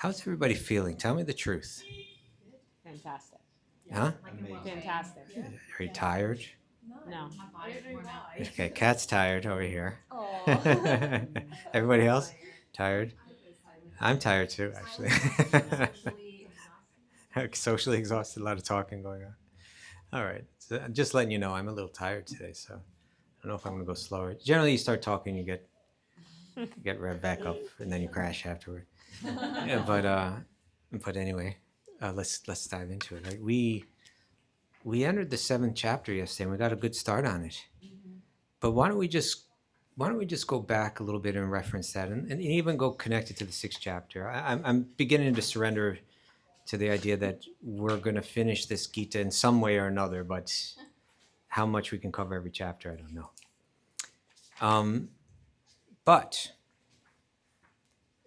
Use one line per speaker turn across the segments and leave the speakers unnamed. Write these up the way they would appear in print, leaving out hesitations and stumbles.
How's everybody feeling? Tell me the truth.
Fantastic.
Huh?
Fantastic.
Are you tired?
No.
Okay, Kat's tired over here.
Aw.
Everybody else? Tired? I'm tired too, actually. Socially exhausted, a lot of talking going on. All right. So I'm just letting you know I'm a little tired today, so I don't know if I'm going to go slower. Generally, you start talking, you get revved back up, and then you crash afterward. Yeah, but anyway, let's dive into it. Right? We entered the 7th chapter yesterday, and we got a good start on it. But why don't we just go back a little bit and reference that, and even go connect it to the 6th chapter. I'm beginning to surrender to the idea that we're going to finish this Gita in some way or another, but how much we can cover every chapter, I don't know. But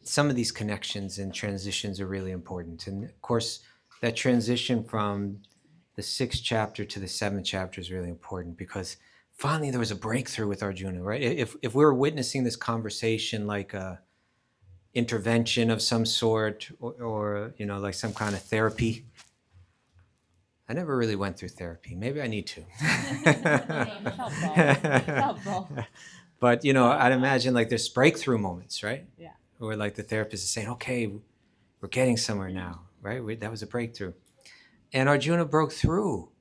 some of these connections and transitions are really important. And of course, that transition from the 6th chapter to the 7th chapter is really important because finally there was a breakthrough with Arjuna, right? If we were witnessing this conversation like a intervention of some sort or like some kind of therapy. I never really went through therapy. Maybe I need to.
Helpful.
But I'd imagine like there's breakthrough moments, right?
Yeah.
Where like the therapist is saying, okay, we're getting somewhere now, right? That was a breakthrough. And Arjuna broke through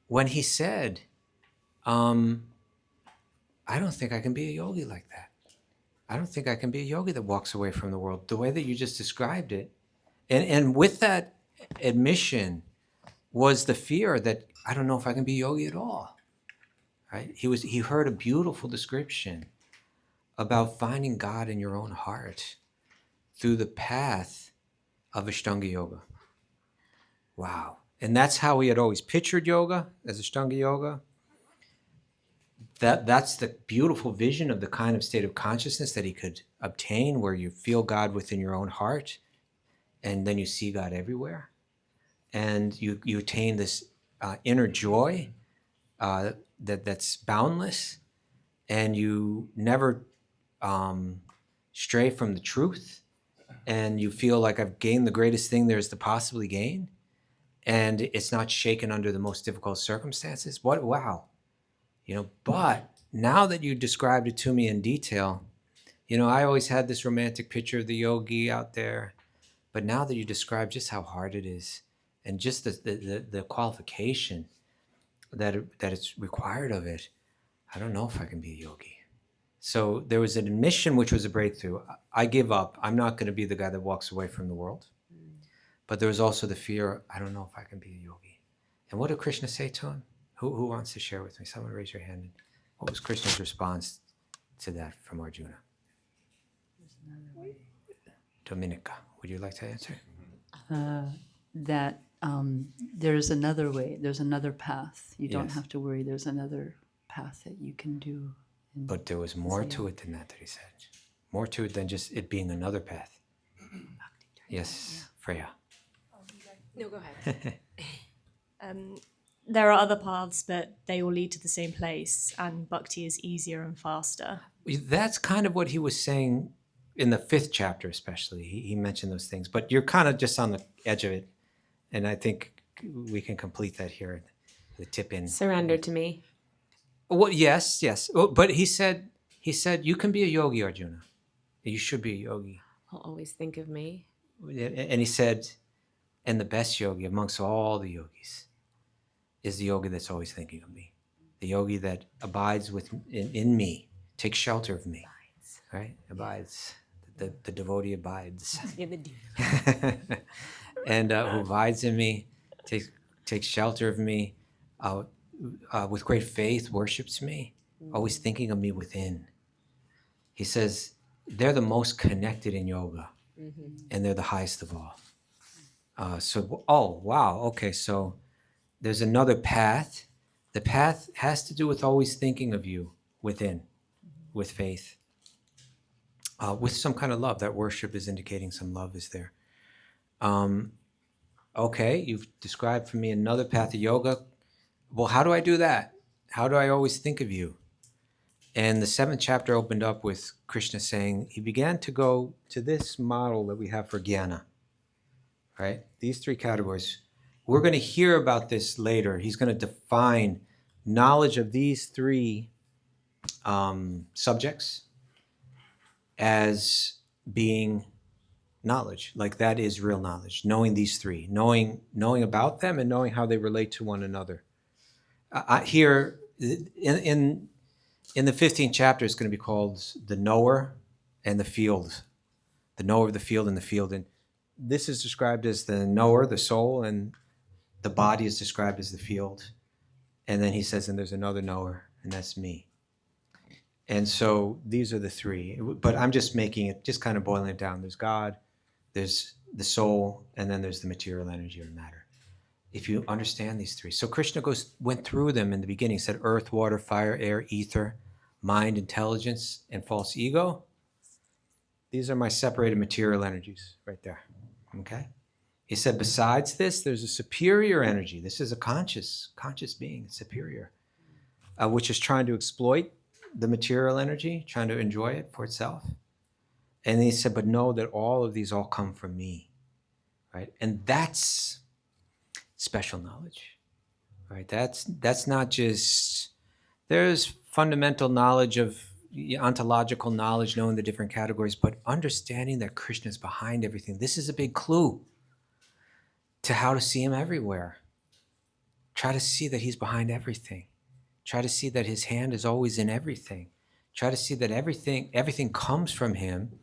when he said, I don't think I can be a yogi like that. I don't think I can be a yogi that walks away from the world the way that you just described it. And with that admission was the fear that I don't know if I can be a yogi at all, right? He heard a beautiful description about finding God in your own heart through the path of Ashtanga yoga. Wow. And that's how he had always pictured yoga, as Ashtanga yoga. That's the beautiful vision of the kind of state of consciousness that he could obtain where you feel God within your own heart and then you see God everywhere. And you attain this inner joy that's boundless, and you never stray from the truth, and you feel like I've gained the greatest thing there is to possibly gain, and it's not shaken under the most difficult circumstances. Wow. But now that you described it to me in detail, I always had this romantic picture of the yogi out there, but now that you describe just how hard it is and just the qualification that it's required of it, I don't know if I can be a yogi. So there was an admission which was a breakthrough. I give up. I'm not going to be the guy that walks away from the world. But there was also the fear, I don't know if I can be a yogi. And what did Krishna say to him? Who wants to share with me? Someone raise your hand. What was Krishna's response to that from Arjuna? Dominica, would you like to answer?
That there's another way, there's another path. You don't
Yes.
have to worry, there's another path that you can do.
But there was more to it than that he said. More to it than just it being another path. Yes, Freya.
No, go ahead. There are other paths, but they all lead to the same place, and bhakti is easier and faster.
That's kind of what he was saying in the 5th chapter, especially. He mentioned those things, but you're kind of just on the edge of it. And I think we can complete that here, the tip in.
Surrender to me.
Well, yes. Oh, but he said, you can be a yogi, Arjuna. You should be a yogi.
I'll always think of me.
And he said, and the best yogi amongst all the yogis is the yogi that's always thinking of me. The yogi that abides in me, takes shelter of me. Right? Abides. The devotee abides. And who abides in me, takes shelter of me, with great faith worships me, always thinking of me within. He says they're the most connected in yoga, and they're the highest of all. Oh, wow. Okay, so there's another path. The path has to do with always thinking of you within, with faith, with some kind of love. That worship is indicating some love is there. Okay, you've described for me another path of yoga. Well, how do I do that? How do I always think of you? And the 7th chapter opened up with Krishna saying he began to go to this model that we have for jnana, right? These 3 categories. We're going to hear about this later. He's going to define knowledge of these 3 subjects as being knowledge. Like that is real knowledge. Knowing these 3, knowing about them and knowing how they relate to one another. Here in the 15th chapter, it's going to be called the knower and the field. The knower of the field and the field. And this is described as the knower, the soul, and the body is described as the field. And then he says, and there's another knower, and that's me. And so these are the 3. But I'm just making it, just kind of boiling it down. There's God, there's the soul, and then there's the material energy or matter. If you understand these 3. So Krishna went through them in the beginning, said earth, water, fire, air, ether, mind, intelligence, and false ego. These are my separated material energies right there. Okay? He said, besides this, there's a superior energy. This is a conscious being, superior, which is trying to exploit the material energy, trying to enjoy it for itself. And he said, but know that all of these all come from me, right? And that's special knowledge, right? That's not just, there's fundamental knowledge of ontological knowledge, knowing the different categories, but understanding that Krishna is behind everything. This is a big clue to how to see him everywhere. Try to see that he's behind everything. Try to see that his hand is always in everything. Try to see that everything comes from him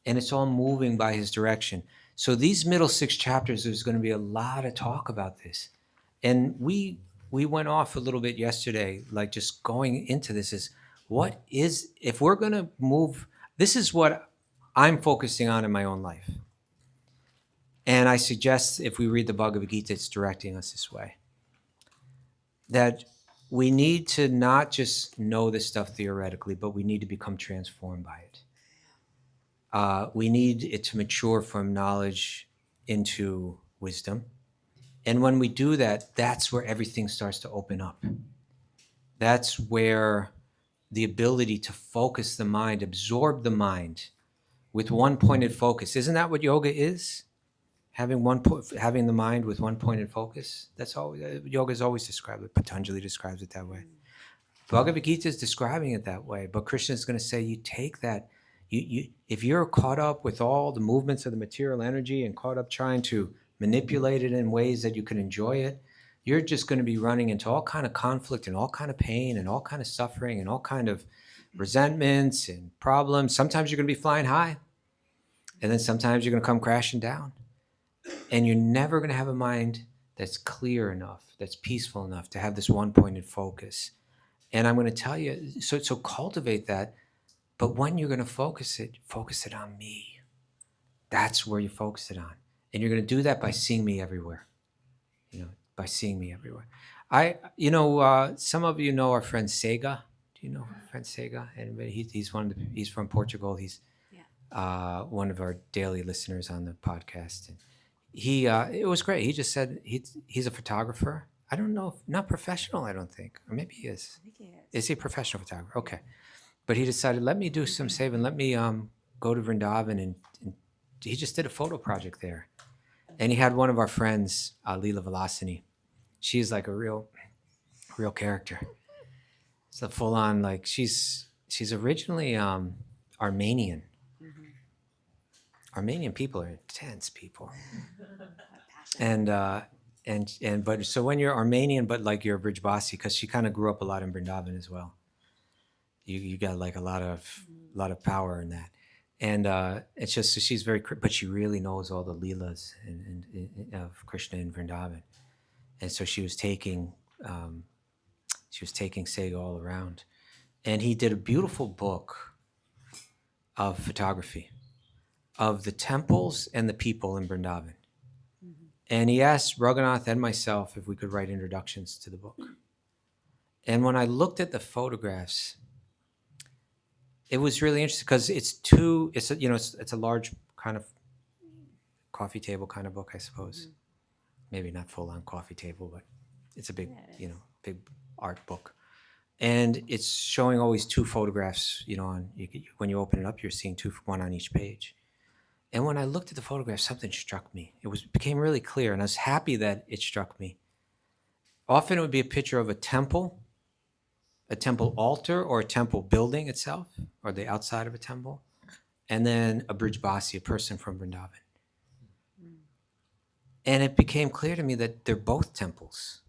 and it's all moving by his direction. So these middle 6 chapters, there's going to be a lot of talk about this. And we went off a little bit yesterday, like just going into this is, what is, if we're going to move, this is what I'm focusing on in my own life. And I suggest if we read the Bhagavad-gita, it's directing us this way. That we need to not just know this stuff theoretically, but we need to become transformed by it. We need it to mature from knowledge into wisdom. And when we do that, that's where everything starts to open up. That's where the ability to focus the mind, absorb the mind with one pointed focus. Isn't that what yoga is? Having the mind with one pointed focus. That's all. Yoga is always described it. Patanjali describes it that way. Bhagavad-gita is describing it that way. But Krishna is going to say, you take that. If you're caught up with all the movements of the material energy and caught up trying to manipulate it in ways that you can enjoy it, you're just going to be running into all kind of conflict and all kind of pain and all kind of suffering and all kind of resentments and problems. Sometimes you're going to be flying high, and then sometimes you're going to come crashing down. And you're never going to have a mind that's clear enough, that's peaceful enough to have this one-pointed focus. And I'm going to tell you, so cultivate that. But when you're going to focus it on me. That's where you focus it on. And you're going to do that by seeing me everywhere. By seeing me everywhere. Some of you know our friend Sega. Do you know our friend Sega? Anybody? He's from Portugal. He's one of our daily listeners on the podcast. And it was great. He just said he's a photographer. I don't know, not professional, I don't think. Or maybe he is.
I think he is.
Is he a professional photographer? Okay. But he decided, let me do some saving. Let me go to Vrindavan. And he just did a photo project there. And he had one of our friends, Leela Vilasini. She's like a real character. It's a full-on, like, she's originally Armenian. Armenian people are intense people. But so when you're Armenian, but like you're a Brijbasi, because she kind of grew up a lot in Vrindavan as well. You got like a lot of power in that. And it's just, so she's but she really knows all the leelas of Krishna in Vrindavan. And so she was taking Sega all around. And he did a beautiful book of photography of the temples and the people in Vrindavan. And he asked Raghunath and myself if we could write introductions to the book. And when I looked at the photographs, it was really interesting because it's a large kind of coffee table kind of book, I suppose. Maybe not full on coffee table, but it's a big, big art book. And it's showing always two photographs, when you open it up, you're seeing two, one on each page. And when I looked at the photograph, something struck me. Became really clear, and I was happy that it struck me. Often it would be a picture of a temple altar, or a temple building itself, or the outside of a temple, and then a Brijbasi, a person from Vrindavan. And it became clear to me that they're both temples.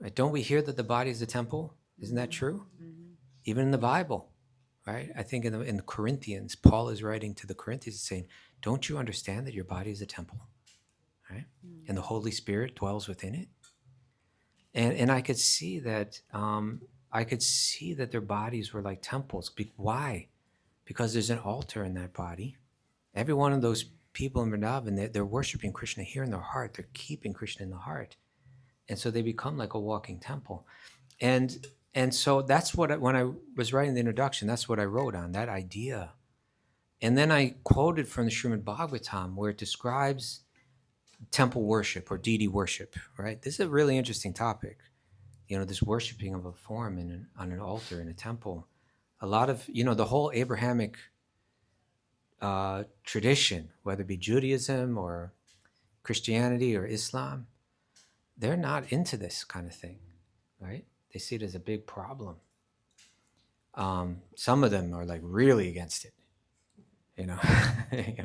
Right? Don't we hear that the body is a temple? Isn't that true? Even in the Bible, right? I think in the Corinthians, Paul is writing to the Corinthians saying, don't you understand that your body is a temple, right? And the Holy Spirit dwells within it? And I could see that their bodies were like temples. Why? Because there's an altar in that body. Every one of those people in Vrindavan, they're worshiping Krishna here in their heart. They're keeping Krishna in the heart. And so they become like a walking temple. And so that's what, when I was writing the introduction, that's what I wrote on, that idea. And then I quoted from the Srimad Bhagavatam, where it describes temple worship or deity worship, right? This is a really interesting topic. This worshiping of a form on an altar in a temple. A lot of, the whole Abrahamic tradition, whether it be Judaism or Christianity or Islam, they're not into this kind of thing, right? They see it as a big problem. Some of them are like really against it,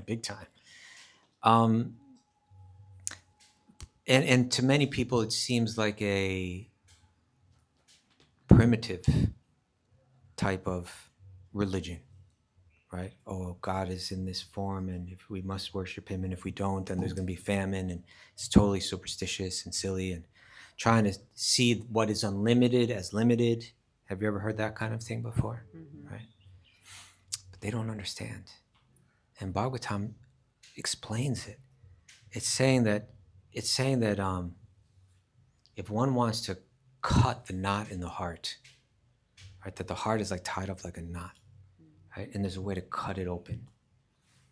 big time. And to many people, it seems like a primitive type of religion, right? Oh, God is in this form, and if we must worship him, and if we don't, then there's going to be famine, and it's totally superstitious and silly, and trying to see what is unlimited as limited. Have you ever heard that kind of thing before? Right? But they don't understand. And Bhagavatam explains it. It's saying that if one wants to cut the knot in the heart, right, that the heart is like tied up like a knot, right, and there's a way to cut it open,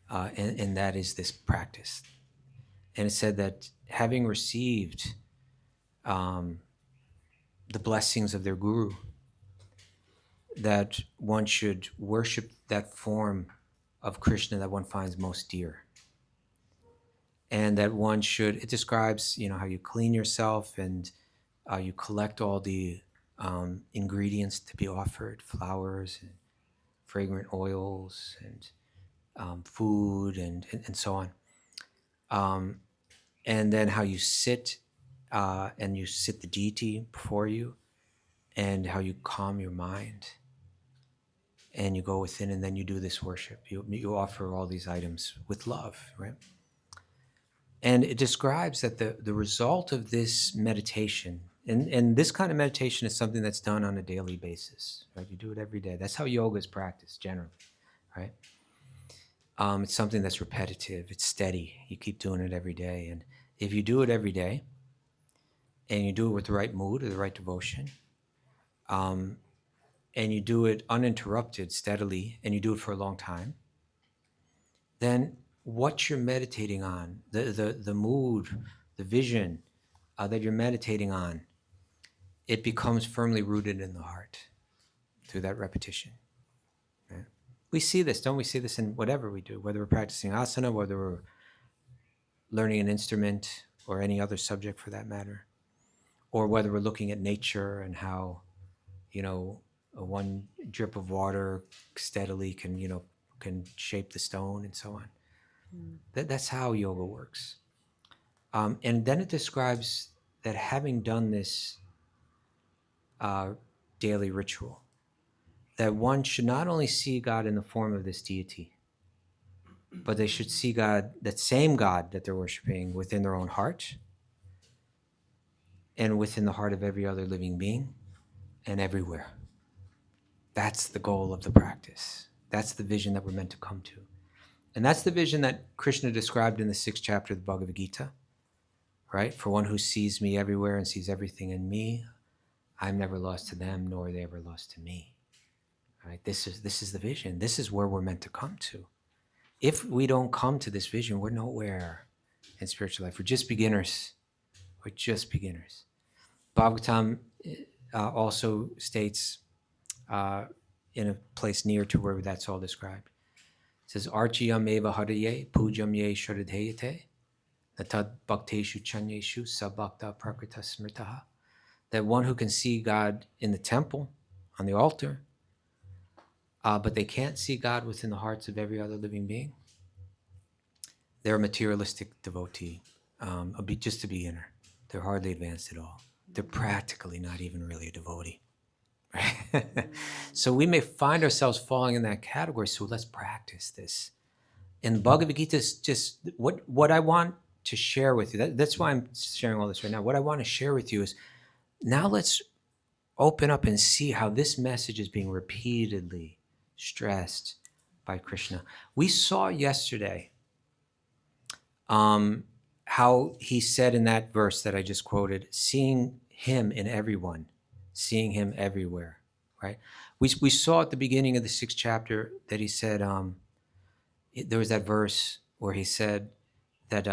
and that is this practice. And it said that having received the blessings of their guru, that one should worship that form of Krishna that one finds most dear. And that one should, it describes, how you clean yourself, and you collect all the ingredients to be offered, flowers and fragrant oils and food and so on. And then how you sit, and you sit the deity before you, and how you calm your mind, and you go within, and then you do this worship. You offer all these items with love, right? And it describes that the result of this meditation, and this kind of meditation is something that's done on a daily basis, right? You do it every day. That's how yoga is practiced generally, right? It's something that's repetitive. It's steady. You keep doing it every day. And if you do it every day, and you do it with the right mood or the right devotion, and you do it uninterrupted, steadily, and you do it for a long time, then what you're meditating on, the mood, the vision that you're meditating on, it becomes firmly rooted in the heart through that repetition. Right? We see this, don't we see this in whatever we do, whether we're practicing asana, whether we're learning an instrument or any other subject for that matter, or whether we're looking at nature and how, one drip of water steadily can shape the stone and so on. That's how yoga works. And then it describes that having done this daily ritual, that one should not only see God in the form of this deity, but they should see God, that same God that they're worshiping, within their own heart and within the heart of every other living being and everywhere. That's the goal of the practice. That's the vision that we're meant to come to. And that's the vision that Krishna described in the 6th chapter of the Bhagavad-gita, right? For one who sees me everywhere and sees everything in me, I'm never lost to them, nor are they ever lost to me. Right? This is the vision. This is where we're meant to come to. If we don't come to this vision, we're nowhere in spiritual life. We're just beginners. We're just beginners. Bhagavatam also states in a place near to where that's all described. It says, Archiyam eva hariye pujam ye sharadheyate natad bhakteshu chanyeshu sabhakta prakrita smritaha. That one who can see God in the temple, on the altar, but they can't see God within the hearts of every other living being, they're a materialistic devotee, just a beginner. They're hardly advanced at all. They're practically not even really a devotee. Right? So we may find ourselves falling in that category, so let's practice this. And the Bhagavad-gita is just what I want to share with you. That's why I'm sharing all this right now. What I want to share with you is, now let's open up and see how this message is being repeatedly stressed by Krishna. We saw yesterday how he said in that verse that I just quoted, seeing him in everyone, seeing him everywhere, right? We saw at the beginning of the 6th chapter that he said, there was that verse where he said that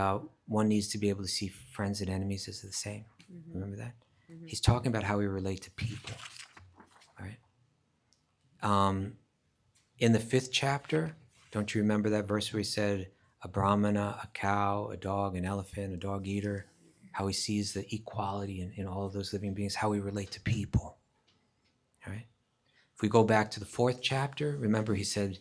one needs to be able to see friends and enemies as the same. Mm-hmm. Remember that? Mm-hmm. He's talking about how we relate to people, right? In the 5th chapter, don't you remember that verse where he said, a brahmana, a cow, a dog, an elephant, a dog eater, how he sees the equality in all of those living beings, how we relate to people, right? If we go back to the 4th chapter, remember he said,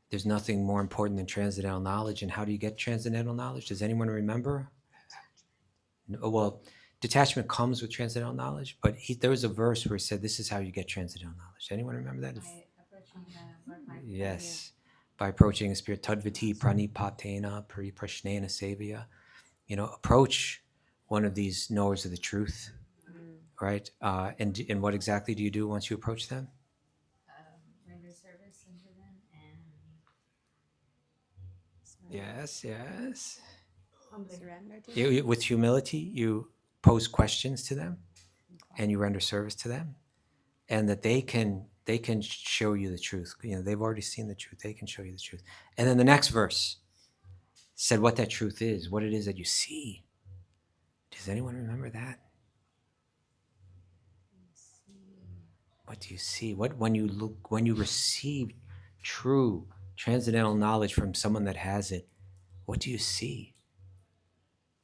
there's nothing more important than transcendental knowledge. And how do you get transcendental knowledge? Does anyone remember? No, well, detachment comes with transcendental knowledge, but there was a verse where he said, this is how you get transcendental knowledge. Anyone remember that? Yes. By approaching a spirit, tadvati pranipatena pariprashnena sevya. Approach one of these knowers of the truth, right? And what exactly do you do once you approach them?
Render service unto them and
Yes.
Surrender to
With humility, you pose questions to them, and you render service to them, and that they can show you the truth. They've already seen the truth. They can show you the truth. And then the next verse said what that truth is, what it is that you see. Does anyone remember that? What do you see? When you receive true transcendental knowledge from someone that has it, what do you see?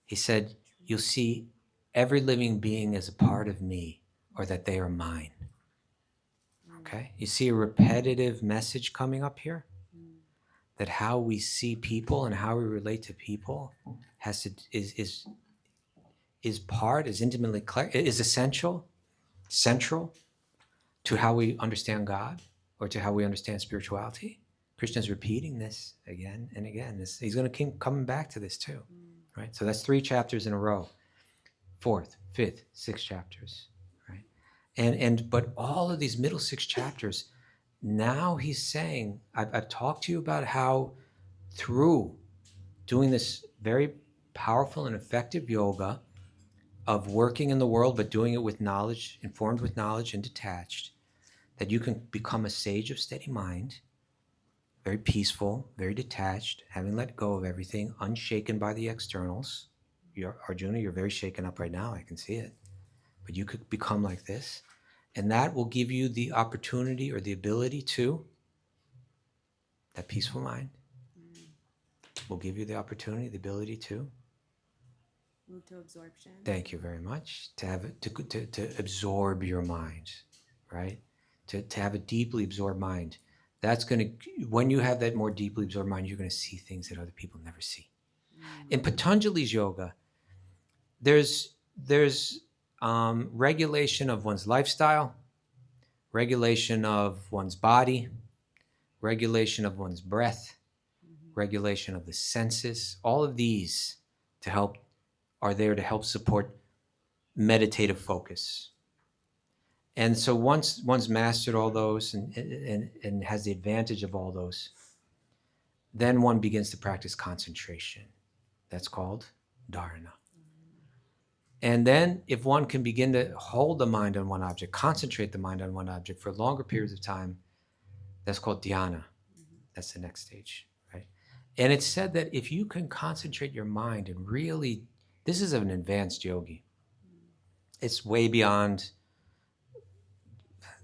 He said, you'll see every living being as a part of me, or that they are mine. Okay? You see a repetitive message coming up here? That how we see people and how we relate to people is intimately clear, is essential, central to how we understand God, or to how we understand spirituality. Krishna's repeating this again and again. He's going to keep coming back to this too, right? So that's 3 chapters in a row. 4th, 5th, 6th chapters, right? But all of these middle 6 chapters, now he's saying, I've talked to you about how through doing this very powerful and effective yoga of working in the world, but doing it with knowledge, informed with knowledge and detached, that you can become a sage of steady mind, very peaceful, very detached, having let go of everything, unshaken by the externals. Arjuna, you're very shaken up right now, I can see it. But you could become like this, and that will give you the opportunity or the ability to, that peaceful mind will give you the opportunity, the ability to
move to absorption.
Thank you very much. To absorb your mind, right? To have a deeply absorbed mind. That's going to, when you have that more deeply absorbed mind, you're going to see things that other people never see. In Patanjali's yoga, there's regulation of one's lifestyle, regulation of one's body, regulation of one's breath, regulation of the senses. All of these are there to help support meditative focus. And so once one's mastered all those and has the advantage of all those, then one begins to practice concentration. That's called dharana. And then if one can begin to hold the mind on one object, concentrate the mind on one object for longer periods of time, that's called dhyana. That's the next stage, right? And it's said that if you can concentrate your mind and really, this is an advanced yogi. It's way beyond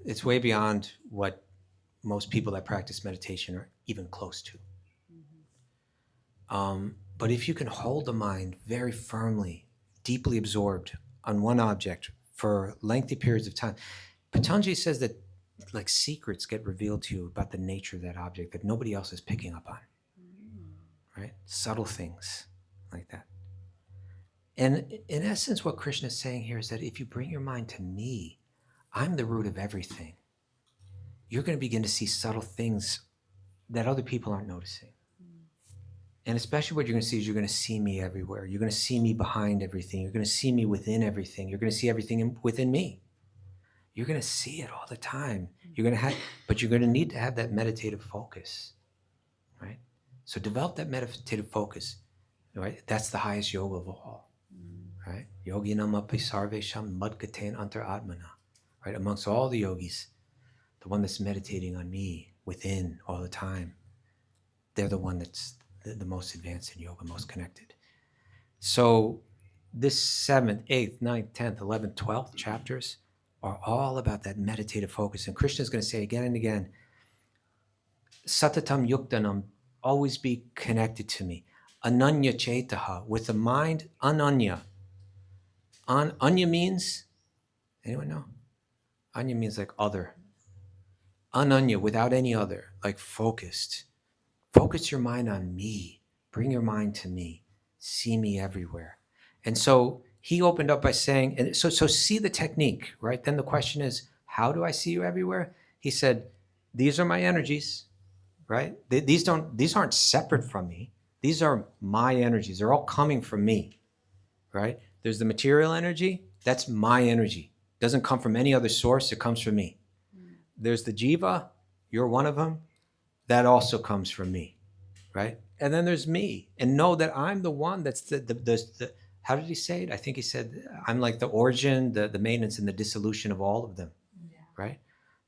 It's way beyond what most people that practice meditation are even close to. But if you can hold the mind very firmly, deeply absorbed on one object for lengthy periods of time, Patanjali says that like secrets get revealed to you about the nature of that object that nobody else is picking up on, right? Subtle things like that. And in essence, what Krishna is saying here is that if you bring your mind to me, I'm the root of everything. You're going to begin to see subtle things that other people aren't noticing. And especially what you're going to see is you're going to see me everywhere. You're going to see me behind everything. You're going to see me within everything. You're going to see everything within me. You're going to see it all the time. But you're going to need to have that meditative focus, right? So develop that meditative focus, right? That's the highest yoga of all, right? Yoginam api sarvesham madgaten antar atmana, right? Amongst all the yogis, the one that's meditating on me within all the time, they're the one that's the most advanced in yoga, most connected. So this 7th, 8th, 9th, 10th, 11th, 12th chapters are all about that meditative focus. And Krishna is going to say again and again, Satatam yuktanam, always be connected to me. Ananya chetaha, with the mind, ananya. Anya means, anyone know? Anya means like other. Ananya, without any other, like focused. Focus your mind on me. Bring your mind to me. See me everywhere. And so he opened up by saying, and so see the technique, right? Then the question is, how do I see you everywhere? He said, these are my energies, right? These aren't separate from me. These are my energies. They're all coming from me, right? There's the material energy. That's my energy. It doesn't come from any other source. It comes from me. There's the jiva. You're one of them. That also comes from me, right? And then there's me. And know that I'm the one that's the how did he say it? I think he said, I'm like the origin, the maintenance, and the dissolution of all of them, right?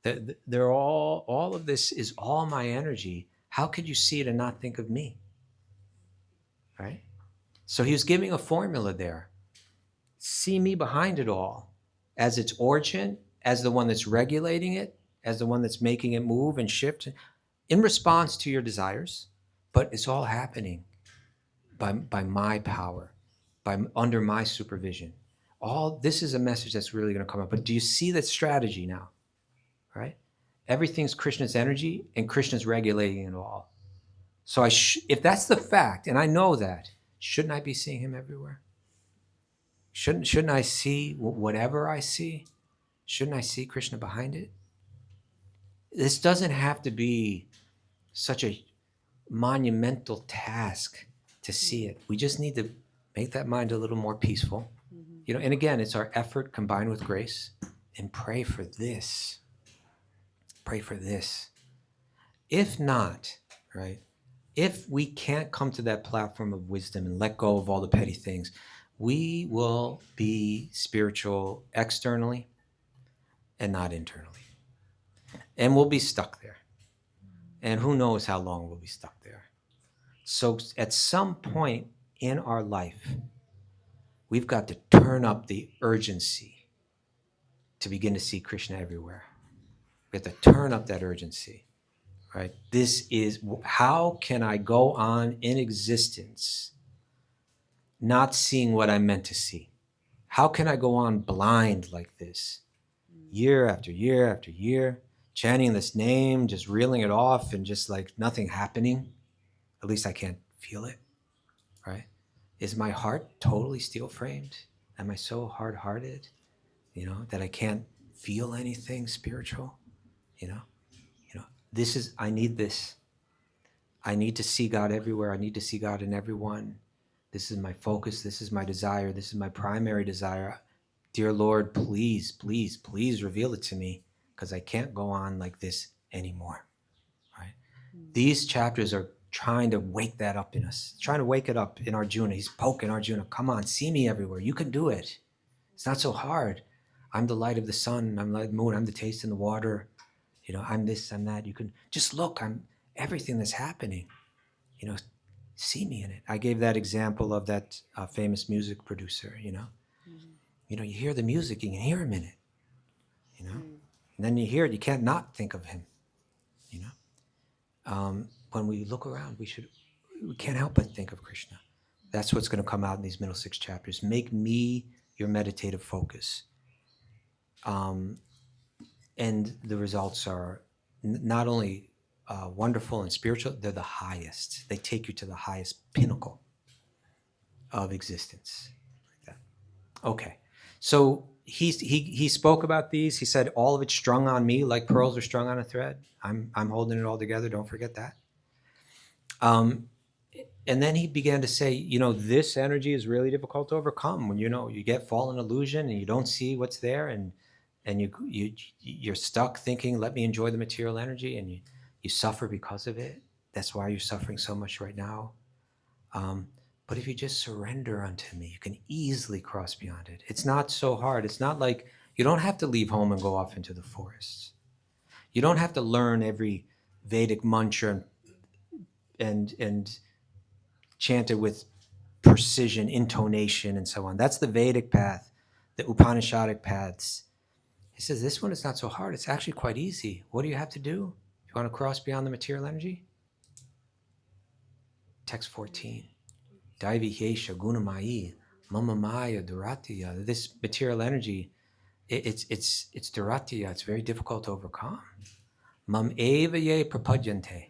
They're all of this is all my energy. How could you see it and not think of me, right? So he was giving a formula there. See me behind it all as its origin, as the one that's regulating it, as the one that's making it move and shift in response to your desires, but it's all happening by my power, under my supervision. All this is a message that's really going to come up. But do you see that strategy now? Right? Everything's Krishna's energy, and Krishna's regulating it all. So if that's the fact, and I know that, shouldn't I be seeing him everywhere? Shouldn't I see whatever I see? Shouldn't I see Krishna behind it? This doesn't have to be such a monumental task to see it. We just need to make that mind a little more peaceful. And again, it's our effort combined with grace, and pray for this. Pray for this. If not, right? If we can't come to that platform of wisdom and let go of all the petty things, we will be spiritual externally and not internally. And we'll be stuck there. And who knows how long we'll be stuck there. So at some point in our life, we've got to turn up the urgency to begin to see Krishna everywhere. We have to turn up that urgency, right? This is, how can I go on in existence not seeing what I'm meant to see? How can I go on blind like this, year after year after year, chanting this name, just reeling it off and just like nothing happening? At least I can't feel it, right? Is my heart totally steel-framed? Am I so hard-hearted, that I can't feel anything spiritual? I need this. I need to see God everywhere. I need to see God in everyone. This is my focus. This is my desire. This is my primary desire. Dear Lord, please, please, please reveal it to me, because I can't go on like this anymore, right? These chapters are trying to wake that up in us, trying to wake it up in Arjuna. He's poking Arjuna. Come on, see me everywhere. You can do it. It's not so hard. I'm the light of the sun. I'm the moon. I'm the taste in the water. I'm this, I'm that. You can just look. I'm everything that's happening. See me in it. I gave that example of that famous music producer. You hear the music, you can hear him in it. And then you hear it, you can't not think of him, you know. When we look around, we can't help but think of Krishna. That's what's going to come out in these middle 6 chapters. Make me your meditative focus. And the results are not only wonderful and spiritual, they're the highest. They take you to the highest pinnacle of existence. Like that. Okay. So he spoke about these. He said, all of it's strung on me like pearls are strung on a thread. I'm holding it all together. Don't forget that. And then he began to say, you know, this energy is really difficult to overcome when, you know, you get fallen illusion and you don't see what's there, and you're stuck thinking, let me enjoy the material energy, and you suffer because of it. That's why you're suffering so much right now. But if you just surrender unto me, you can easily cross beyond it. It's not so hard. It's not like you don't have to leave home and go off into the forests. You don't have to learn every Vedic mantra and chant it with precision, intonation, and so on. That's the Vedic path, the Upanishadic paths. He says this one is not so hard. It's actually quite easy. What do you have to do if you want to cross beyond the material energy? Text 14. Daivi Hesha Gunamai Mama Maya Duratiya. This material energy, it's Duratiya. It's very difficult to overcome. Mam eva ye prapadyante.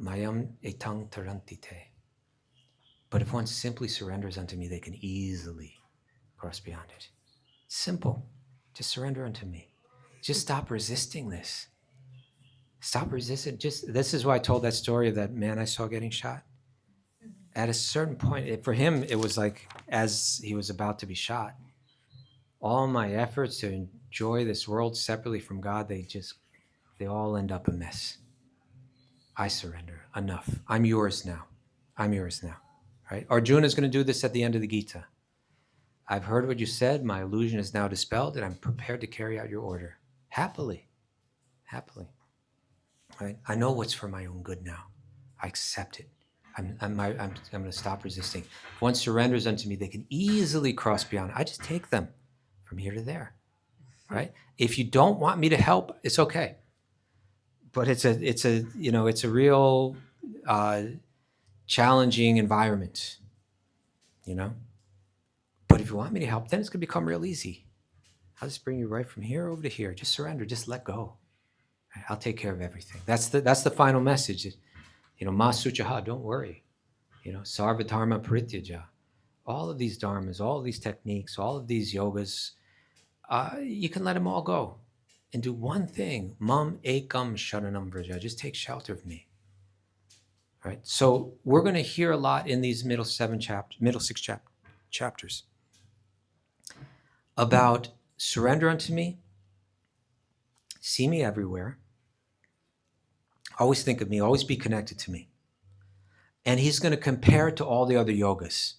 Mayam etang tarantite. But if one simply surrenders unto me, they can easily cross beyond it. Simple. Just surrender unto me. Just stop resisting this. Stop resisting. This is why I told that story of that man I saw getting shot. At a certain point, for him, it was like as he was about to be shot, all my efforts to enjoy this world separately from God, they all end up a mess. I surrender. Enough. I'm yours now. I'm yours now. Right? Arjuna is going to do this at the end of the Gita. I've heard what you said. My illusion is now dispelled, and I'm prepared to carry out your order. Happily. Happily. Right? I know what's for my own good now. I accept it. I'm going to stop resisting. If one surrenders unto me, they can easily cross beyond. I just take them from here to there. Right? If you don't want me to help, it's okay. But it's a real challenging environment, you know. But if you want me to help, then it's going to become real easy. I'll just bring you right from here over to here. Just surrender. Just let go. I'll take care of everything. That's the final message. You know, ma suchaha, don't worry. You know, sarva dharma parityaja. All of these dharmas, all of these techniques, all of these yogas, you can let them all go and do one thing. Mam ekam sharanam vraja. Just take shelter of me. Right? So we're going to hear a lot in these middle 6 chapters about surrender unto me, see me everywhere, always think of me, always be connected to me. And he's going to compare it to all the other yogas.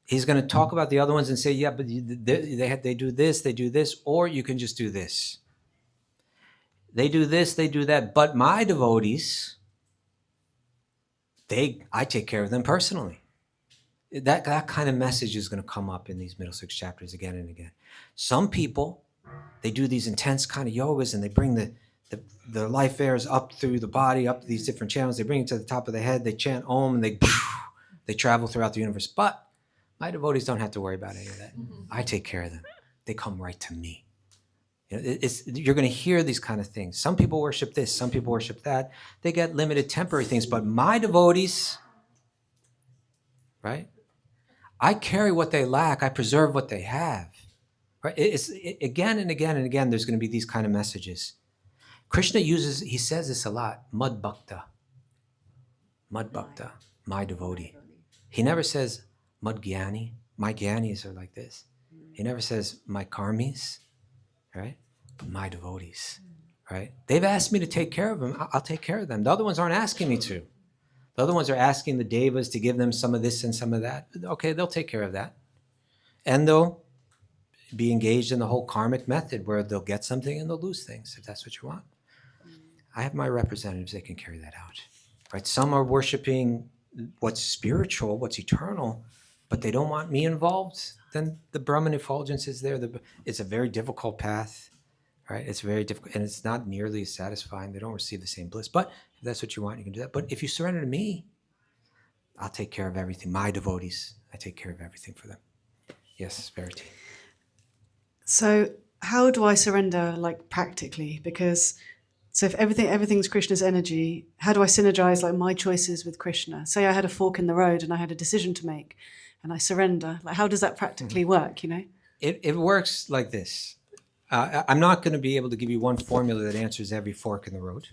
He's going to talk about the other ones and say, yeah, but they do this, or you can just do this. They do this, they do that. But my devotees, I take care of them personally. That kind of message is going to come up in these middle 6 chapters again and again. Some people, they do these intense kind of yogas and they bring the life airs up through the body, up these different channels. They bring it to the top of the head. They chant Om and they travel throughout the universe. But my devotees don't have to worry about any of that. I take care of them. They come right to me. You know, you're going to hear these kind of things. Some people worship this. Some people worship that. They get limited temporary things. But my devotees, right? I carry what they lack. I preserve what they have. Right? Again and again and again, there's going to be these kind of messages. Krishna he says this a lot, mad bhakta, my devotee. He never says mad gyani, my gyanis are like this. He never says my karmis, right? But my devotees, right? They've asked me to take care of them. I'll take care of them. The other ones aren't asking me to. The other ones are asking the devas to give them some of this and some of that. Okay, they'll take care of that. And they'll be engaged in the whole karmic method where they'll get something and they'll lose things if that's what you want. I have my representatives, they can carry that out. Right? Some are worshiping what's spiritual, what's eternal, but they don't want me involved, then the Brahman effulgence is there. It's a very difficult path, right? It's very difficult, and it's not nearly as satisfying. They don't receive the same bliss. But if that's what you want, you can do that. But if you surrender to me, I'll take care of everything. My devotees, I take care of everything for them. Yes, Verity.
So how do I surrender, like, practically? Because so if everything's Krishna's energy, how do I synergize, like, my choices with Krishna? Say I had a fork in the road and I had a decision to make, and I surrender. Like, how does that practically work? You know?
It works like this. I'm not going to be able to give you one formula that answers every fork in the road.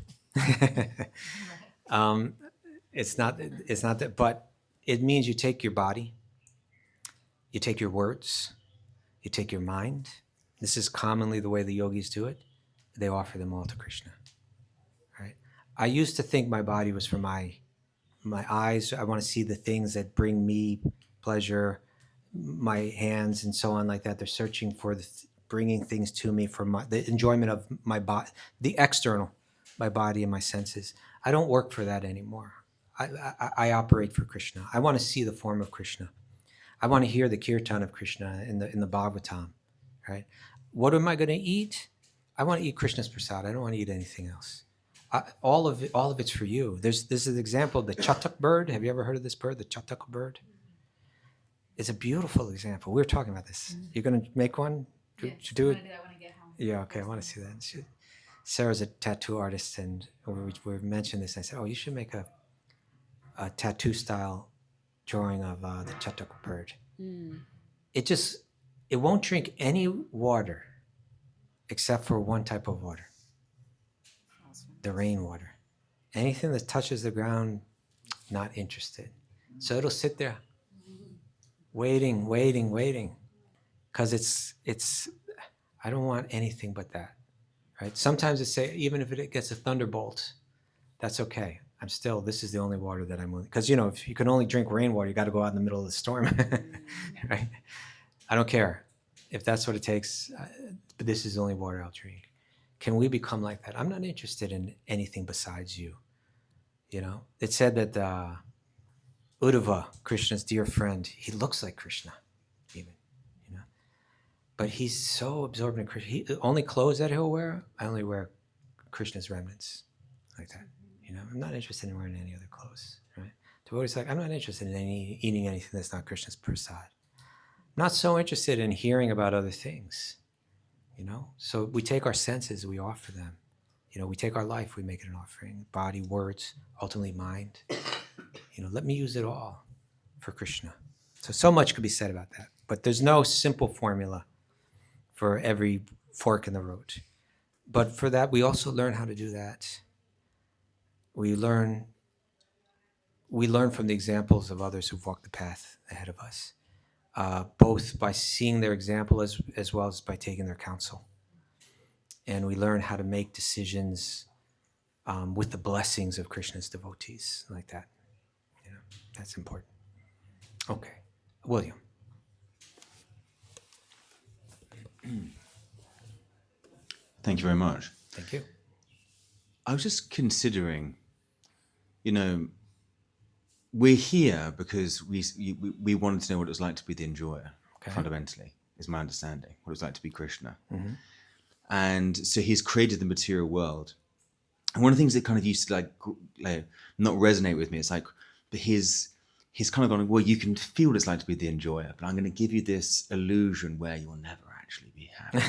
It's not that, but it means you take your body, you take your words, you take your mind. This is commonly the way the yogis do it. They offer them all to Krishna. Right? I used to think my body was for my eyes. I want to see the things that bring me pleasure. My hands and so on like that. They're searching for bringing things to me for the enjoyment of my body, the external, my body and my senses. I don't work for that anymore. I operate for Krishna. I want to see the form of Krishna. I want to hear the kirtan of Krishna in the Bhagavatam, right? What am I going to eat? I want to eat Krishna's prasad. I don't want to eat anything else. All of it's for you. This is an example of the chatak bird. Have you ever heard of this bird, the chatak bird? It's a beautiful example. We were talking about this. You're going to make one?
Yeah,
To do it?
I want to do that when I get home.
Yeah, okay, I want to see that. Sarah's a tattoo artist, and we mentioned this. I said, oh, you should make a tattoo style drawing of the chatak bird. It won't drink any water except for one type of water, the rainwater. Anything that touches the ground, not interested. So it'll sit there waiting, because it's I don't want anything but that, right? Sometimes it say, even if it gets a thunderbolt, that's okay. This is the only water that I'm willing, because if you can only drink rainwater, you got to go out in the middle of the storm, right? I don't care if that's what it takes, but this is the only water I'll drink. Can we become like that? I'm not interested in anything besides you. It said that Uddhava, Krishna's dear friend, he looks like Krishna, even, but he's so absorbed in Krishna. The only clothes that he'll wear, I only wear Krishna's remnants, like that. I'm not interested in wearing any other clothes, right? Devotee's like, I'm not interested in eating anything that's not Krishna's prasad. I'm not so interested in hearing about other things, So we take our senses, we offer them. We take our life, we make it an offering. Body, words, ultimately mind. Let me use it all for Krishna. So much could be said about that. But there's no simple formula for every fork in the road. But for that, we also learn how to do that. We learn from the examples of others who've walked the path ahead of us, both by seeing their example as well as by taking their counsel. And we learn how to make decisions with the blessings of Krishna's devotees, like that. That's important. Okay, William.
Thank you very much.
Thank you.
I was just considering, we're here because we wanted to know what it was like to be the enjoyer, fundamentally, is my understanding, what it was like to be Krishna. Mm-hmm. And so he's created the material world. And one of the things that kind of used to like not resonate with me, it's like, but he's kind of gone, well, you can feel what it's like to be the enjoyer, but I'm going to give you this illusion where you'll never actually be happy.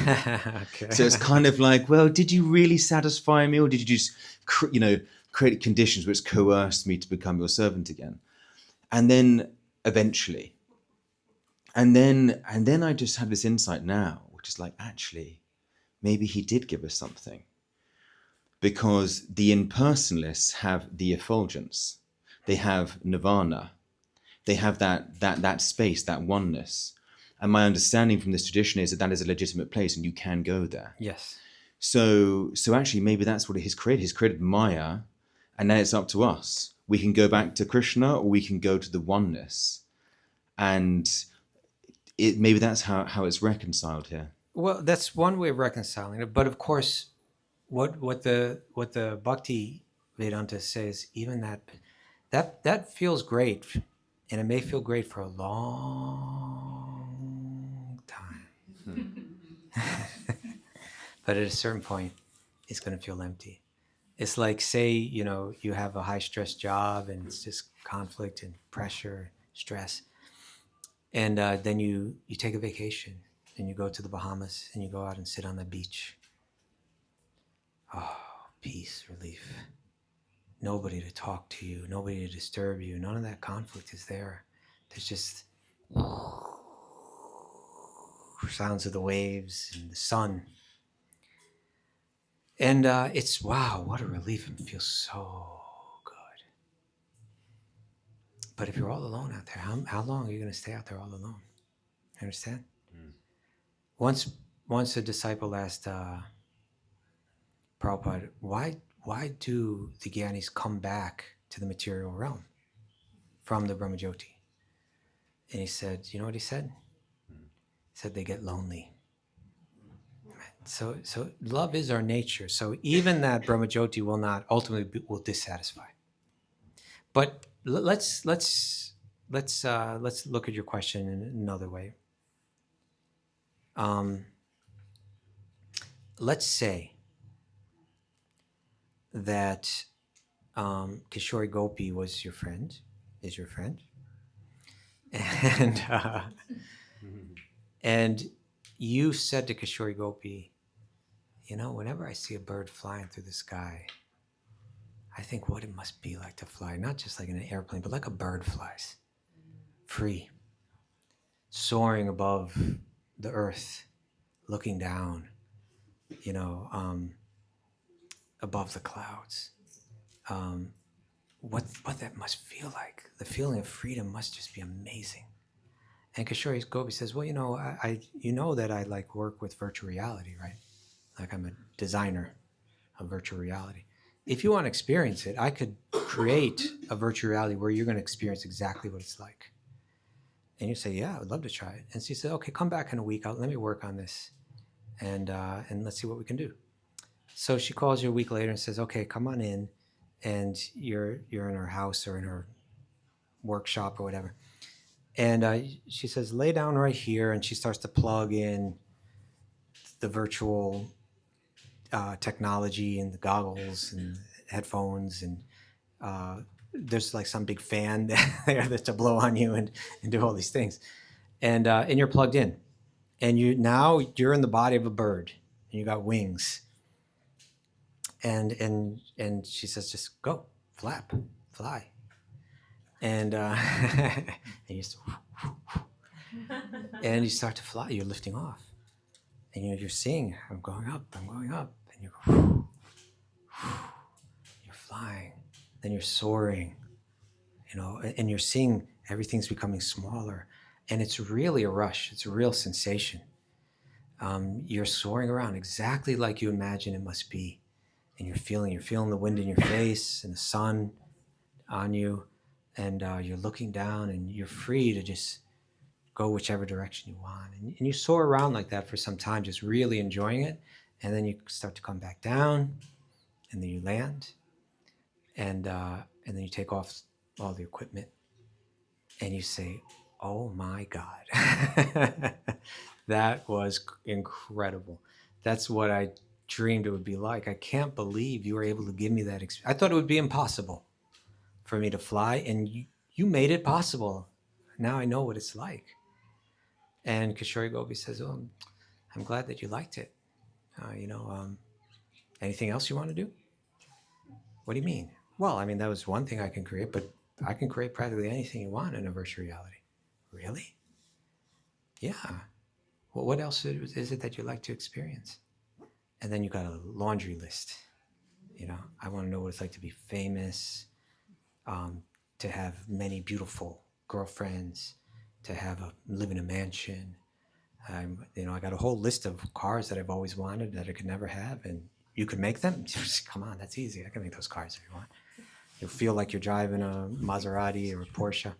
Okay.
So it's kind of like, well, did you really satisfy me, or did you just, create conditions which coerced me to become your servant again? And then eventually, and then I just had this insight now, which is like, actually, maybe he did give us something, because the impersonalists have the effulgence, they have nirvana, they have that space, that oneness. And my understanding from this tradition is that is a legitimate place and you can go there.
Yes.
So actually, maybe that's what he's created. He's created Maya, and now it's up to us. We can go back to Krishna, or we can go to the oneness. And maybe that's how it's reconciled here.
Well, that's one way of reconciling it. But of course, what the Bhakti Vedanta says, even that feels great And it may feel great for a long time. But at a certain point, it's going to feel empty. It's like, say, you know, you have a high stress job and it's just conflict and pressure, stress. And then you take a vacation and you go to the Bahamas and you go out and sit on the beach. Oh, peace, relief. Nobody to talk to you, nobody to disturb you. None of that conflict is there. There's just sounds of the waves and the sun. And it's, wow, what a relief. It feels so good. But if you're all alone out there, how long are you going to stay out there all alone? You understand? Once a disciple asked Prabhupada, why do the Gyanis come back to the material realm from the Brahmajyoti? And he said, you know what he said? He said they get lonely. So love is our nature. So even that Brahmajyoti will not ultimately will dissatisfy. But let's look at your question in another way. Let's say that Kishori Gopi was your friend, is your friend, and you said to Kishori Gopi, you know, whenever I see a bird flying through the sky, I think what it must be like to fly, not just like in an airplane, but like a bird flies, free, soaring above the earth, looking down, you know, above the clouds. What that must feel like. The feeling of freedom must just be amazing. And Kishori Gopi says, well, you know, you know that I like work with virtual reality, right? Like I'm a designer of virtual reality. If you want to experience it, I could create a virtual reality where you're going to experience exactly what it's like. And you say, yeah, I would love to try it. And she said, okay, come back in a week. Let me work on this. And let's see what we can do. So she calls you a week later and says, okay, come on in. And you're in her house or in her workshop or whatever. And she says, lay down right here. And she starts to plug in the virtual technology and the goggles and headphones. And there's like some big fan there that's to blow on you and do all these things. And you're plugged in. And you're in the body of a bird. And you got wings. And she says, just go, flap, fly. And and you start to fly. You're lifting off, and you're seeing, I'm going up, and you go, you're flying. Then you're soaring, you know, and you're seeing everything's becoming smaller, and it's really a rush. It's a real sensation. You're soaring around exactly like you imagine it must be. And you're feeling the wind in your face and the sun on you, and you're looking down and you're free to just go whichever direction you want. And you soar around like that for some time, just really enjoying it. And then you start to come back down, and then you land, and then you take off all the equipment, and you say, oh my God, that was incredible. That's what I dreamed it would be like. I can't believe you were able to give me that experience. I thought it would be impossible for me to fly, and you made it possible. Now I know what it's like. And Kishori Gopi says, oh, I'm glad that you liked it. Anything else you want to do? What do you mean? Well, I mean, that was one thing I can create, but I can create practically anything you want in a virtual reality. Really? Yeah. Well, what else is it that you like to experience? And then you got a laundry list. You know, I want to know what it's like to be famous, to have many beautiful girlfriends, to live in a mansion. I got a whole list of cars that I've always wanted that I could never have, and you could make them. Come on, that's easy. I can make those cars if you want. You'll feel like you're driving a Maserati or a Porsche,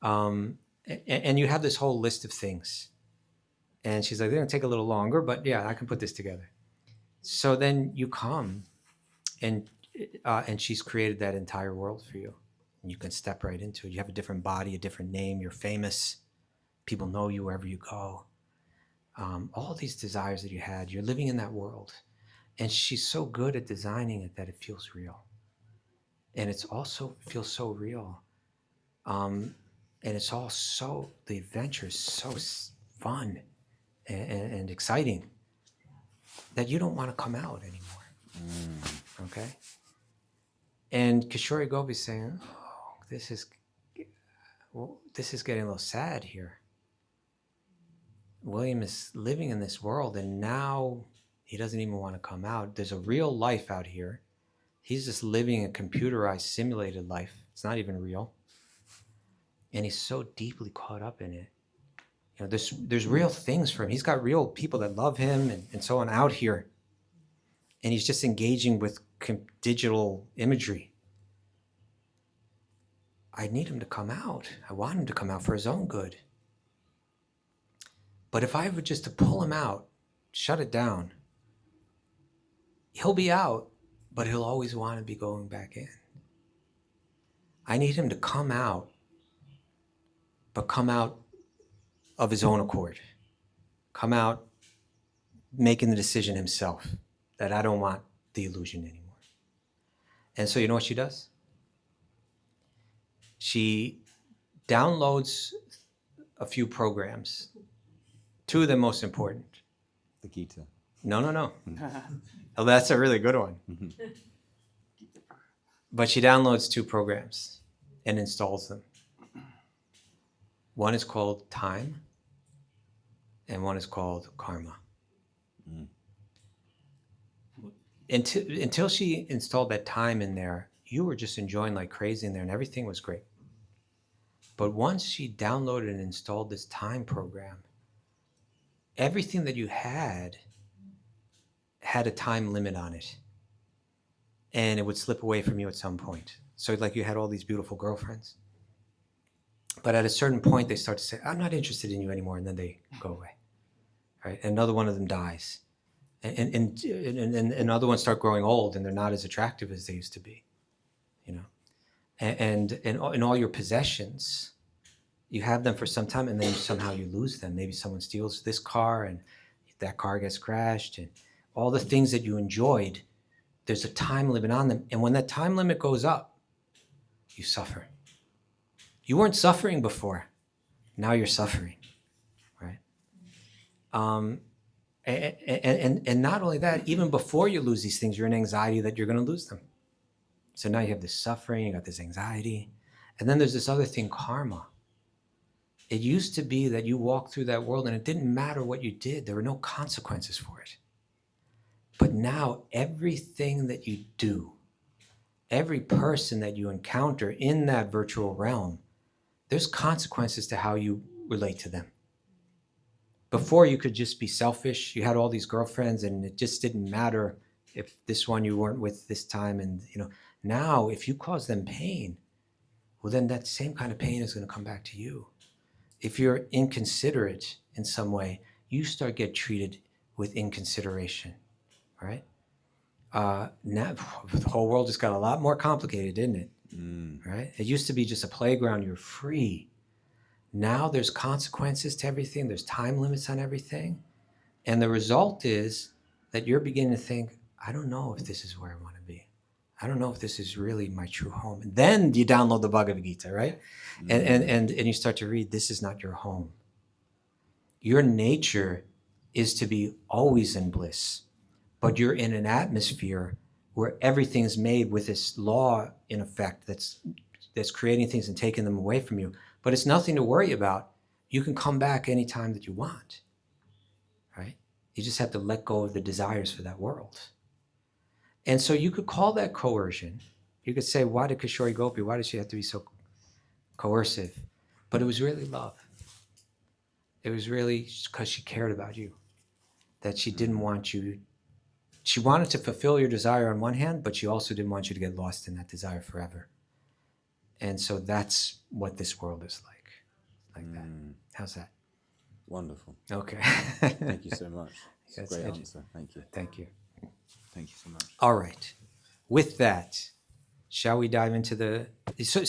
and you have this whole list of things. And she's like, they're gonna take a little longer, but yeah, I can put this together. So then you come, and she's created that entire world for you. and you can step right into it. You have a different body, a different name, you're famous, people know you wherever you go. All these desires that you had, you're living in that world. And she's so good at designing it that it feels real. And it's also feels so real. And it's all so, the adventure is so fun and exciting that you don't want to come out anymore. Okay? And Kishore Gopi is saying, oh, this is getting a little sad here. William is living in this world and now he doesn't even want to come out. There's a real life out here. He's just living a computerized, simulated life. It's not even real. And he's so deeply caught up in it. You know, there's real things for him. He's got real people that love him and so on out here. And he's just engaging with digital imagery. I need him to come out. I want him to come out for his own good. But if I were just to pull him out, shut it down, he'll be out, but he'll always want to be going back in. I need him to come out, but come out of his own accord. Come out making the decision himself that I don't want the illusion anymore. And so you know what she does? She downloads a few programs. Two of them most important.
The Gita.
No. Oh, that's a really good one. But she downloads two programs and installs them. One is called time, and one is called karma. Until she installed that time in there, you were just enjoying like crazy in there, and everything was great. But once she downloaded and installed this time program, everything that you had a time limit on it. And it would slip away from you at some point. So like you had all these beautiful girlfriends. But at a certain point, they start to say, I'm not interested in you anymore. And then they go away. Right? And another one of them dies. And other ones start growing old and they're not as attractive as they used to be. You know? And all your possessions, you have them for some time and then somehow you lose them. Maybe someone steals this car and that car gets crashed, and all the things that you enjoyed, there's a time limit on them. And when that time limit goes up, you suffer. You weren't suffering before. Now you're suffering, right? And not only that, even before you lose these things, you're in anxiety that you're going to lose them. So now you have this suffering, you got this anxiety. And then there's this other thing, karma. It used to be that you walked through that world and it didn't matter what you did. There were no consequences for it. But now everything that you do, every person that you encounter in that virtual realm, there's consequences to how you relate to them. Before you could just be selfish. You had all these girlfriends and it just didn't matter if this one you weren't with this time. And you know, now if you cause them pain, well then that same kind of pain is going to come back to you. If you're inconsiderate in some way, you start get treated with inconsideration, right? Now the whole world just got a lot more complicated, didn't it? Right? It used to be just a playground, you're free. Now there's consequences to everything, there's time limits on everything. And the result is that you're beginning to think, I don't know if this is where I want to be. I don't know if this is really my true home. And then you download the Bhagavad-gita, right? And you start to read, this is not your home. Your nature is to be always in bliss, but you're in an atmosphere where everything's made with this law in effect that's creating things and taking them away from you. But it's nothing to worry about. You can come back anytime that you want, right? You just have to let go of the desires for that world. And so you could call that coercion. You could say, why did Kishore Gopi, why did she have to be so coercive? But it was really love. It was really because she cared about you, that she didn't want you. She wanted to fulfill your desire on one hand, but she also didn't want you to get lost in that desire forever. And so that's what this world is like that. How's that?
Wonderful.
Okay.
Thank you so much. It's a
That's
great
it.
answer. Thank you.
Thank you.
Thank you so much.
All right. With that, Shall we dive into the so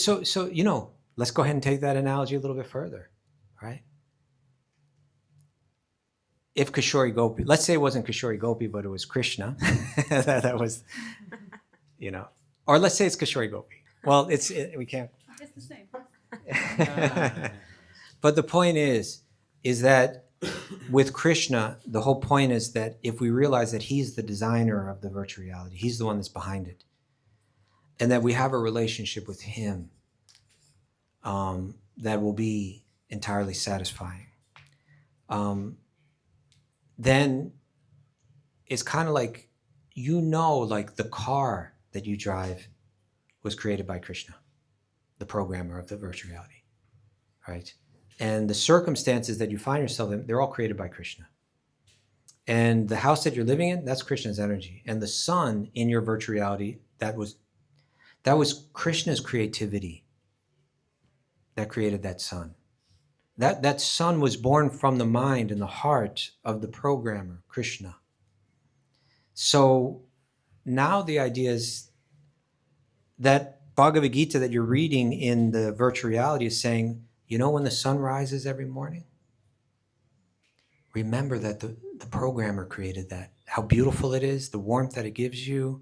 let's go ahead and take that analogy a little bit further, right? If Kishori Gopi, let's say it wasn't Kishori Gopi, but it was Krishna, that was, or let's say it's Kishori Gopi. Well, we can't.
It's the same.
But the point is that with Krishna, the whole point is that if we realize that he's the designer of the virtual reality, he's the one that's behind it, and that we have a relationship with him that will be entirely satisfying, then it's kind of like, like the car that you drive was created by Krishna, the programmer of the virtual reality, right? And the circumstances that you find yourself in, they're all created by Krishna. And the house that you're living in, that's Krishna's energy. And the sun in your virtual reality, that was Krishna's creativity that created that sun. That sun was born from the mind and the heart of the programmer, Krishna. So now the idea is that Bhagavad-gita that you're reading in the virtual reality is saying, when the sun rises every morning, remember that the programmer created that. How beautiful it is, the warmth that it gives you.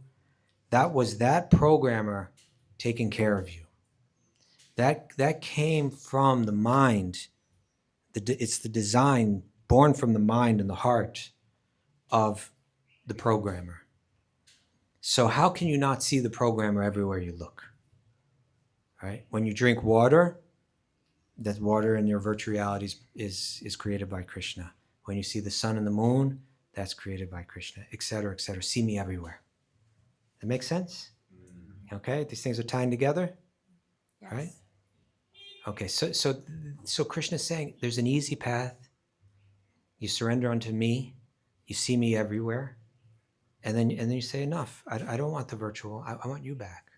That was that programmer taking care of you. That came from the mind. It's the design born from the mind and the heart of the programmer. So how can you not see the programmer everywhere you look? Right? When you drink water, that water in your virtual reality is created by Krishna. When you see the sun and the moon, that's created by Krishna, et cetera, et cetera. See me everywhere. That makes sense? Okay, these things are tying together,
Yes.
right? Okay, so Krishna's saying there's an easy path. You surrender unto me. You see me everywhere, and then you say, enough. I don't want the virtual. I want you back,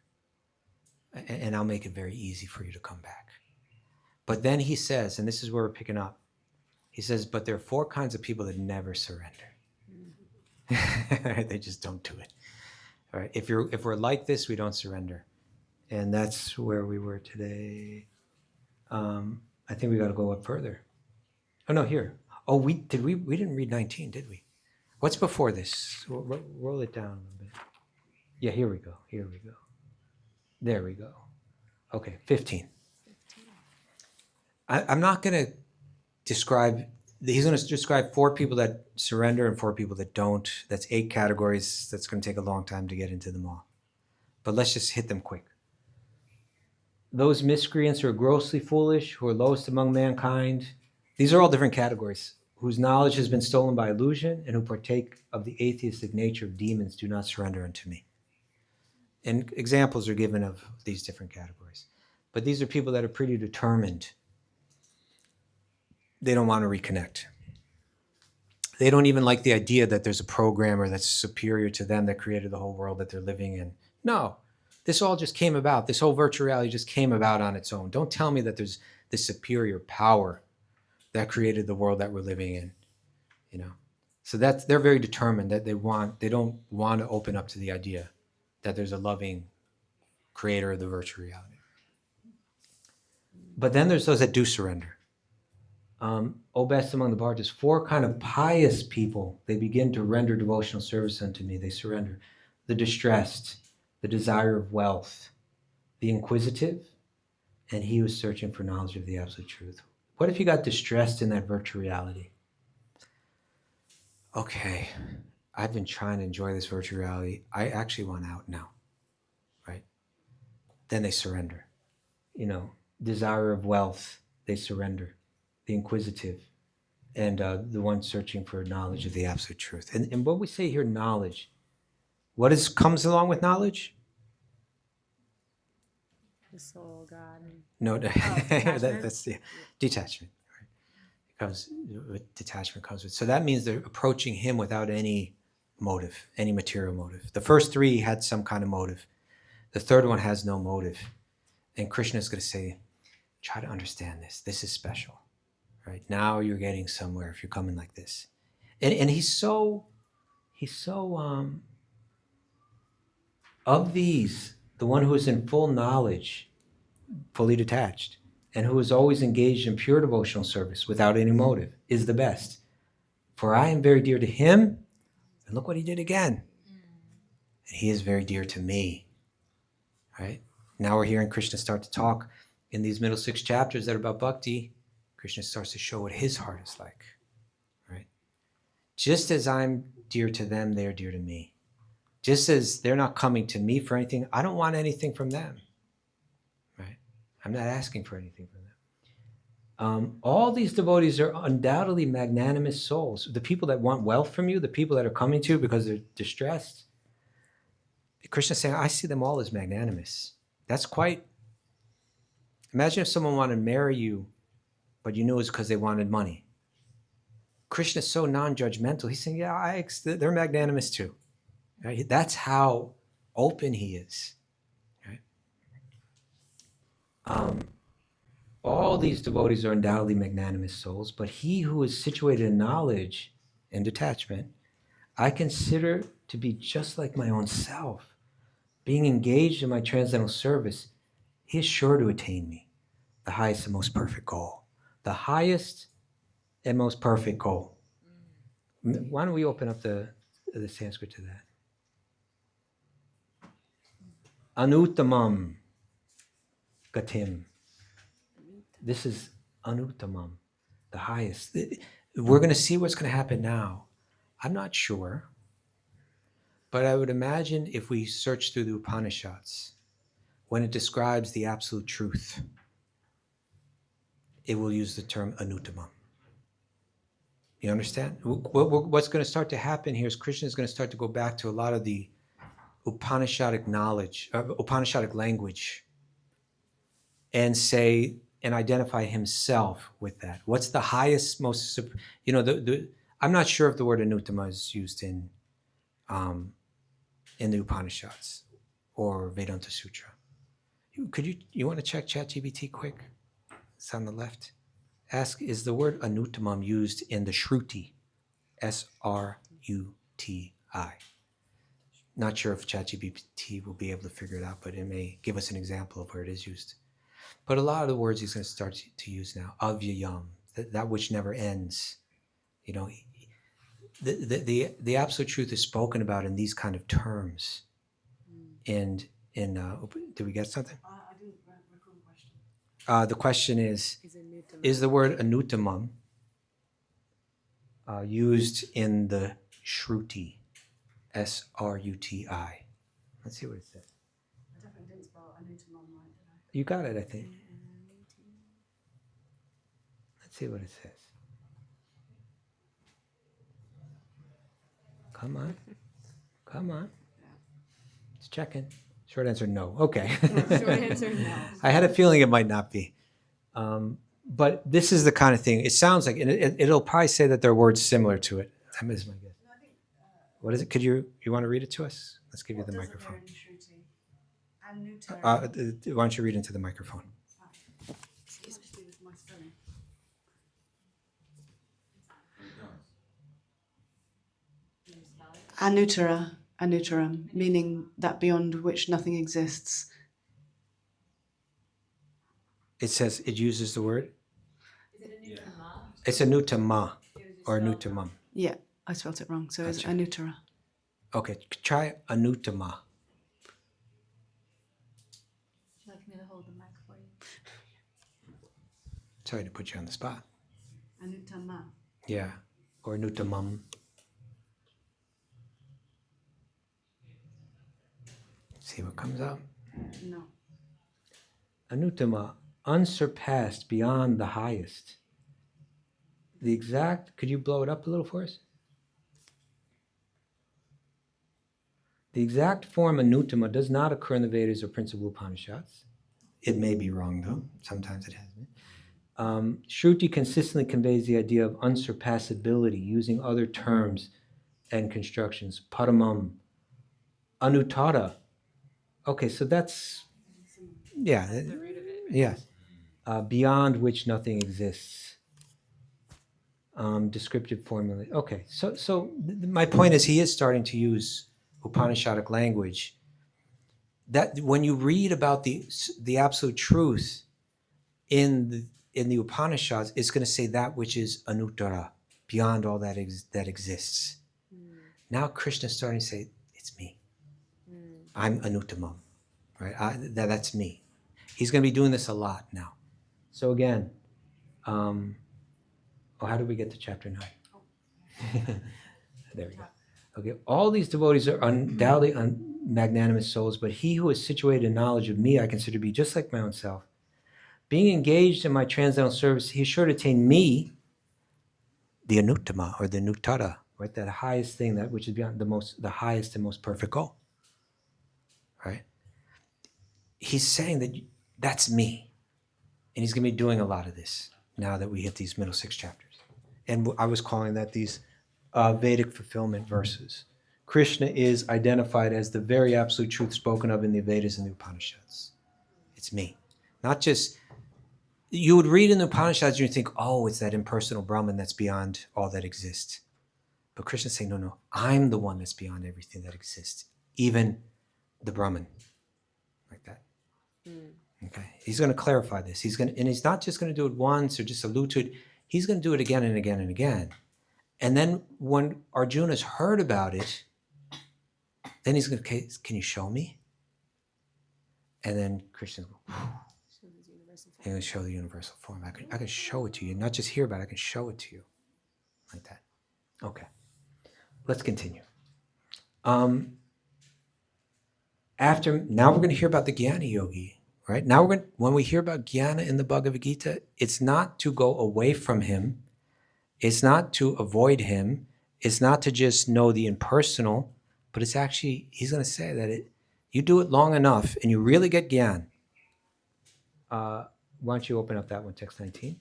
and I'll make it very easy for you to come back. But then he says, and this is where we're picking up, he says, but there are 4 kinds of people that never surrender. They just don't do it. All right. If we're like this, we don't surrender. And that's where we were today. I think we got to go up further. Oh, no, here. Oh, we didn't read 19, did we? What's before this? Roll it down a little bit. Yeah, here we go. There we go. Okay, 15. I'm not going to describe, he's going to describe 4 people that surrender and 4 people that don't. That's 8 categories. That's going to take a long time to get into them all. But let's just hit them quick. Those miscreants who are grossly foolish, who are lowest among mankind, these are all different categories. Whose knowledge has been stolen by illusion and who partake of the atheistic nature of demons do not surrender unto me. And examples are given of these different categories. But these are people that are pretty determined. They don't want to reconnect. They don't even like the idea that there's a programmer that's superior to them that created the whole world that they're living in. No, this all just came about. This whole virtual reality just came about on its own. Don't tell me that there's this superior power that created the world that we're living in. So they're very determined that they don't want to open up to the idea that there's a loving creator of the virtual reality. But then there's those that do surrender. O best among the barges, 4 kind of pious people, they begin to render devotional service unto me. They surrender. The distressed, the desire of wealth, the inquisitive, and he who's searching for knowledge of the absolute truth. What if you got distressed in that virtual reality? Okay, I've been trying to enjoy this virtual reality. I actually want out now, right? Then they surrender. Desire of wealth, they surrender. The inquisitive, and the one searching for knowledge of the absolute truth. And when we say here knowledge, what comes along with knowledge?
The soul, God.
No,
detachment?
that's the detachment. Right? It comes with detachment comes with. So that means they're approaching him without any motive, any material motive. The first 3 had some kind of motive. The third one has no motive. And Krishna is going to say, try to understand this. This is special. Right now you're getting somewhere if you're coming like this, and he's so of these the one who is in full knowledge, fully detached, and who is always engaged in pure devotional service without any motive, is the best. For I am very dear to him, and look what he did again. And he is very dear to me. Right? Now we're hearing Krishna start to talk in these middle 6 chapters that are about bhakti. Krishna starts to show what his heart is like. Right? Just as I'm dear to them, they are dear to me. Just as they're not coming to me for anything, I don't want anything from them. Right? I'm not asking for anything from them. All these devotees are undoubtedly magnanimous souls. The people that want wealth from you, the people that are coming to you because they're distressed, Krishna's saying, I see them all as magnanimous. That's quite... Imagine if someone wanted to marry you, but you knew it was because they wanted money. Krishna's so non-judgmental. He's saying, yeah, they're magnanimous too. Right? That's how open he is. Right? All these devotees are undoubtedly magnanimous souls, but he who is situated in knowledge and detachment, I consider to be just like my own self. Being engaged in my transcendental service, he is sure to attain me, the highest and most perfect goal. The highest and most perfect goal. Why don't we open up the Sanskrit to that? Anuttamam gatim. This is anuttamam, the highest. We're going to see what's going to happen now. I'm not sure, but I would imagine if we search through the Upanishads, when it describes the absolute truth, it will use the term anuttamam. You understand? What's going to start to happen here is Krishna is going to start to go back to a lot of the Upanishadic knowledge, Upanishadic language, and say, and identify himself with that. What's the highest, most, I'm not sure if the word anuttama is used in the Upanishads or Vedanta Sutra. You want to check ChatGPT quick? It's on the left. Ask, is the word anuttamam used in the Shruti? S-R-U-T-I. Not sure if ChatGPT will be able to figure it out, but it may give us an example of where it is used. But a lot of the words he's going to start to use now, avyayam, that which never ends. The absolute truth is spoken about in these kind of terms. And did we get something?
I didn't recall the question.
The question is the word anuttamam used in the Shruti? S-R-U-T-I. Let's see what it says.
I definitely didn't spell anuttamam right, did I?
You got it, I think. Let's see what it says. Come on. It's checking. Short answer, no. Okay.
Short answer, no.
I had a feeling it might not be. But this is the kind of thing, it sounds like, and it'll probably say that there are words similar to it. That is my guess. What is it? Could you want to read it to us? Let's give you the microphone. Why don't you read into the microphone?
Anuttara, anuttaram, meaning that beyond which nothing exists.
It says, it uses the word? It's anuttama or anuttamam.
Yeah, I spelt it wrong, so it's
Gotcha.
anuttara.
Okay, try anuttama.
Would you like me to hold the mic for you?
Sorry to put you on the spot.
Anuttama.
Yeah, or anuttamam. See what comes up.
No.
Anuttama, unsurpassed, beyond the highest. The exact, could you blow it up a little for us? The exact form anuttama does not occur in the Vedas or principal Upanishads. It may be wrong though, sometimes it has been. Shruti consistently conveys the idea of unsurpassability using other terms and constructions. Paramam, anuttara. Okay, so that's, yeah, yes. Beyond which nothing exists. Descriptive formula. Okay, so my point is he is starting to use Upanishadic language that when you read about the absolute truth in the Upanishads, it's going to say that which is anuttara, beyond all that that exists. Now Krishna's starting to say, it's me. I'm anuttamam, right? That's me. He's going to be doing this a lot now. So again, how did we get to chapter 9? There we go. Okay, all these devotees are undoubtedly magnanimous souls, but he who is situated in knowledge of me I consider to be just like my own self. Being engaged in my transcendental service, he is sure to attain me, the anuttama or the nuttara, right? That highest thing, that which is beyond the highest and most perfect goal. Right? He's saying that that's me. And he's going to be doing a lot of this now that we hit these middle 6 chapters. And I was calling that these Vedic fulfillment verses. Krishna is identified as the very absolute truth spoken of in the Vedas and the Upanishads. It's me. Not just, you would read in the Upanishads and you think, oh, it's that impersonal Brahman that's beyond all that exists. But Krishna's saying, no, I'm the one that's beyond everything that exists. Even the Brahman. Like that. Okay. He's going to clarify this. And he's not just going to do it once or just allude to it. He's going to do it again and again and again. And then when Arjuna's heard about it, then he's going to, okay, can you show me? And then Krishna's going to show the universal form. I can show it to you. Not just hear about it, I can show it to you. Like that. Okay. Let's continue. Now we're going to hear about the Jnana Yogi, right? Now when we hear about Jnana in the Bhagavad Gita, it's not to go away from him. It's not to avoid him. It's not to just know the impersonal, but it's actually, he's going to say that you do it long enough and you really get Jnana. Why don't you open up that one, text 19.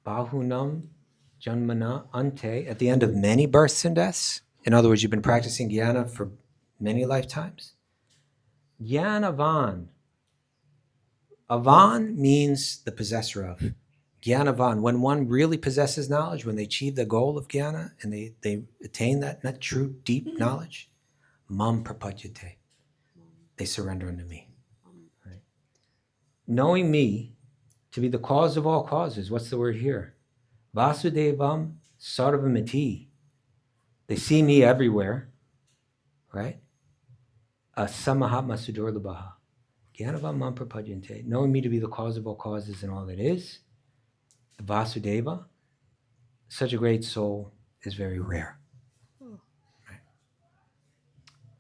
Bahunam janmana ante, at the end of many births and deaths. In other words, you've been practicing Jnana for many lifetimes. Jnanavan. Avan means the possessor of. Jnanavan, when one really possesses knowledge, when they achieve the goal of jnana and they attain that true deep knowledge, mam prapadyate, they surrender unto me. Right? Knowing me to be the cause of all causes, what's the word here? Vasudevam sarvamiti. They see me everywhere, right? Samahatma sudurlabhaha. Jnanavam mam prapadyante, knowing me to be the cause of all causes and all that is. Vasudeva, such a great soul, is very rare.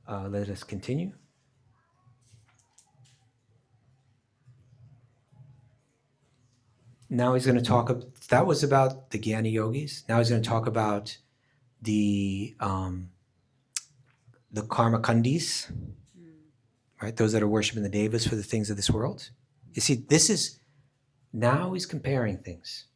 Right. Let us continue. Now he's going to talk, that was about the Jnana Yogis. Now he's going to talk about the Karma Kandis, right? Those that are worshiping the Devas for the things of this world. You see, now he's comparing things.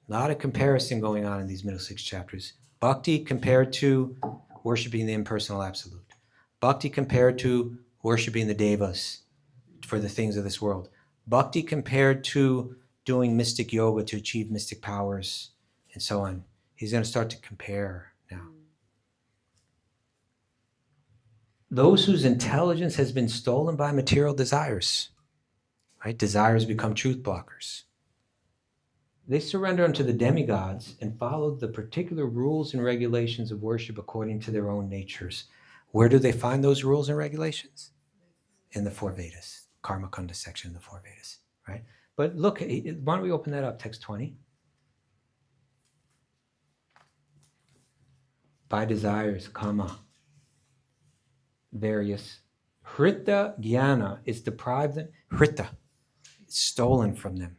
A lot of comparison going on in these middle 6 chapters. Bhakti compared to worshiping the impersonal absolute. Bhakti compared to worshiping the Devas for the things of this world. Bhakti compared to doing mystic yoga to achieve mystic powers and so on. He's going to start to compare now. Those whose intelligence has been stolen by material desires, right? Desires become truth blockers. They surrender unto the demigods and follow the particular rules and regulations of worship according to their own natures. Where do they find those rules and regulations? In the 4 Vedas, Karma Kanda section of the 4 Vedas, right? But look, why don't we open that up, text 20? By desires, kama, various. Hrita jnana is deprived them. Hrita, it's stolen from them.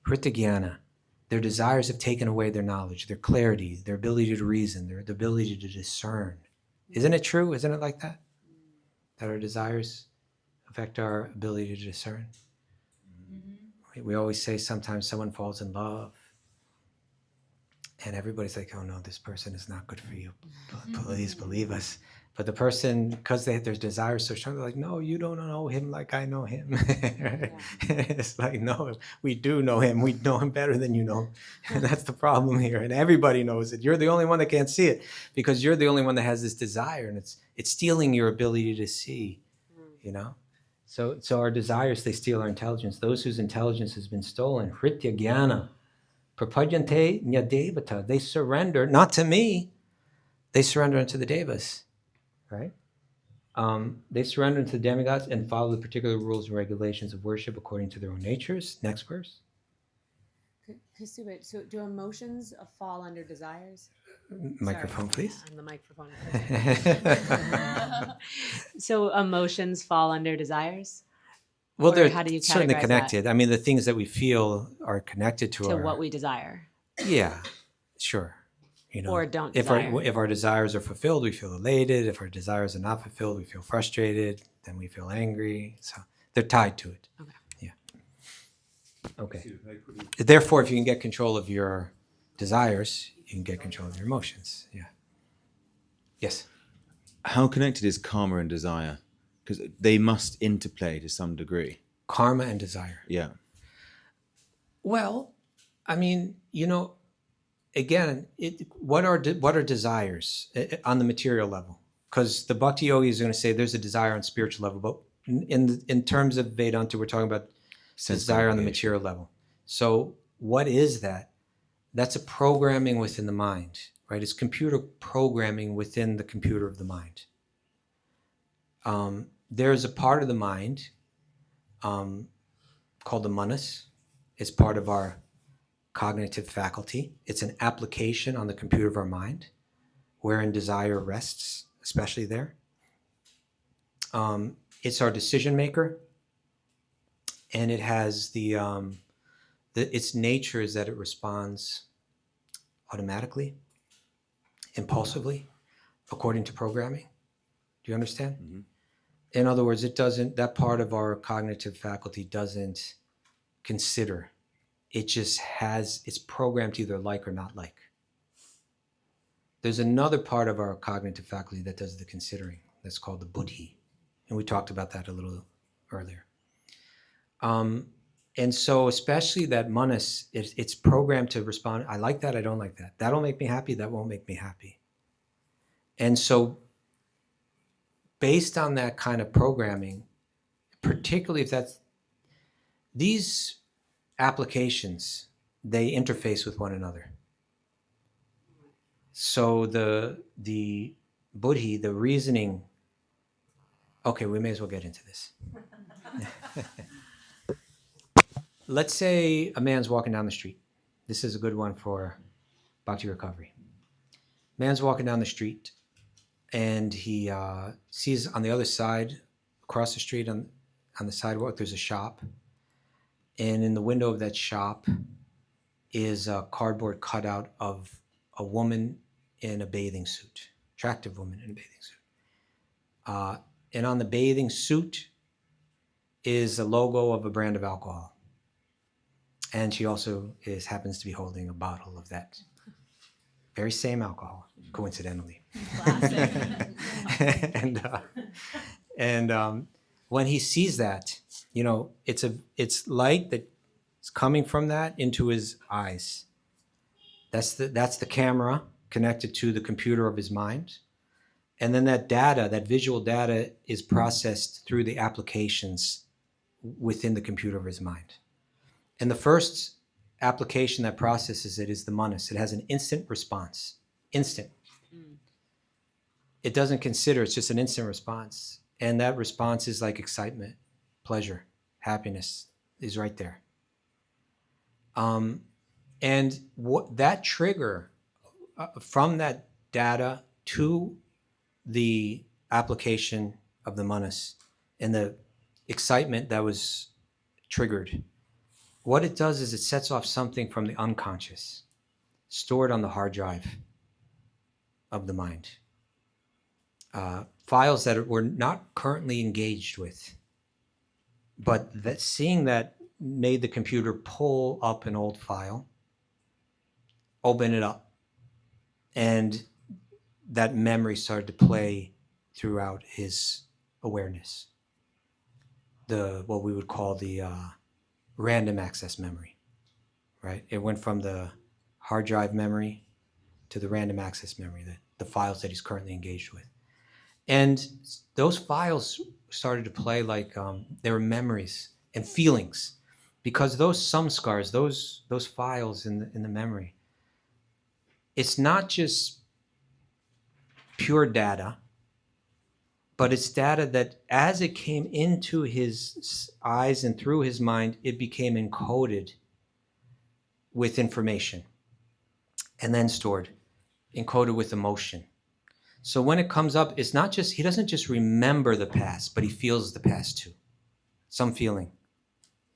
Hrita jnana. Their desires have taken away their knowledge, their clarity, their ability to reason, their ability to discern. Isn't it true? Isn't it like that? That our desires affect our ability to discern? Mm-hmm. We always say sometimes someone falls in love and everybody's like, oh no, this person is not good for you. Please believe us. But the person, because their desires so strong, they're like, no, you don't know him like I know him. It's like, no, we do know him. We know him better than you know. And that's the problem here. And everybody knows it. You're the only one that can't see it because you're the only one that has this desire. And it's stealing your ability to see you know? So our desires, they steal our intelligence. Those whose intelligence has been stolen, hritya jnana, prapadyante nyadevata, they surrender, not to me, they surrender unto the devas, right? They surrender to the demigods and follow the particular rules and regulations of worship according to their own natures. Next verse.
Kaustubha, so do emotions fall under desires?
Microphone,
Sorry,
please.
on the microphone. So emotions fall under desires
Well,
Or
they're
how do you
certainly
categorize
connected. I mean, the things that we feel are connected to
to
our.
what we desire
Yeah, sure. You know,
or don't
if
desire.
if our desires are fulfilled, we feel elated. If our desires are not fulfilled, we feel frustrated. Then we feel angry. So they're tied to it.
Okay.
Yeah. Okay. Therefore, if you can get control of your desires, you can get control of your emotions. Yeah. Yes.
How connected is karma and desire? Because they must interplay to some degree.
Karma and desire.
Yeah.
Well, I mean, you know, again, what are desires on the material level? Because the bhakti yogi is going to say there's a desire on spiritual level, but in terms of Vedanta, we're talking about desire on the material level. So what is that? That's a programming within the mind, right? It's computer programming within the computer of the mind. There's a part of the mind called the manas. It's part of our cognitive faculty. It's an application on the computer of our mind, wherein desire rests, especially there. It's our decision maker, and it has its nature is that it responds automatically, impulsively, according to programming. Do you understand?
Mm-hmm.
In other words, that part of our cognitive faculty doesn't consider. It just it's programmed to either like or not like. There's another part of our cognitive faculty that does the considering. That's called the buddhi. And we talked about that a little earlier. And so especially that manas, it's programmed to respond, I like that, I don't like that. That'll make me happy, that won't make me happy. And so based on that kind of programming, particularly if these applications, they interface with one another. So the buddhi, the reasoning, okay, we may as well get into this. Let's say a man's walking down the street. This is a good one for bhakti recovery. Man's walking down the street and he sees on the other side, across the street on the sidewalk, there's a shop. And in the window of that shop is a cardboard cutout of a woman in a bathing suit, attractive woman in a bathing suit. And on the bathing suit is a logo of a brand of alcohol. And she also happens to be holding a bottle of that very same alcohol, coincidentally. and when he sees that, you know, it's light that's coming from that into his eyes. That's the camera connected to the computer of his mind. And then that data, that visual data, is processed through the applications within the computer of his mind. And the first application that processes it is the manas. It has an instant response. Instant. It doesn't consider, it's just an instant response. And that response is like excitement, pleasure, happiness is right there. And that trigger from that data to the application of the manas and the excitement that was triggered, what it does is it sets off something from the unconscious, stored on the hard drive of the mind. Files that we're not currently engaged with, but that seeing that made the computer pull up an old file, open it up, and that memory started to play throughout his awareness. What we would call the random access memory, right? It went from the hard drive memory to the random access memory, the files that he's currently engaged with. And those files started to play like they were memories and feelings, because those samskars, those files in the memory, it's not just pure data, but it's data that as it came into his eyes and through his mind, it became encoded with information and then stored, encoded with emotion. So when it comes up, it's not just, he doesn't just remember the past, but he feels the past too. Some feeling.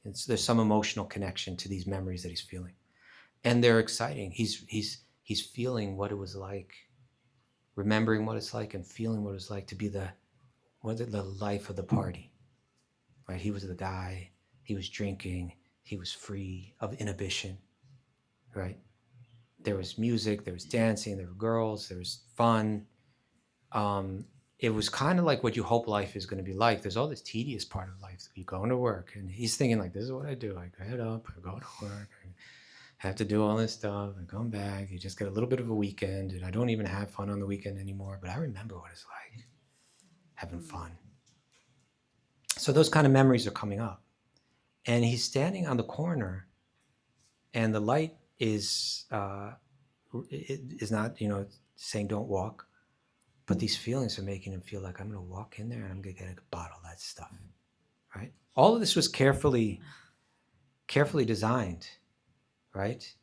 There's some emotional connection to these memories that he's feeling. And they're exciting. He's feeling what it was like, remembering what it's like and feeling what it's like to be the life of the party. Right? He was the guy, he was drinking, he was free of inhibition. Right? There was music, there was dancing, there were girls, there was fun. It was kind of like what you hope life is going to be like. There's all this tedious part of life. You go into work, and he's thinking like, this is what I do. I get up, I go to work, I have to do all this stuff, I come back, you just get a little bit of a weekend, and I don't even have fun on the weekend anymore, but I remember what it's like, having fun. So those kind of memories are coming up. And he's standing on the corner, and the light is not, saying don't walk. But these feelings are making him feel like, I'm going to walk in there and I'm going to get a bottle of that stuff, right? All of this was carefully designed, right?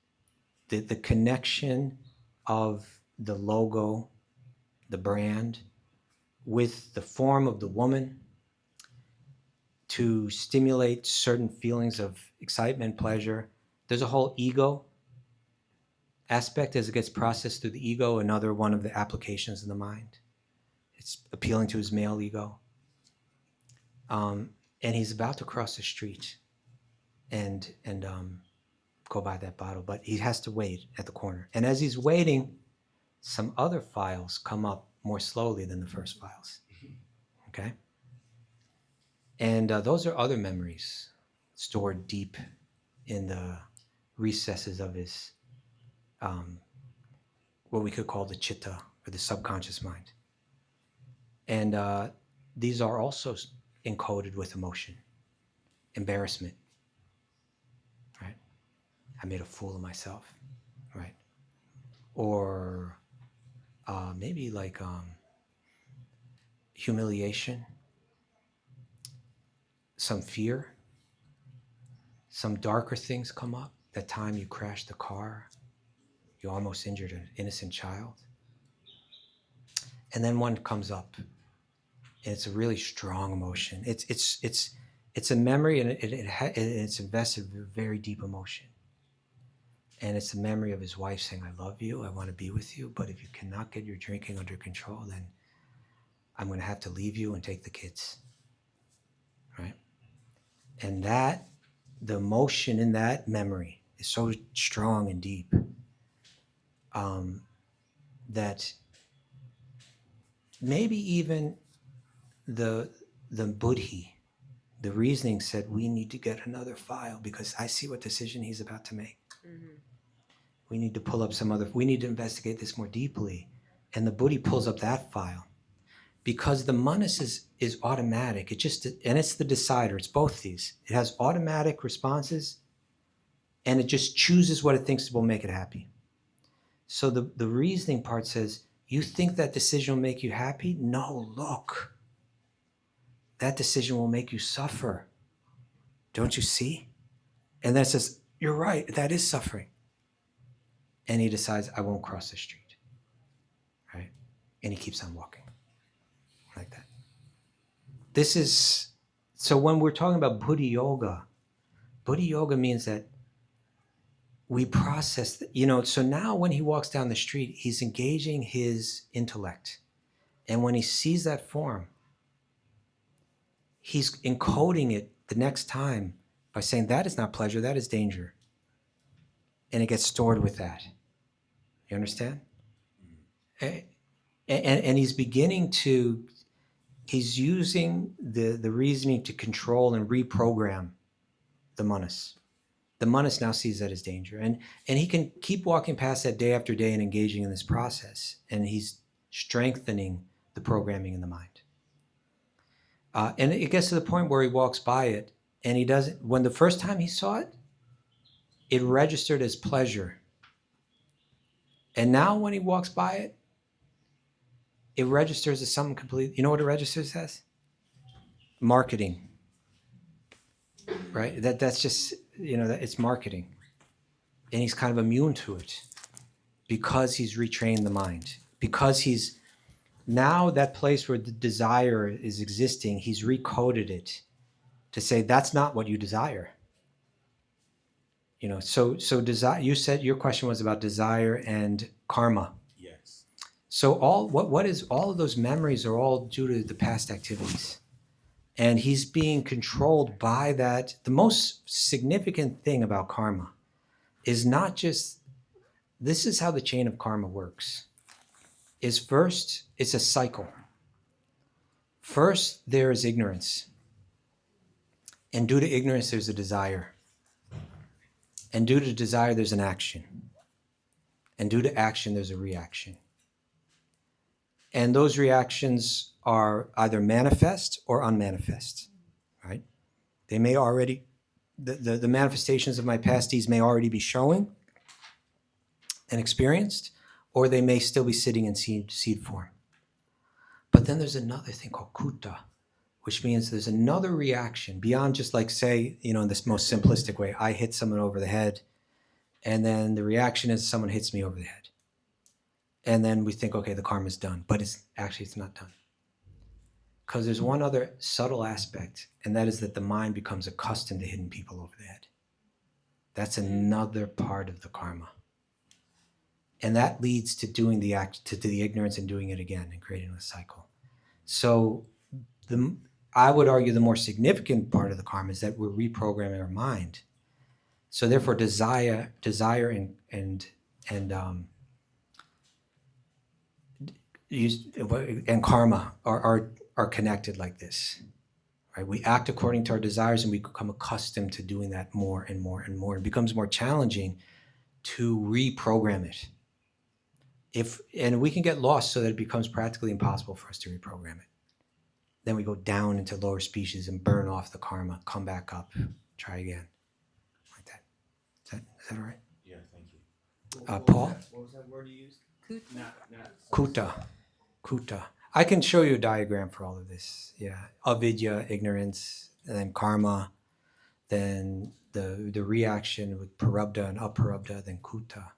The connection of the logo, the brand, with the form of the woman to stimulate certain feelings of excitement, pleasure. There's a whole ego aspect as it gets processed through the ego, another one of the applications in the mind. It's appealing to his male ego. And he's about to cross the street and go buy that bottle, but he has to wait at the corner. And as he's waiting, some other files come up more slowly than the first files. Okay? And those are other memories stored deep in the recesses of his what we could call the chitta, or the subconscious mind. And these are also encoded with emotion, embarrassment, right? I made a fool of myself, right? Or maybe like humiliation, some fear, some darker things come up. That time you crashed the car, you almost injured an innocent child. And then one comes up, and it's a really strong emotion. It's a memory, and it's invested with very deep emotion. And it's the memory of his wife saying, I love you, I want to be with you, but if you cannot get your drinking under control, then I'm going to have to leave you and take the kids, right? And that, the emotion in that memory is so strong and deep that maybe even the buddhi, the reasoning said, we need to get another file because I see what decision he's about to make. Mm-hmm. We need to pull up we need to investigate this more deeply. And the buddhi pulls up that file because the manas is automatic. And it's the decider. It's both these. It has automatic responses, and it just chooses what it thinks will make it happy. So the reasoning part says, you think that decision will make you happy? No, look. That decision will make you suffer. Don't you see? And then it says, you're right, that is suffering. And he decides, I won't cross the street. Right? And he keeps on walking. Like that. So when we're talking about Buddhi Yoga means that we process, so now when he walks down the street, he's engaging his intellect. And when he sees that form, he's encoding it the next time by saying, that is not pleasure, that is danger. And it gets stored with that. You understand? And he's he's using the reasoning to control and reprogram the manas. The manas now sees that as danger. And he can keep walking past that day after day and engaging in this process. And he's strengthening the programming in the mind. And it gets to the point where he walks by it and he doesn't, when the first time he saw it, it registered as pleasure. And now when he walks by it, it registers as something completely, you know what it registers as? Marketing, right? That's just, it's marketing. And he's kind of immune to it because he's retrained the mind. Because he's, now that place where the desire is existing, he's recoded it to say, that's not what you desire. So desire, you said your question was about desire and karma.
Yes.
So what is all of those memories are all due to the past activities. And he's being controlled by that. The most significant thing about karma is not just, this is how the chain of karma works. Is first, it's a cycle. First, there is ignorance. And due to ignorance, there's a desire. And due to desire, there's an action. And due to action, there's a reaction. And those reactions are either manifest or unmanifest, right? They may already, the manifestations of my past deeds may already be showing and experienced, or they may still be sitting in seed form. But then there's another thing called kuta, which means there's another reaction beyond just like, say, in this most simplistic way, I hit someone over the head, and then the reaction is someone hits me over the head. And then we think, okay, the karma's done, but it's not done. Because there's one other subtle aspect, and that is that the mind becomes accustomed to hitting people over the head. That's another part of the karma. And that leads to doing the act, to the ignorance and doing it again and creating a cycle. So I would argue the more significant part of the karma is that we're reprogramming our mind. So therefore desire and karma are connected like this. Right? We act according to our desires and we become accustomed to doing that more and more and more. It becomes more challenging to reprogram it. And we can get lost so that it becomes practically impossible for us to reprogram it. Then we go down into lower species and burn off the karma, come back up, try again. Like that. Is that all right?
Yeah, thank you.
Paul?
What was that word you used?
Kuta. I can show you a diagram for all of this. Yeah. Avidya, ignorance, and then karma, then the reaction with parabdha and aparabdha, then kuta.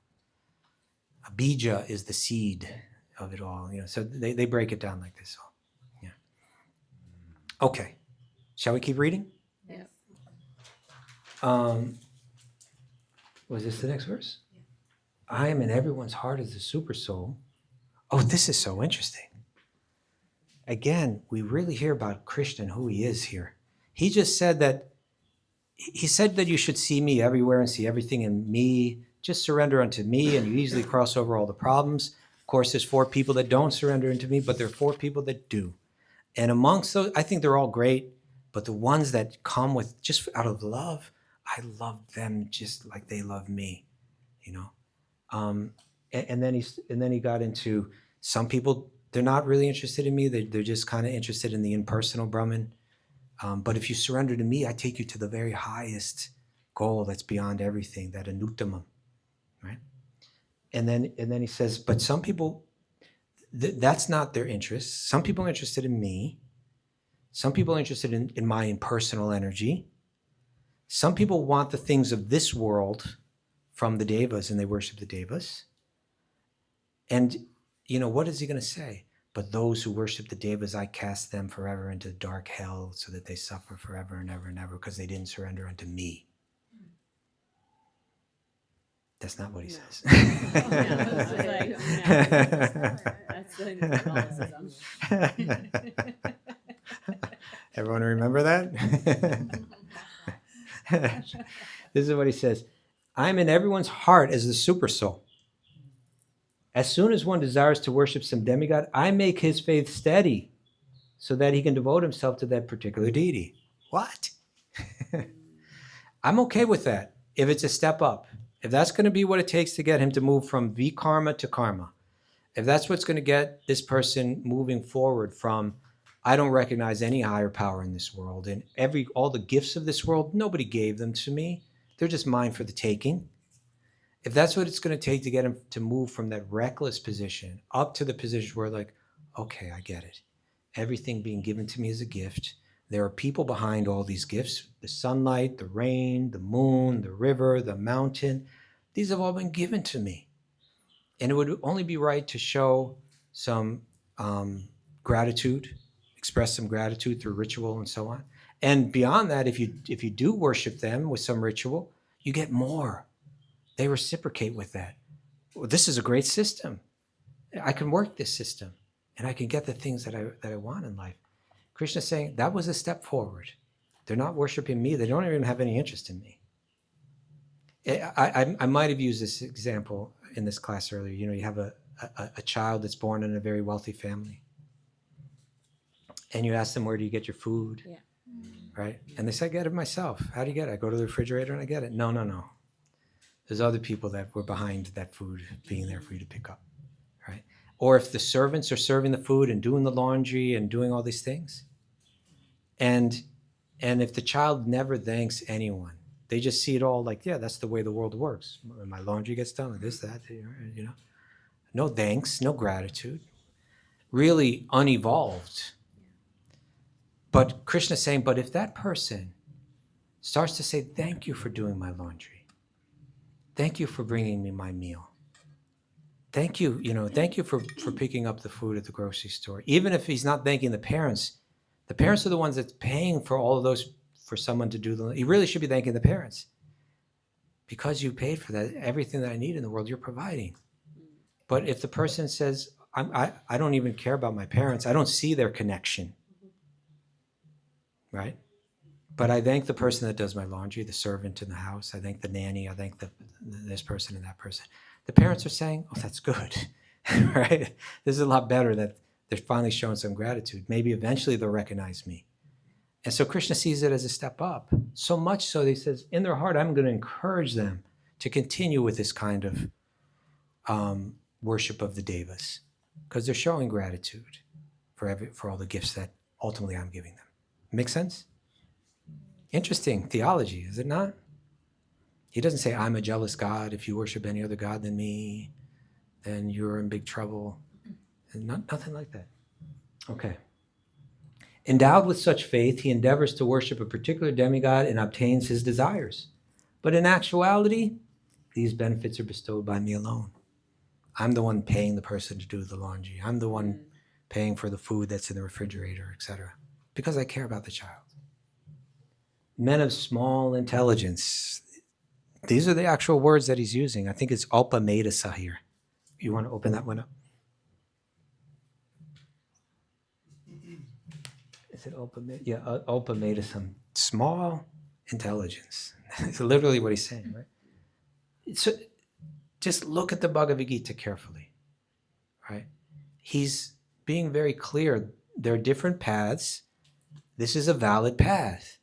A bija is the seed of it all. So they break it down like this. Yeah. Okay. Shall we keep reading?
Yeah.
Was this the next verse? Yeah. I am in everyone's heart as the super soul. Oh, this is so interesting. Again, we really hear about Krishna and who he is here. He just said that you should see me everywhere and see everything in me. Just surrender unto me and you easily cross over all the problems. Of course, there's 4 people that don't surrender unto me, but there are 4 people that do. And amongst those, I think they're all great, but the ones that come with just out of love, I love them just like they love me, And then he got into some people, they're not really interested in me. They're just kind of interested in the impersonal Brahman. But if you surrender to me, I take you to the very highest goal that's beyond everything, that anuttamam, right? And then he says, but some people, that's not their interest. Some people are interested in me. Some people are interested in my impersonal energy. Some people want the things of this world from the devas, and they worship the devas. And, what is he going to say? But those who worship the devas, I cast them forever into dark hell so that they suffer forever and ever and ever because they didn't surrender unto me. That's not what he says.
That's Catholicism.
Everyone remember that? This is what he says. I'm in everyone's heart as the super soul. As soon as one desires to worship some demigod, I make his faith steady so that he can devote himself to that particular deity. What? I'm okay with that if it's a step up. If that's going to be what it takes to get him to move from vikarma to karma, if that's what's going to get this person moving forward from, I don't recognize any higher power in this world, and all the gifts of this world, nobody gave them to me. They're just mine for the taking. If that's what it's going to take to get him to move from that reckless position up to the position where, like, okay, I get it. Everything being given to me is a gift. There are people behind all these gifts, the sunlight, the rain, the moon, the river, the mountain. These have all been given to me. And it would only be right to show some gratitude, express some gratitude through ritual and so on. And beyond that, if you do worship them with some ritual, you get more. They reciprocate with that. Well, this is a great system. I can work this system, and I can get the things that I want in life. Krishna's saying that was a step forward. They're not worshiping me. They don't even have any interest in me. I might have used this example in this class earlier. You know, you have a child that's born in a very wealthy family, and you ask them, where do you get your food?
Yeah.
Right? And they say, I get it myself. How do you get it? I go to the refrigerator and I get it. No. There's other people that were behind that food being there for you to pick up, right? Or if the servants are serving the food and doing the laundry and doing all these things, and if the child never thanks anyone, they just see it all like, yeah, that's the way the world works. My laundry gets done, like this, that, you know. No thanks, no gratitude. Really unevolved. But Krishna's saying, but if that person starts to say, thank you for doing my laundry, thank you for bringing me my meal, thank you for picking up the food at the grocery store, even if he's not thanking the parents are the ones that's paying for all of those, for someone to do he really should be thanking the parents, because you paid for that. Everything that I need in the world, you're providing. But if the person says, I don't even care about my parents, I don't see their connection, right? But I thank the person that does my laundry, the servant in the house. I thank the nanny. I thank this person and that person. The parents are saying, oh, that's good, right? This is a lot better that they're finally showing some gratitude. Maybe eventually they'll recognize me. And so Krishna sees it as a step up. So much so that he says, in their heart, I'm going to encourage them to continue with this kind of worship of the devas, because they're showing gratitude for all the gifts that ultimately I'm giving them. Make sense? Interesting theology, is it not? He doesn't say, I'm a jealous God. If you worship any other God than me, then you're in big trouble. And nothing like that. Okay. Endowed with such faith, he endeavors to worship a particular demigod and obtains his desires. But in actuality, these benefits are bestowed by me alone. I'm the one paying the person to do the laundry. I'm the one paying for the food that's in the refrigerator, etc., because I care about the child. Men of small intelligence. These are the actual words that he's using. I think it's alpametasa here. You want to open that one up? Is it alpametasa? Yeah, alpametasam. Small intelligence. It's literally what he's saying, right? So just look at the Bhagavad-gita carefully, right? He's being very clear. There are different paths. This is a valid path.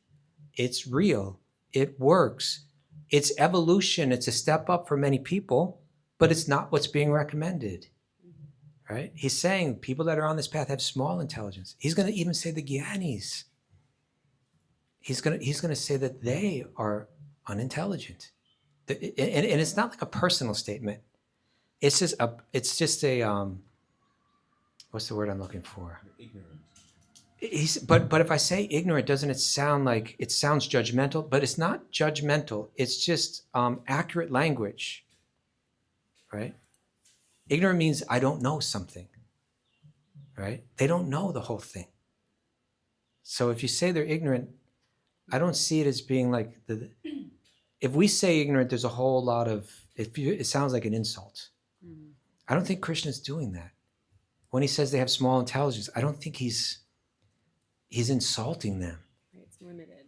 It's real. It works. It's evolution. It's a step up for many people, but it's not what's being recommended, right? He's saying people that are on this path have small intelligence. He's going to even say the Gyanis. He's going to say that they are unintelligent. And it's not like a personal statement. It's just a what's the word I'm looking for?
Ignorant.
But if I say ignorant, doesn't it sound like, it sounds judgmental? But it's not judgmental. It's just accurate language, right? Ignorant means I don't know something, right? They don't know the whole thing. So if you say they're ignorant, I don't see it as being like if we say ignorant, there's a whole lot of, it sounds like an insult. I don't think Krishna's doing that. When he says they have small intelligence, I don't think he's insulting them.
It's limited.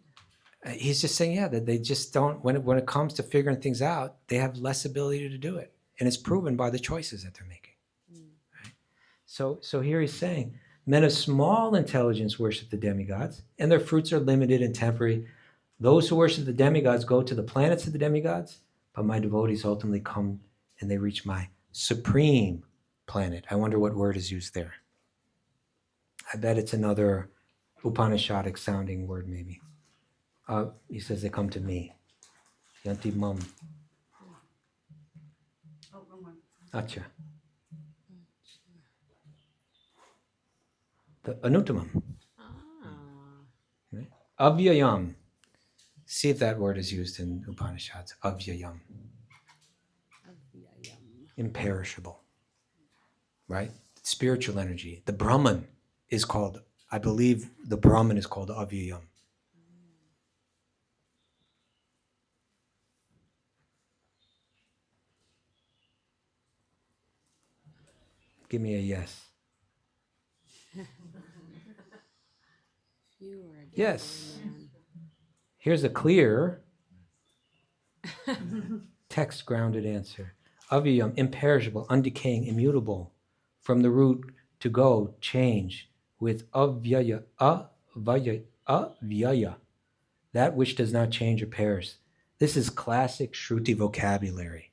He's just saying, that they just don't, when it comes to figuring things out, they have less ability to do it. And it's proven by the choices that they're making. Right? So here he's saying, men of small intelligence worship the demigods, and their fruits are limited and temporary. Those who worship the demigods go to the planets of the demigods, but my devotees ultimately come and they reach my supreme planet. I wonder what word is used there. I bet it's another Upanishadic sounding word, maybe. He says they come to me. Yanti mam.
Oh, wrong one.
Acha. The Anuttamam. Right? Avyayam. See if that word is used in Upanishads. Avyayam. Imperishable. Right? Spiritual energy. The Brahman is called, I believe the Brahman is called Avyayam. Give me a yes.
You are a
Yes.
gambling man.
Here's a clear text grounded answer. Avyayam, imperishable, undecaying, immutable. From the root to go, change. With avyaya, avyaya, that which does not change or perish. This is classic Shruti vocabulary.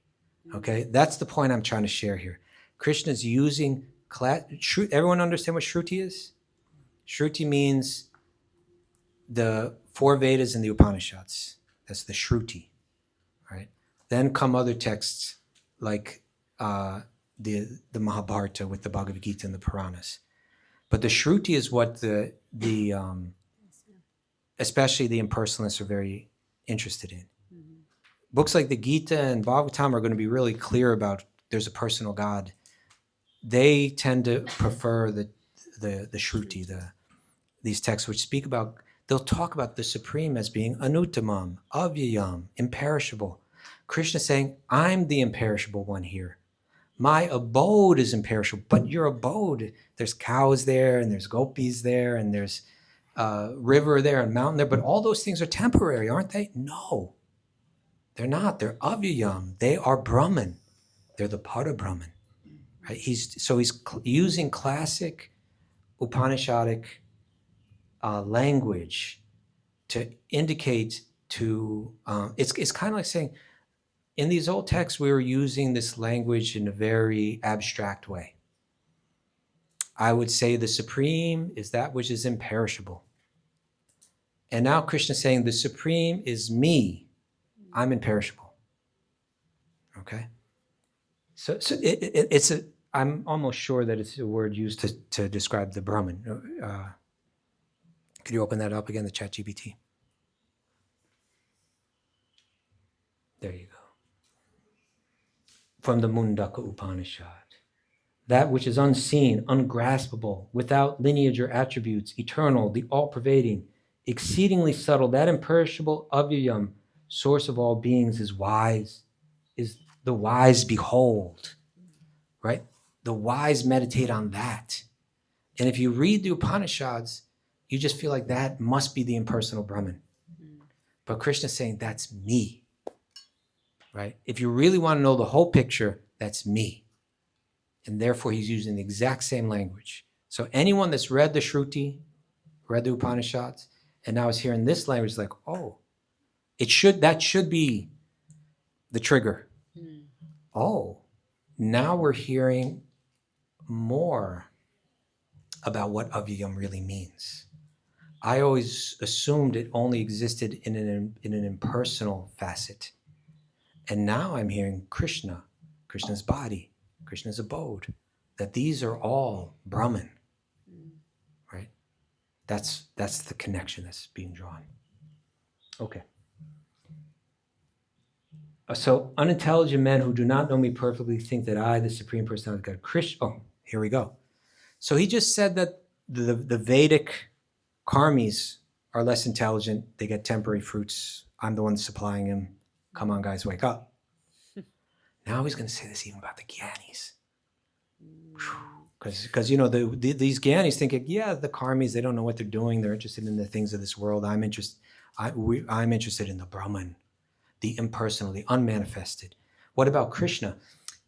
Okay, that's the point I'm trying to share here. Krishna's using everyone understand what Shruti is? Shruti means the four Vedas and the Upanishads. That's the Shruti, right? Then come other texts like the Mahabharata with the Bhagavad-gita and the Puranas. But the Shruti is what the especially the impersonalists are very interested in. Books like the Gita and Bhagavatam are going to be really clear about there's a personal God. They tend to prefer the Shruti, these texts which speak about, they'll talk about the Supreme as being Anuttamam, Avyayam, imperishable. Krishna saying, I'm the imperishable one here. My abode is imperishable, but your abode, there's cows there, and there's gopis there, and there's river there, and mountain there, but all those things are temporary, aren't they? No, they're not. They're Avyayam. They are Brahman. They're the Pada-Brahman. Right? He's using classic Upanishadic language to indicate to, it's kind of like saying, in these old texts, we were using this language in a very abstract way. I would say the Supreme is that which is imperishable. And now Krishna is saying the Supreme is me. I'm imperishable. Okay? So I'm almost sure that it's a word used to describe the Brahman. Could you open that up again, the ChatGPT? There you go. From the Mundaka Upanishad. That which is unseen, ungraspable, without lineage or attributes, eternal, the all-pervading, exceedingly subtle, that imperishable Avyayam, source of all beings, is wise, is the wise behold, right? The wise meditate on that. And if you read the Upanishads, you just feel like that must be the impersonal Brahman. But Krishna's saying, that's me, right? If you really want to know the whole picture, that's me. And therefore, he's using the exact same language. So anyone that's read the Shruti, read the Upanishads, and now is hearing this language, is like, oh, that should be the trigger. Oh, now we're hearing more about what Avyayam really means. I always assumed it only existed in an impersonal facet. And now I'm hearing Krishna's body, Krishna's abode, that these are all Brahman, right? That's the connection that's being drawn. Okay. So unintelligent men who do not know me perfectly think that I, the Supreme Personality of God, oh, here we go. So he just said that the Vedic karmis are less intelligent. They get temporary fruits. I'm the one supplying them. Come on, guys, wake up. Now he's going to say this even about the Gyanis. Because these Gyanis think, yeah, the karmis, they don't know what they're doing. They're interested in the things of this world. I'm interested in the Brahman, the impersonal, the unmanifested. What about Krishna?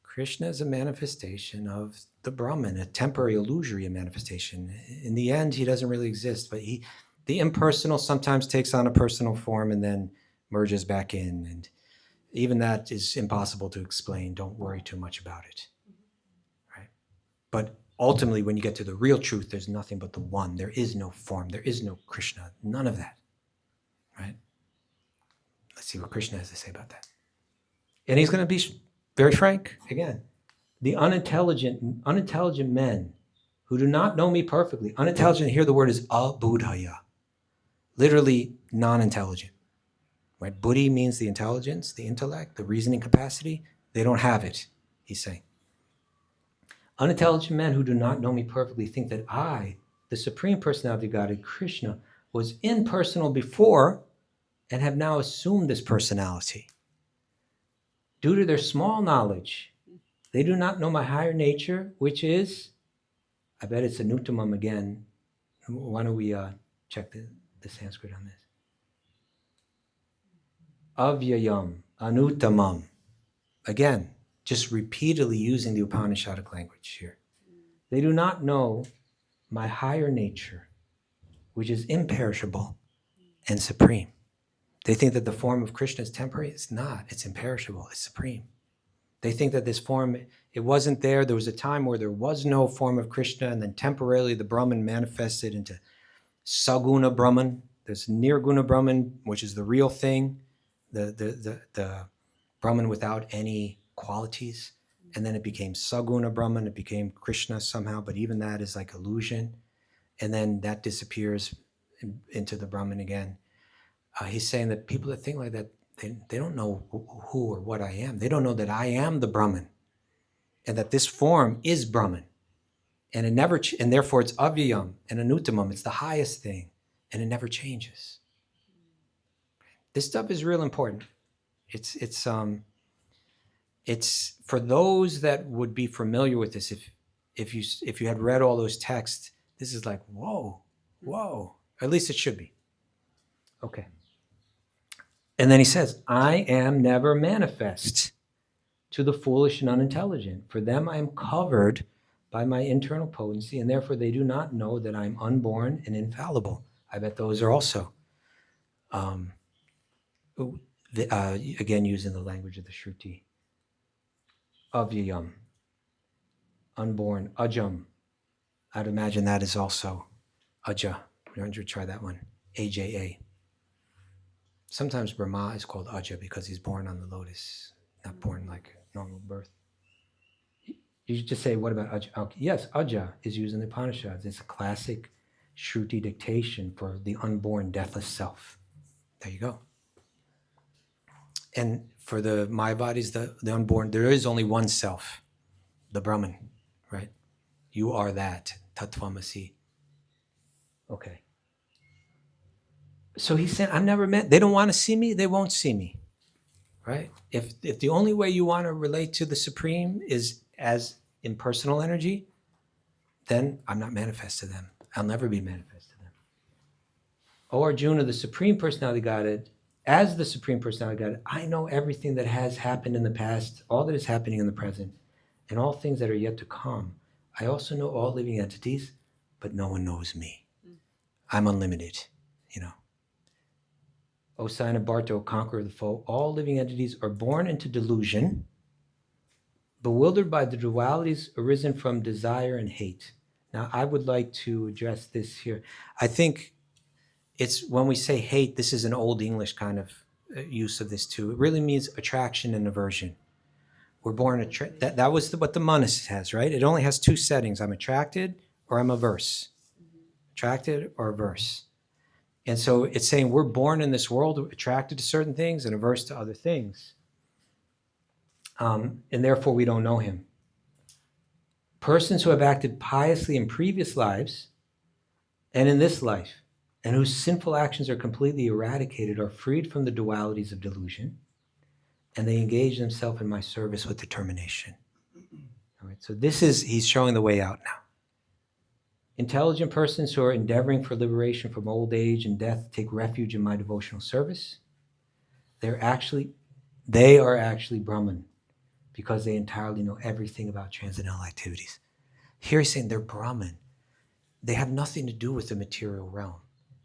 Krishna is a manifestation of the Brahman, a temporary, illusory manifestation. In the end, he doesn't really exist, but the impersonal sometimes takes on a personal form and then merges back in. And even that is impossible to explain. Don't worry too much about it. Right? But ultimately, when you get to the real truth, there's nothing but the one. There is no form. There is no Krishna. None of that. Right? Let's see what Krishna has to say about that. And he's going to be very frank again. The unintelligent men who do not know me perfectly. Unintelligent, here the word is abudhaya. Literally non-intelligent. Right? Buddhi means the intelligence, the intellect, the reasoning capacity. They don't have it, he's saying. Unintelligent men who do not know me perfectly think that I, the Supreme Personality of Godhead, Krishna, was impersonal before and have now assumed this personality. Due to their small knowledge, they do not know my higher nature, which is, I bet it's anuttamam again. Why don't we check the Sanskrit on this? Avyayam, anuttamam. Again, just repeatedly using the Upanishadic language here. They do not know my higher nature, which is imperishable and supreme. They think that the form of Krishna is temporary. It's not. It's imperishable. It's supreme. They think that this form, it wasn't there. There was a time where there was no form of Krishna, and then temporarily the Brahman manifested into Saguna Brahman. There's Nirguna Brahman, which is the real thing, the Brahman without any qualities. And then it became Saguna Brahman. It became Krishna somehow, but even that is like illusion. And then that disappears into the Brahman again. He's saying that people that think like that, they don't know who or what I am. They don't know that I am the Brahman, and that this form is Brahman, and it never, and therefore it's avyayam and anuttamam. It's the highest thing, and it never changes. This stuff is real important. It's for those that would be familiar with this. If you had read all those texts, this is like whoa. At least it should be. Okay. And then he says, I am never manifest to the foolish and unintelligent. For them I am covered by my internal potency, and therefore they do not know that I am unborn and infallible. I bet those are also, again, using the language of the Shruti. Avyayam, unborn, ajam. I'd imagine that is also aja. Why don't you try that one? AJA. Sometimes Brahma is called Aja because he's born on the lotus, not born like normal birth. You should just say, what about Aja? Okay. Yes, Aja is used in the Upanishads. It's a classic Shruti dictation for the unborn, deathless self. There you go. And for the Mayavadis, the unborn, there is only one self, the Brahman, right? You are that, Tattvamasi. Okay. So he said, I'm never meant, they don't want to see me, they won't see me, right? If the only way you want to relate to the Supreme is as impersonal energy, then I'm not manifest to them. I'll never be manifest to them. O Arjuna, the Supreme Personality Godhead, as the Supreme Personality Godhead, I know everything that has happened in the past, all that is happening in the present, and all things that are yet to come. I also know all living entities, but no one knows me. I'm unlimited, you know. O sign of Barto, conqueror of the foe, all living entities are born into delusion, bewildered by the dualities arisen from desire and hate. Now, I would like to address this here. I think it's when we say hate, this is an old English kind of use of this too. It really means attraction and aversion. We're born, that was what the monist has, right? It only has two settings. I'm attracted or I'm averse. Attracted or averse. And so it's saying we're born in this world attracted to certain things and averse to other things. And therefore we don't know him. Persons who have acted piously in previous lives and in this life, and whose sinful actions are completely eradicated, are freed from the dualities of delusion, and they engage themselves in my service with determination. All right, so he's showing the way out now. Intelligent persons who are endeavoring for liberation from old age and death take refuge in my devotional service. They are actually Brahman because they entirely know everything about transcendental activities. Here he's saying they're Brahman. They have nothing to do with the material realm.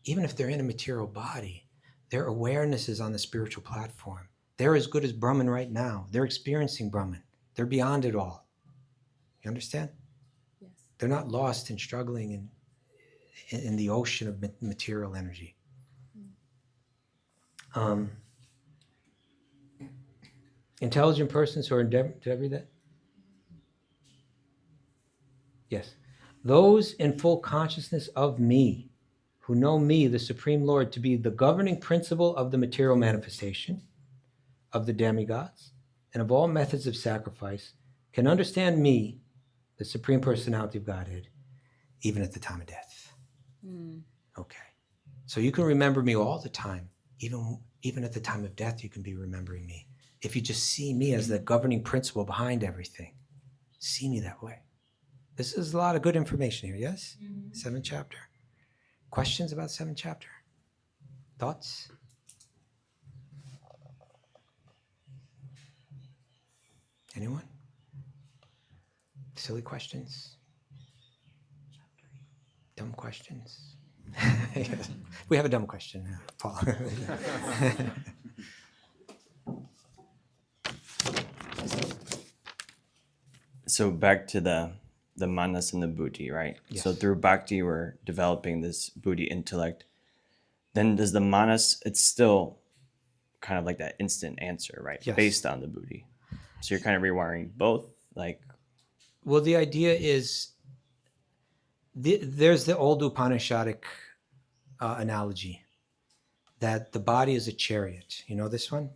Even if they're in a material body, their awareness is on the spiritual platform. They're as good as Brahman right now. They're experiencing Brahman. They're beyond it all. You understand? They're not lost and struggling in the ocean of material energy. Intelligent persons who are endeavoring, did I read that? Yes. Those in full consciousness of me, who know me, the Supreme Lord, to be the governing principle of the material manifestation, of the demigods, and of all methods of sacrifice, can understand me, the Supreme Personality of Godhead, even at the time of death. Okay. So you can remember me all the time. Even at the time of death, you can be remembering me. If you just see me as the governing principle behind everything, see me that way. This is a lot of good information here, yes? 7th chapter. Questions about 7th chapter? Thoughts? Anyone? Silly questions? Dumb questions? Yes. We have a dumb question now, Paul.
So back to the manas and the buddhi, right?
Yes.
So through bhakti, we're developing this buddhi intellect. Then does the manas, it's still kind of like that instant answer, right?
Yes.
Based on the buddhi. So you're kind of rewiring both, like.
Well, the idea is, there's the old Upanishadic analogy that the body is a chariot. You know this one?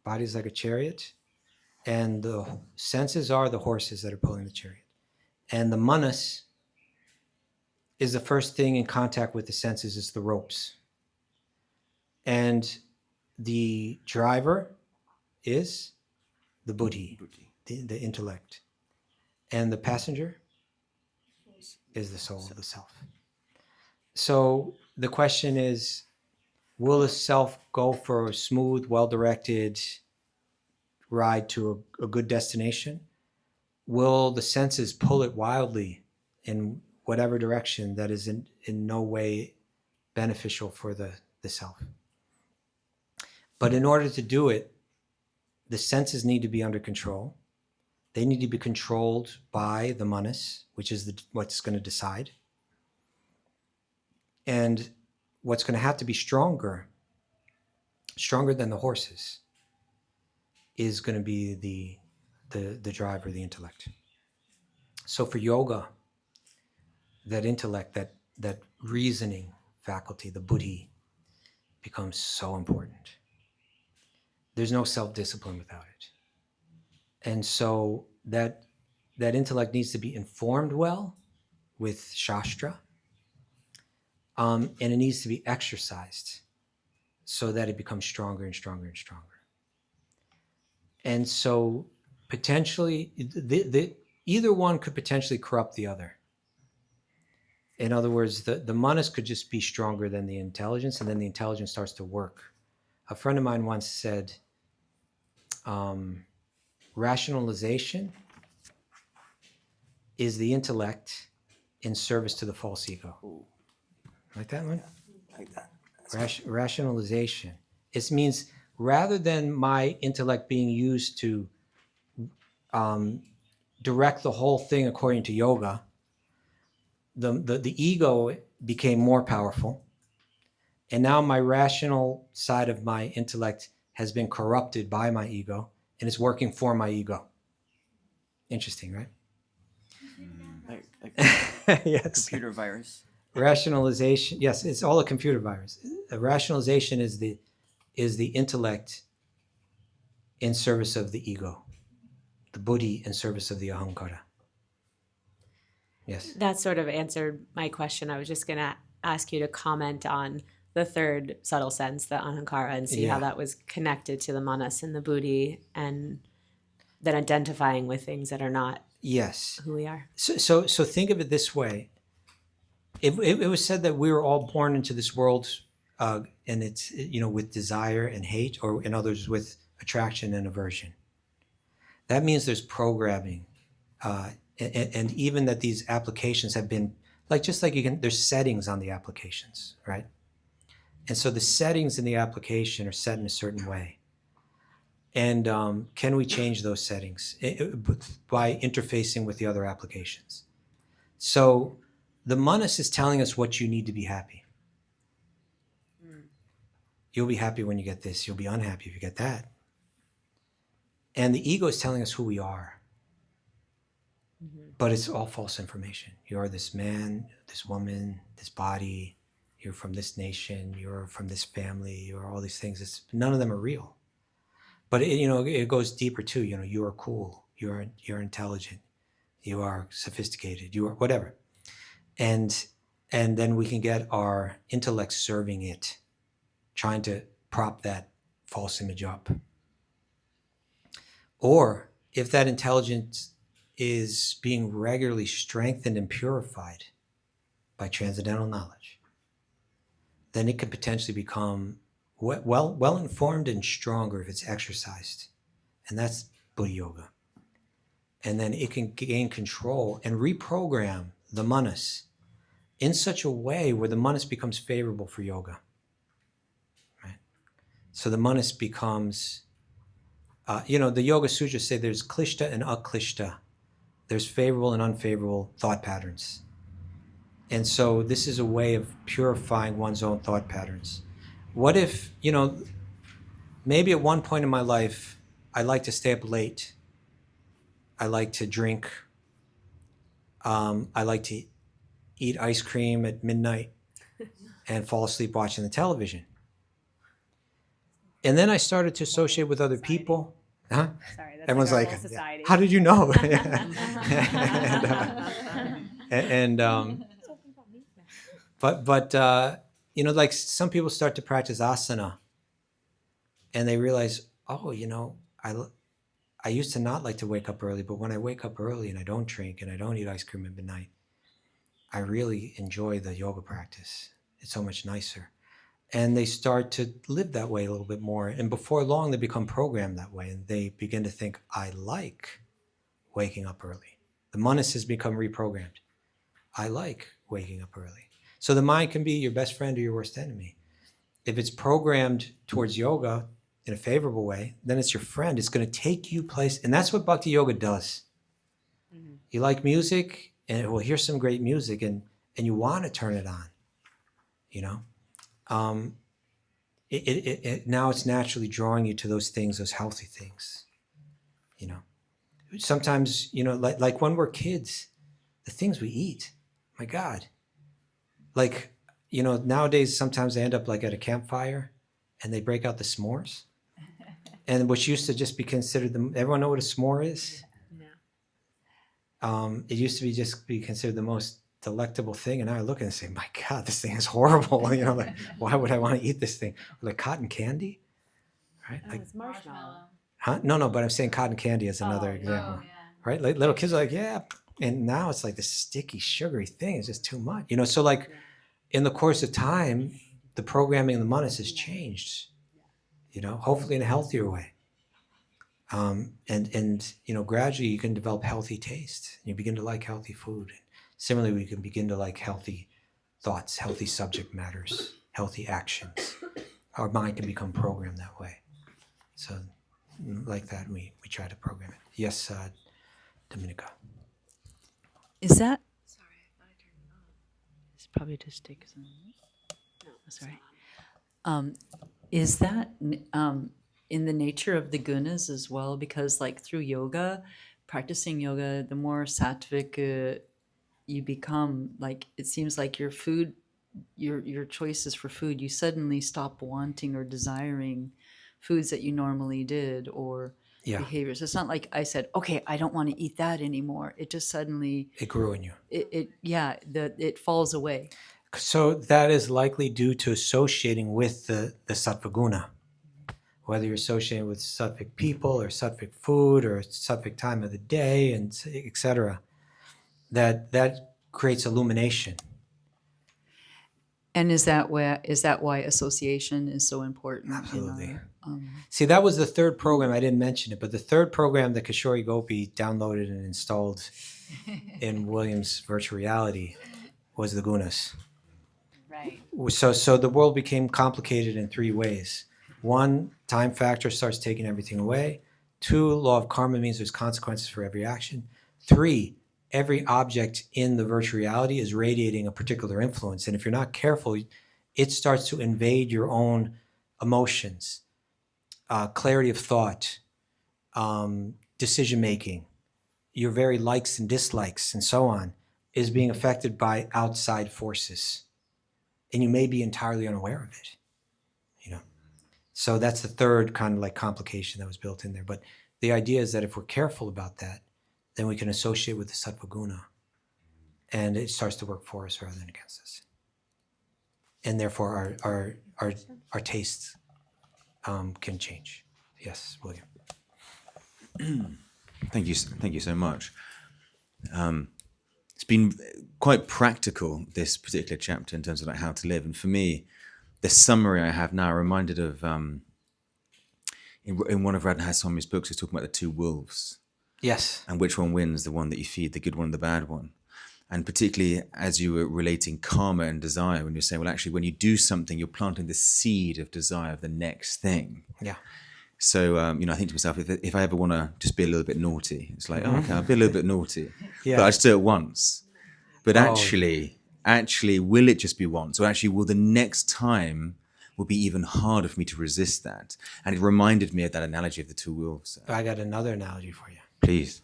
Body is like a chariot, and the senses are the horses that are pulling the chariot. And the manas is the first thing in contact with the senses, is the ropes. And the driver is the buddhi, the intellect. And the passenger is the soul, the self. So the question is, will the self go for a smooth, well-directed ride to a good destination? Will the senses pull it wildly in whatever direction that is in no way beneficial for the self? But in order to do it, the senses need to be under control. They need to be controlled by the manas, which is what's going to decide. And what's going to have to be stronger than the horses, is going to be the driver, the intellect. So for yoga, that intellect, that reasoning faculty, the buddhi, becomes so important. There's no self-discipline without it. And so that intellect needs to be informed well with Shastra, and it needs to be exercised so that it becomes stronger and stronger and stronger. And so potentially, either one could potentially corrupt the other. In other words, the manas could just be stronger than the intelligence, and then the intelligence starts to work. A friend of mine once said, rationalization is the intellect in service to the false ego. Like that one?
Like that.
Rationalization. It means rather than my intellect being used to direct the whole thing according to yoga, the ego became more powerful. And now my rational side of my intellect has been corrupted by my ego, and it's working for my ego. Interesting, right?
Like
Yes.
computer virus.
Rationalization, yes, it's all a computer virus. Rationalization is the intellect in service of the ego, the buddhi in service of the ahankara. Yes.
That sort of answered my question. I was just going to ask you to comment on the third subtle sense, the ahankara, and see how
Yeah.
that was connected to the manas and the buddhi, and then identifying with things that are not
Yes.
who we are.
So think of it this way. It was said that we were all born into this world, and it's, with desire and hate, or in others with attraction and aversion. That means there's programming, and even that these applications have been there's settings on the applications, right? And so the settings in the application are set in a certain way. And can we change those settings by interfacing with the other applications? So the manas is telling us what you need to be happy. You'll be happy when you get this. You'll be unhappy if you get that. And the ego is telling us who we are. But it's all false information. You're this man, this woman, this body. You're from this nation. You're from this family. You're all these things. None of them are real. But it goes deeper too. You are cool. You're intelligent. You are sophisticated. You are whatever. And then we can get our intellect serving it, trying to prop that false image up. Or if that intelligence is being regularly strengthened and purified by transcendental knowledge, then it could potentially become well informed and stronger if it's exercised. And that's Buddha Yoga. And then it can gain control and reprogram the manas in such a way where the manas becomes favorable for yoga. Right? So the manas becomes, the Yoga Sutras say there's klishta and aklishta. There's favorable and unfavorable thought patterns. And so this is a way of purifying one's own thought patterns. What if, maybe at one point in my life, I like to stay up late. I like to drink. I like to eat ice cream at midnight and fall asleep watching the television. And then I started to associate with other people. Huh?
Sorry, that's
Everyone's
our
like,
whole society.
how did you know? But like some people start to practice asana and they realize, I used to not like to wake up early, but when I wake up early and I don't drink and I don't eat ice cream at midnight, I really enjoy the yoga practice. It's so much nicer. And they start to live that way a little bit more. And before long, they become programmed that way. And they begin to think, I like waking up early. The manas has become reprogrammed. I like waking up early. So the mind can be your best friend or your worst enemy. If it's programmed towards yoga in a favorable way, then it's your friend. It's going to take you place. And that's what Bhakti Yoga does. Mm-hmm. You like music, and we'll hear some great music, and you want to turn it on, now it's naturally drawing you to those things, those healthy things, Sometimes, like when we're kids, the things we eat, my God. Like, nowadays, sometimes they end up like at a campfire and they break out the s'mores. And which used to just be considered, everyone know what a s'more is? No. It used to be considered the most delectable thing, and now I look and say, my God, this thing is horrible. Like, why would I want to eat this thing? Like cotton candy, right?
Oh, it's marshmallow.
Huh? No, but I'm saying cotton candy is another example, right? Like little kids are like, yeah, and now it's like this sticky, sugary thing. It's just too much, So like, in the course of time, the programming of the manas has changed, hopefully in a healthier way. And gradually you can develop healthy taste. You begin to like healthy food. Similarly, we can begin to like healthy thoughts, healthy subject matters, healthy actions. Our mind can become programmed that way. So like that, we try to program it. Yes, Dominica.
Is that?
Sorry, I thought I turned it on.
It's probably just take some. No, sorry. Is that in the nature of the gunas as well? Because like through yoga, practicing yoga, the more sattvic you become, like it seems like your food, your choices for food, you suddenly stop wanting or desiring foods that you normally did or behaviors. It's not like I said, okay, I don't want to eat that anymore. It just suddenly
it grew in you.
It falls away.
So that is likely due to associating with the sattva guna. Whether you're associating with sattvic people or sattvic food or sattvic time of the day, and etc., that creates illumination.
And is that why association is so important?
Absolutely. See, that was the third program. I didn't mention it, but the third program that Kishori Gopi downloaded and installed in Williams Virtual Reality was the gunas.
Right.
So the world became complicated in three ways. One, time factor starts taking everything away. Two, law of karma means there's consequences for every action. Three, every object in the virtual reality is radiating a particular influence. And if you're not careful, it starts to invade your own emotions, clarity of thought, decision making, your very likes and dislikes, and so on, is being affected by outside forces. And you may be entirely unaware of it, you know. So that's the third kind of like complication that was built in there. But the idea is that if we're careful about that, then we can associate with the sattva guna, and it starts to work for us rather than against us. And therefore our tastes can change. Yes, William.
Thank you so much. It's been quite practical, this particular chapter, in terms of like how to live. And for me, the summary I have now, reminded of in one of Radha Swami's books, he's talking about the two wolves.
Yes.
And which one wins, the one that you feed, the good one, the bad one. And particularly as you were relating karma and desire, when you're saying, well, actually, when you do something, you're planting the seed of desire of the next thing.
Yeah.
So, I think to myself, if I ever want to just be a little bit naughty, it's like, okay, I'll be a little bit naughty.
Yeah.
But I just do it once. But actually, will it just be once? Or actually, will the next time will be even harder for me to resist that? And it reminded me of that analogy of the two wolves.
I got another analogy for you.
Please.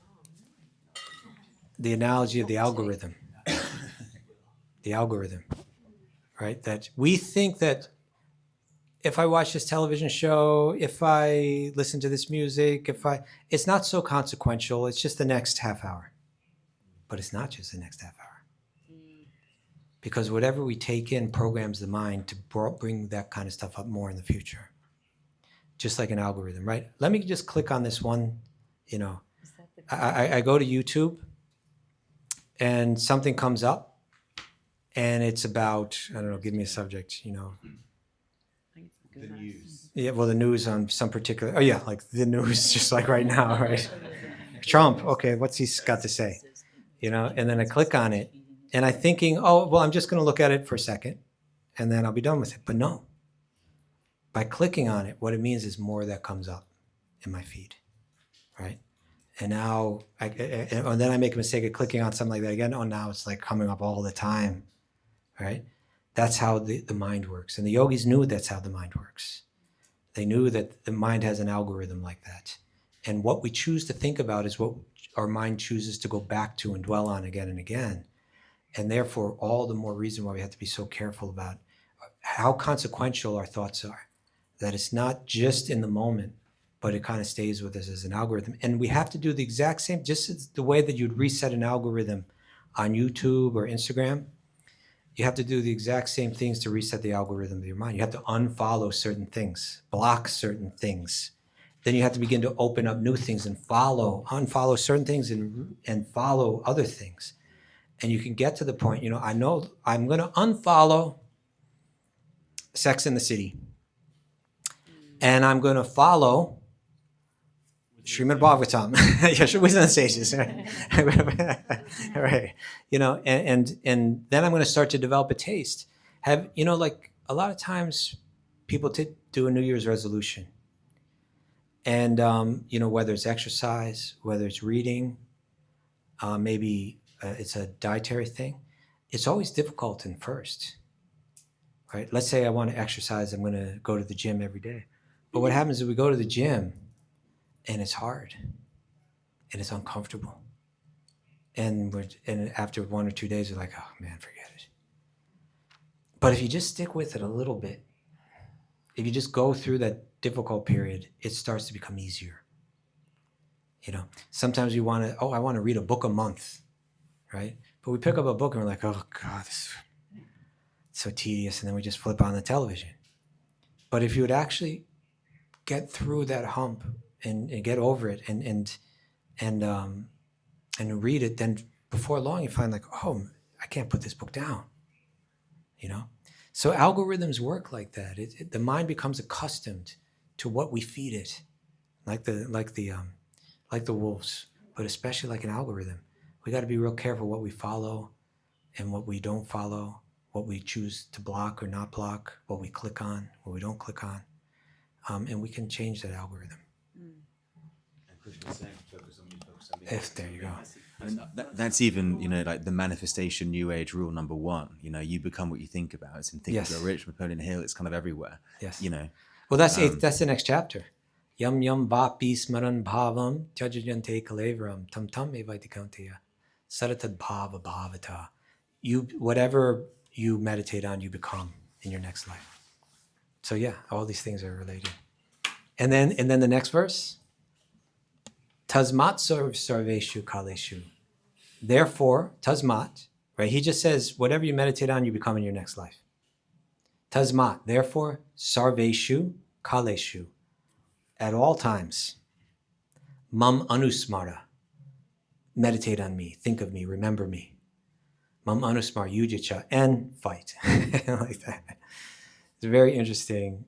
The analogy of the algorithm. The algorithm, right? That we think that if I watch this television show, if I listen to this music, it's not so consequential. It's just the next half hour. But it's not just the next half hour. Because whatever we take in programs the mind to bring that kind of stuff up more in the future. Just like an algorithm, right? Let me just click on this one, I go to YouTube and something comes up and it's about, I don't know, give me a subject,
The news.
Yeah, well, the news on some particular, like the news, just like right now, right? Trump, okay, what's he got to say? And then I click on it and I'm thinking, I'm just going to look at it for a second and then I'll be done with it. But no, by clicking on it, what it means is more that comes up in my feed, right? And now, and then I make a mistake of clicking on something like that again. Oh, now it's like coming up all the time, right? That's how the mind works. And the yogis knew that's how the mind works. They knew that the mind has an algorithm like that. And what we choose to think about is what our mind chooses to go back to and dwell on again and again. And therefore, all the more reason why we have to be so careful about how consequential our thoughts are. That it's not just in the moment, but it kind of stays with us as an algorithm. And we have to do the exact same, just as the way that you'd reset an algorithm on YouTube or Instagram. You have to do the exact same things to reset the algorithm of your mind. You have to unfollow certain things, block certain things. Then you have to begin to open up new things and unfollow certain things and follow other things. And you can get to the point, I know I'm going to unfollow Sex in the City. And I'm going to follow Srimad Bhagavatam. Yeah, wisdom stages. Right. And then I'm going to start to develop a taste. Like a lot of times people do a New Year's resolution. And, whether it's exercise, whether it's reading, maybe it's a dietary thing, it's always difficult in first, right? Let's say I want to exercise, I'm going to go to the gym every day. But what happens is we go to the gym and it's hard and it's uncomfortable. And after 1 or 2 days, we're like, oh man, forget it. But if you just stick with it a little bit, if you just go through that difficult period, it starts to become easier. Sometimes I want to read a book a month, right? But we pick up a book and we're like, oh God, this is so tedious. And then we just flip on the television. But if you would actually get through that hump and get over it and read it, then before long you find like, oh, I can't put this book down, So algorithms work like that. The mind becomes accustomed to what we feed it, like the wolves, but especially like an algorithm. We got to be real careful what we follow and what we don't follow, what we choose to block or not block, what we click on, what we don't click on. And we can change that algorithm.
And Krishna is saying, focus on me, focus on me.
Yes, there you go.
And that's even, like the manifestation New Age rule number 1. You become what you think about. It's in Think and
Yes.
Grow Rich, Napoleon Hill. It's kind of everywhere.
Yes.
Well,
that's that's the next chapter. Yam yam vapi smaran bhavam tyajajante kalevram tam tam evaitikantaya saratad bhava bhavata. Whatever you meditate on, you become in your next life. So yeah, all these things are related. And then the next verse. Tasmat sarveshu kaleshu. Therefore, tasmat, right? He just says, whatever you meditate on, you become in your next life. Tasmat, therefore, sarveshu kaleshu. At all times, mam anusmara. Meditate on me, think of me, remember me. Mam anusmar yujacha, and fight. Like that. It's a very interesting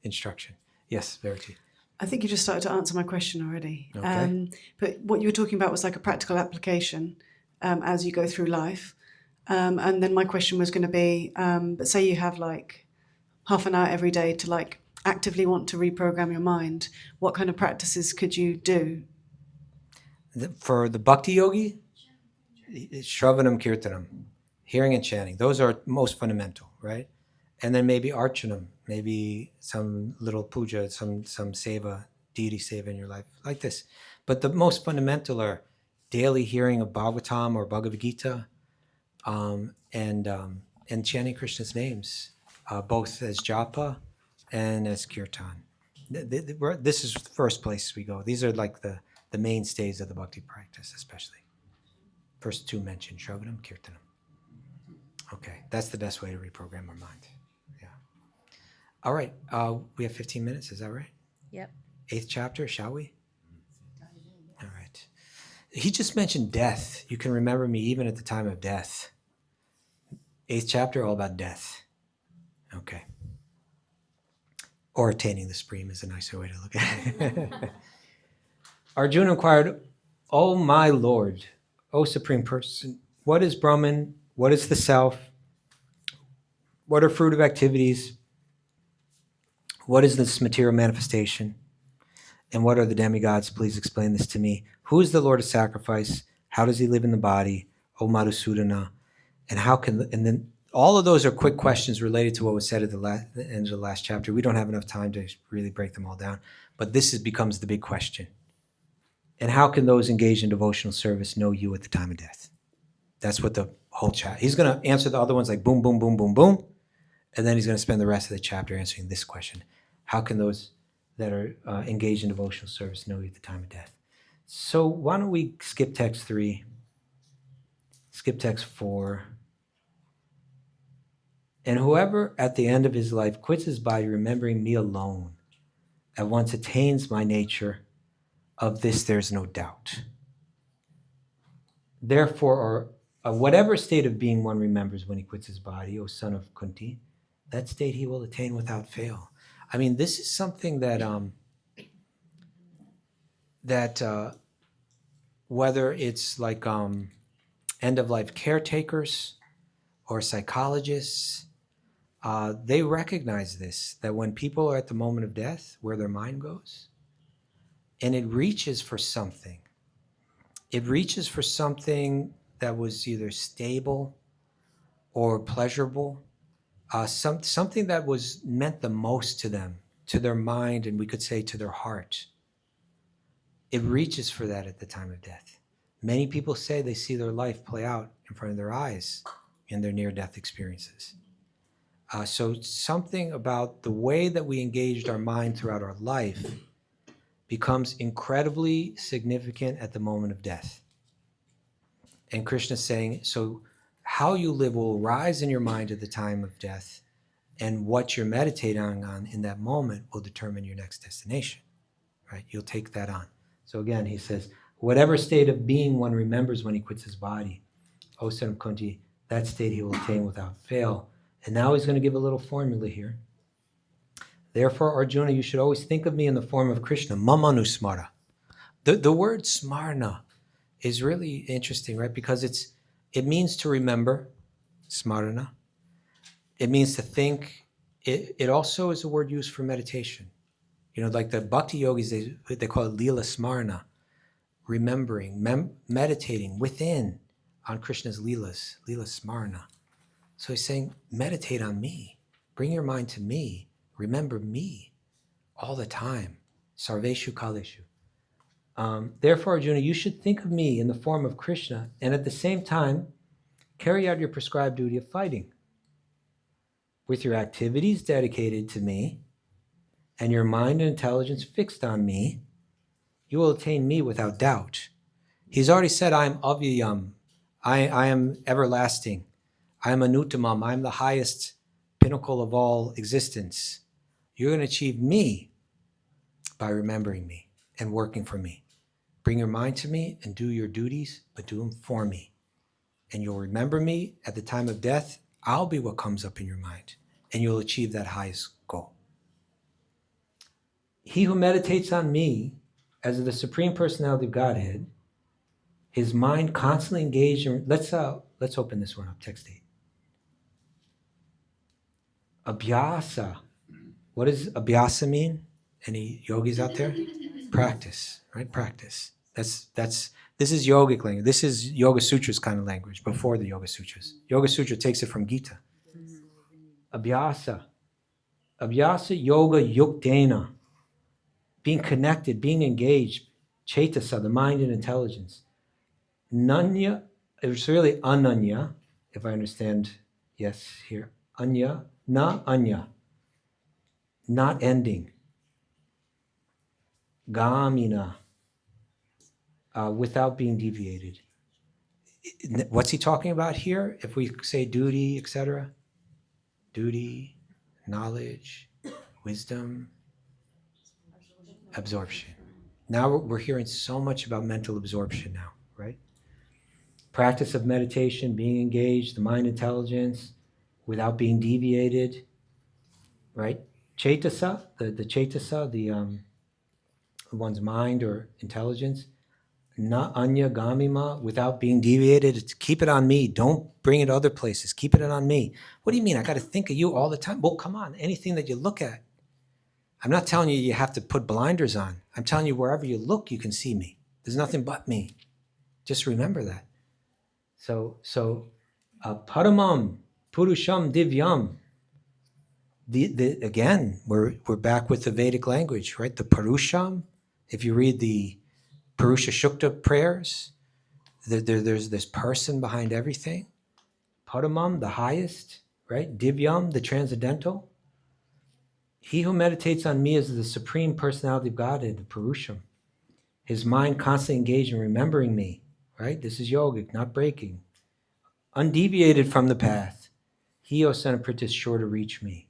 instruction. Yes, Verity.
I think you just started to answer my question already.
Okay.
But what you were talking about was like a practical application as you go through life. And then my question was going to be, but say you have like half an hour every day to like actively want to reprogram your mind. What kind of practices could you do?
For the Bhakti Yogi, Shravanam Kirtanam, hearing and chanting. Those are most fundamental, right? And then maybe Archanam, maybe some little puja, some seva, deity seva in your life, like this. But the most fundamental are daily hearing of Bhagavatam or Bhagavad-gita, and chanting Krishna's names, both as japa and as kirtan. This is the first place we go. These are like the mainstays of the bhakti practice, especially. First 2 mentioned, Shravanam, Kirtanam. Okay, that's the best way to reprogram our mind. Yeah. All right, we have 15 minutes, is that right?
Yep.
8th chapter, shall we? All right. He just mentioned death. You can remember me even at the time of death. 8th chapter, all about death. Okay. Or attaining the supreme is a nicer way to look at it. Arjuna inquired, "O my Lord, O Supreme Person, what is Brahman? What is the self? What are fruitive activities? What is this material manifestation? And what are the demigods? Please explain this to me. Who is the Lord of sacrifice? How does he live in the body? O Madhusudana, and then all of those are quick questions related to what was said at the end of the last chapter. We don't have enough time to really break them all down, but this becomes the big question. And how can those engaged in devotional service know you at the time of death? That's what the whole chapter. He's going to answer the other ones like boom, boom, boom, boom, boom, and then he's going to spend the rest of the chapter answering this question: how can those that are engaged in devotional service know you at the time of death? So why don't we skip text 3, skip text 4. And whoever at the end of his life quits his body remembering me alone, at once attains my nature. Of this there's no doubt. Therefore, whatever state of being one remembers when he quits his body, O son of Kunti, that state he will attain without fail. I mean, this is something that whether it's like end-of-life caretakers or psychologists, they recognize this, that when people are at the moment of death, where their mind goes, and it reaches for something. It reaches for something that was either stable or pleasurable, something that was meant the most to them, to their mind, and we could say to their heart. It reaches for that at the time of death. Many people say they see their life play out in front of their eyes in their near-death experiences. So something about the way that we engaged our mind throughout our life becomes incredibly significant at the moment of death. And Krishna's saying, so how you live will rise in your mind at the time of death, and what you're meditating on in that moment will determine your next destination, right? You'll take that on. So again, he says, whatever state of being one remembers when he quits his body, O son of Kunti, that state he will attain without fail. And now he's going to give a little formula here. Therefore, Arjuna, you should always think of me in the form of Krishna, mamanusmara. The word smarna is really interesting, right? Because it means to remember, smarana. It means to think. It also is a word used for meditation. You know, like the bhakti yogis, they call it lila smarana. remembering, meditating within on Krishna's Leelas, Leela Smarna. So he's saying, meditate on me. Bring your mind to me. Remember me all the time. Sarveshu Kaleshu. Therefore, Arjuna, you should think of me in the form of Krishna and at the same time carry out your prescribed duty of fighting. With your activities dedicated to me and your mind and intelligence fixed on me, you will attain me without doubt. He's already said, I am avyayam. I am everlasting. I am anuttamam. I am the highest pinnacle of all existence. You're going to achieve me by remembering me and working for me. Bring your mind to me and do your duties, but do them for me. And you'll remember me at the time of death. I'll be what comes up in your mind, and you'll achieve that highest goal. He who meditates on me as the Supreme Personality of Godhead, his mind constantly engaged in... Let's open this one up, text 8. Abhyasa. What does abhyasa mean? Any yogis out there? Practice, right? Practice. This is yogic language. This is Yoga Sutras kind of language before the Yoga Sutras. Yoga Sutra takes it from Gita. Abhyasa. Abhyasa yoga yuktena. Being connected, being engaged. Cetasa, the mind and intelligence. Nanya, it's really ananya, if I understand, yes, here. Anya, na anya. Not ending. Gamina. Without being deviated. What's he talking about here? If we say duty, etc. Duty, knowledge, wisdom, absorption. Now we're hearing so much about mental absorption now, right? Practice of meditation, being engaged, the mind intelligence, without being deviated, right? Cetasa, the cetasa, the one's mind or intelligence. Na anya gamima, without being deviated. It's keep it on me. Don't bring it other places. Keep it on me. What do you mean? I got to think of you all the time. Well, come on. Anything that you look at. I'm not telling you you have to put blinders on. I'm telling you wherever you look, you can see me. There's nothing but me. Just remember that. So paramam purusham divyam. Again, we're back with the Vedic language, right? The Purusham. If you read the Purusha Shukta prayers, there's this person behind everything. Paramam, the highest, right? Divyam, the transcendental. He who meditates on me is the Supreme Personality of Godhead, the Purusham. His mind constantly engaged in remembering me, right? This is yogic, not breaking. Undeviated from the path. He, O son of Prithvi, is sure to reach me,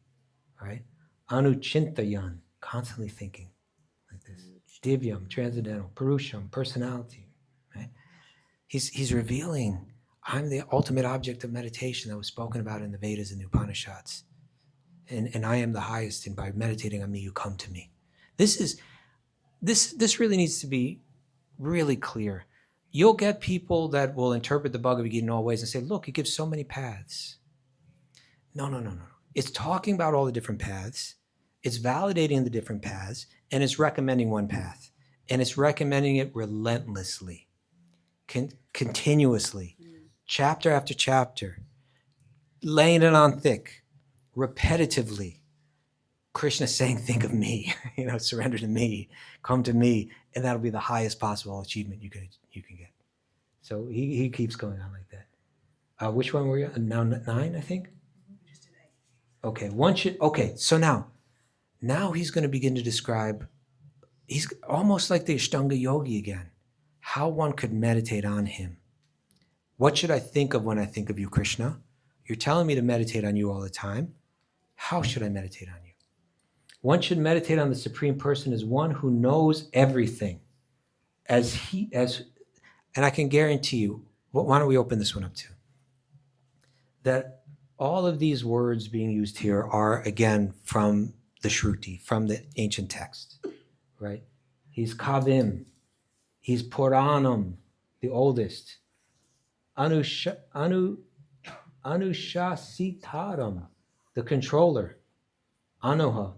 right? Anuchintayan, constantly thinking like this. Divyam, transcendental. Purusham, personality, right? He's revealing, I'm the ultimate object of meditation that was spoken about in the Vedas and the Upanishads. And I am the highest, and by meditating on me, you come to me. This really needs to be really clear. You'll get people that will interpret the Bhagavad-gita in all ways and say, look, it gives so many paths. No. It's talking about all the different paths. It's validating the different paths, and it's recommending one path. And it's recommending it relentlessly, continuously, chapter after chapter, laying it on thick, repetitively. Krishna saying, think of me, surrender to me, come to me, and that'll be the highest possible achievement you can get. So he keeps going on like that. Which one were you? Now 9, I think? Okay, so now he's going to begin to describe, he's almost like the Ashtanga Yogi again, how one could meditate on him. What should I think of when I think of you, Krishna? You're telling me to meditate on you all the time. How should I meditate on you? One should meditate on the Supreme Person as one who knows everything. And I can guarantee you, why don't we open this one up too? That all of these words being used here are, again, from the Shruti, from the ancient text, right? He's Kavim, he's Puranam, the oldest. Anushasitaram, the controller. Anuha,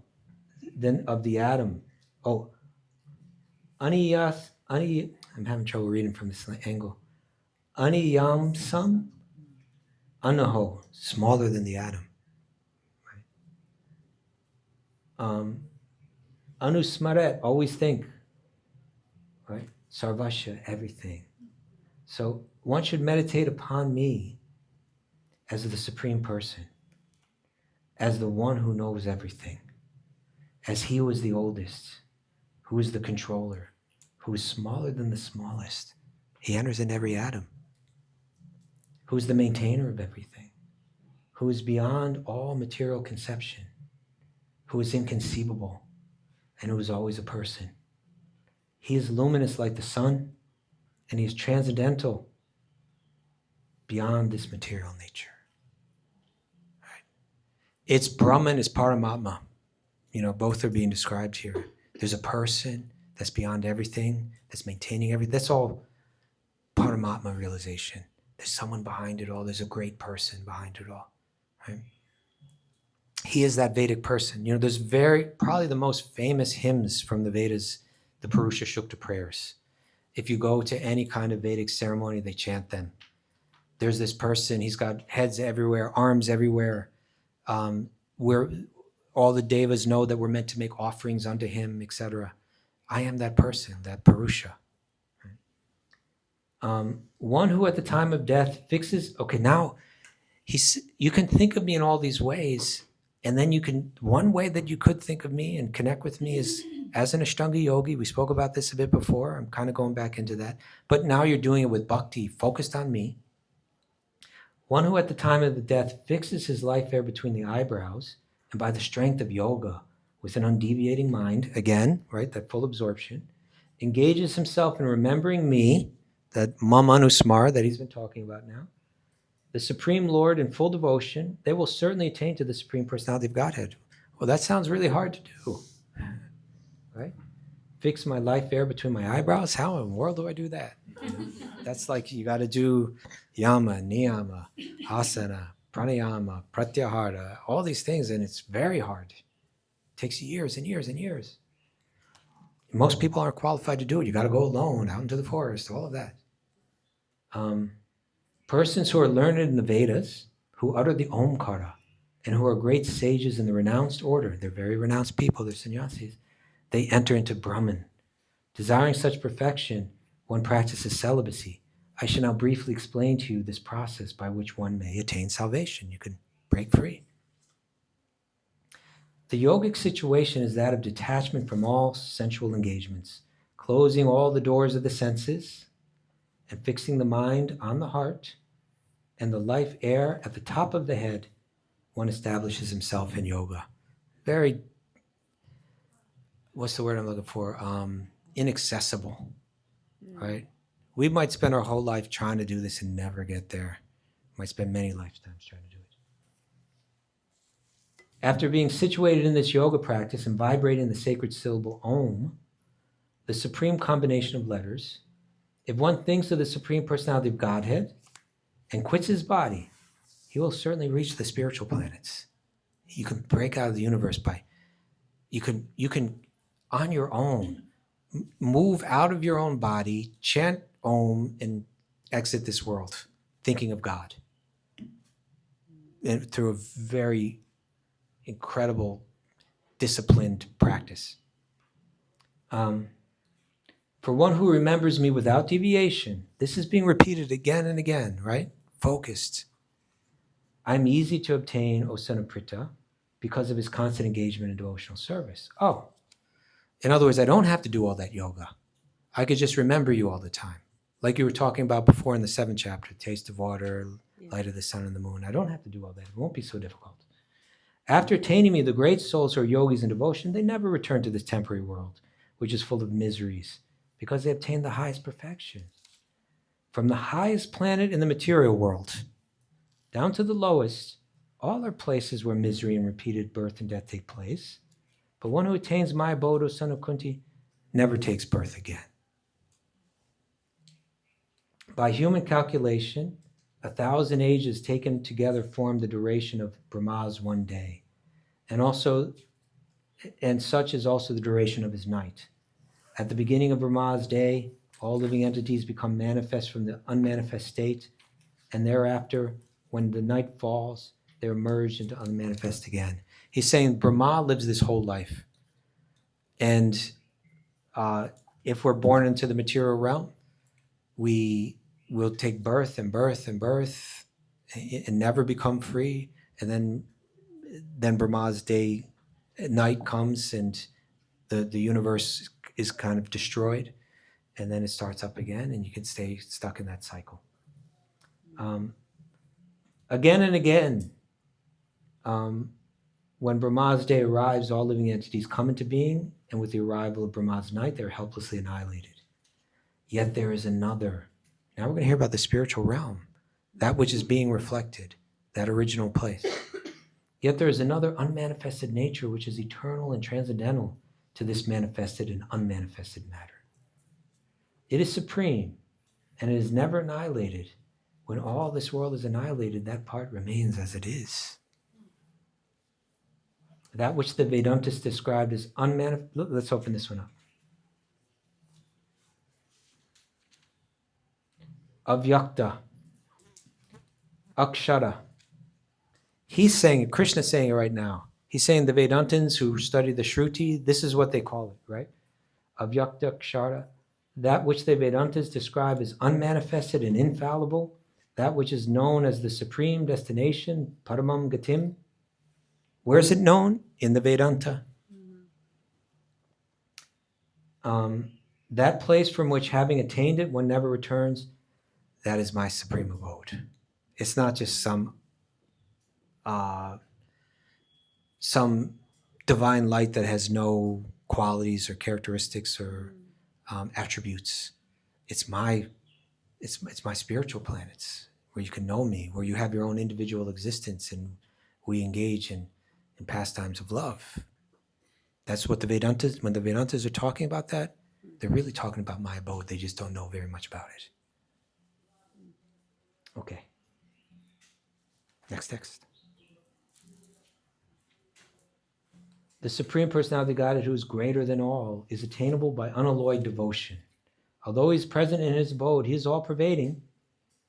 then of the atom. Oh, Aniyas, I'm having trouble reading from this angle. Aniyamsam anaho, smaller than the atom. Right? Anusmaret, always think. Right? Sarvasya, everything. So one should meditate upon me as the Supreme Person, as the one who knows everything, as he who is the oldest, who is the controller, who is smaller than the smallest. He enters in every atom. Who is the maintainer of everything, who is beyond all material conception, who is inconceivable, and who is always a person. He is luminous like the sun, and he is transcendental beyond this material nature. Right? It's Brahman, it's Paramatma. Both are being described here. There's a person that's beyond everything, that's maintaining everything. That's all Paramatma realization. There's someone behind it all. There's a great person behind it all. Right? He is that Vedic person. There's probably the most famous hymns from the Vedas, the Purusha Shukta prayers. If you go to any kind of Vedic ceremony, they chant them. There's this person, he's got heads everywhere, arms everywhere, where all the devas know that we're meant to make offerings unto him, etc. I am that person, that Purusha. One who at the time of death fixes, now you can think of me in all these ways, and then one way that you could think of me and connect with me is as an Ashtanga yogi. We spoke about this a bit before. I'm kind of going back into that. But now you're doing it with bhakti, focused on me. One who at the time of the death fixes his life air between the eyebrows, and by the strength of yoga, with an undeviating mind, again, right, that full absorption, engages himself in remembering me, that Mamanusmar that he's been talking about now, the Supreme Lord in full devotion, they will certainly attain to the Supreme Personality of Godhead. Well, that sounds really hard to do, right? Fix my life air between my eyebrows? How in the world do I do that? That's like you got to do yama, niyama, asana, pranayama, pratyahara, all these things, and it's very hard. It takes years and years and years. Most people aren't qualified to do it. You got to go alone, out into the forest, all of that. Persons who are learned in the Vedas, who utter the Omkara, and who are great sages in the renounced order, they're very renounced people, they're sannyasis, they enter into Brahman. Desiring such perfection, one practices celibacy. I shall now briefly explain to you this process by which one may attain salvation. You can break free. The yogic situation is that of detachment from all sensual engagements, closing all the doors of the senses and fixing the mind on the heart and the life air at the top of the head. One establishes himself in yoga. Very, what's the word I'm looking for? Inaccessible, right? We might spend our whole life trying to do this and never get there. Might spend many lifetimes trying to do it. After being situated in this yoga practice and vibrating the sacred syllable Om, the supreme combination of letters, if one thinks of the Supreme Personality of Godhead and quits his body, he will certainly reach the spiritual planets. You can break out of the universe you can on your own, move out of your own body, chant Om, and exit this world, thinking of God. And through a very incredible, disciplined practice. For one who remembers me without deviation, this is being repeated again and again, right? Focused. I'm easy to obtain, O son of Pritha, because of his constant engagement in devotional service. Oh, in other words, I don't have to do all that yoga. I could just remember you all the time. Like you were talking about before in the 7th chapter, taste of water, light of the sun and the moon. I don't have to do all that. It won't be so difficult. After attaining me, the great souls who are yogis in devotion, they never return to this temporary world, which is full of miseries, because they obtain the highest perfection. From the highest planet in the material world down to the lowest, all are places where misery and repeated birth and death take place. But one who attains my abode, O son of Kunti, never takes birth again. By human calculation, 1,000 ages taken together form the duration of Brahma's one day. And such is also the duration of his night. At the beginning of Brahma's day,
all living entities become manifest from the unmanifest state, and thereafter, when the night falls, they're merged into unmanifest again. He's saying Brahma lives this whole life. And if we're born into the material realm, we will take birth and birth and birth and never become free. And then Brahma's day, night comes, and the universe is kind of destroyed. And then it starts up again, and you can stay stuck in that cycle. Again and again, when Brahma's day arrives, all living entities come into being, and with the arrival of Brahma's night, they're helplessly annihilated. Yet there is another. Now we're going to hear about the spiritual realm, that which is being reflected, that original place. Yet there is another unmanifested nature which is eternal and transcendental to this manifested and unmanifested matter. It is supreme, and it is never annihilated. When all this world is annihilated, that part remains as it is. That which the Vedantists described as unmanifest. Let's open this one up. Avyakta, Akshara. He's saying, Krishna's saying it right now. He's saying the Vedantins who study the Shruti, this is what they call it, right? Avyakta, Akshara. That which the Vedantas describe as unmanifested and infallible, that which is known as the supreme destination, Paramam Gatim. Where is it known? In the Vedanta. That place from which, having attained it, one never returns, that is my supreme abode. It's not just some divine light that has no qualities or characteristics or attributes. It's my spiritual planets where you can know me, where you have your own individual existence, and we engage in pastimes of love. That's what the Vedantas, when the Vedantas are talking about that, they're really talking about my abode. They just don't know very much about it. Okay. Next text. The Supreme Personality of Godhead, who is greater than all, is attainable by unalloyed devotion. Although he's present in his abode, he is all-pervading,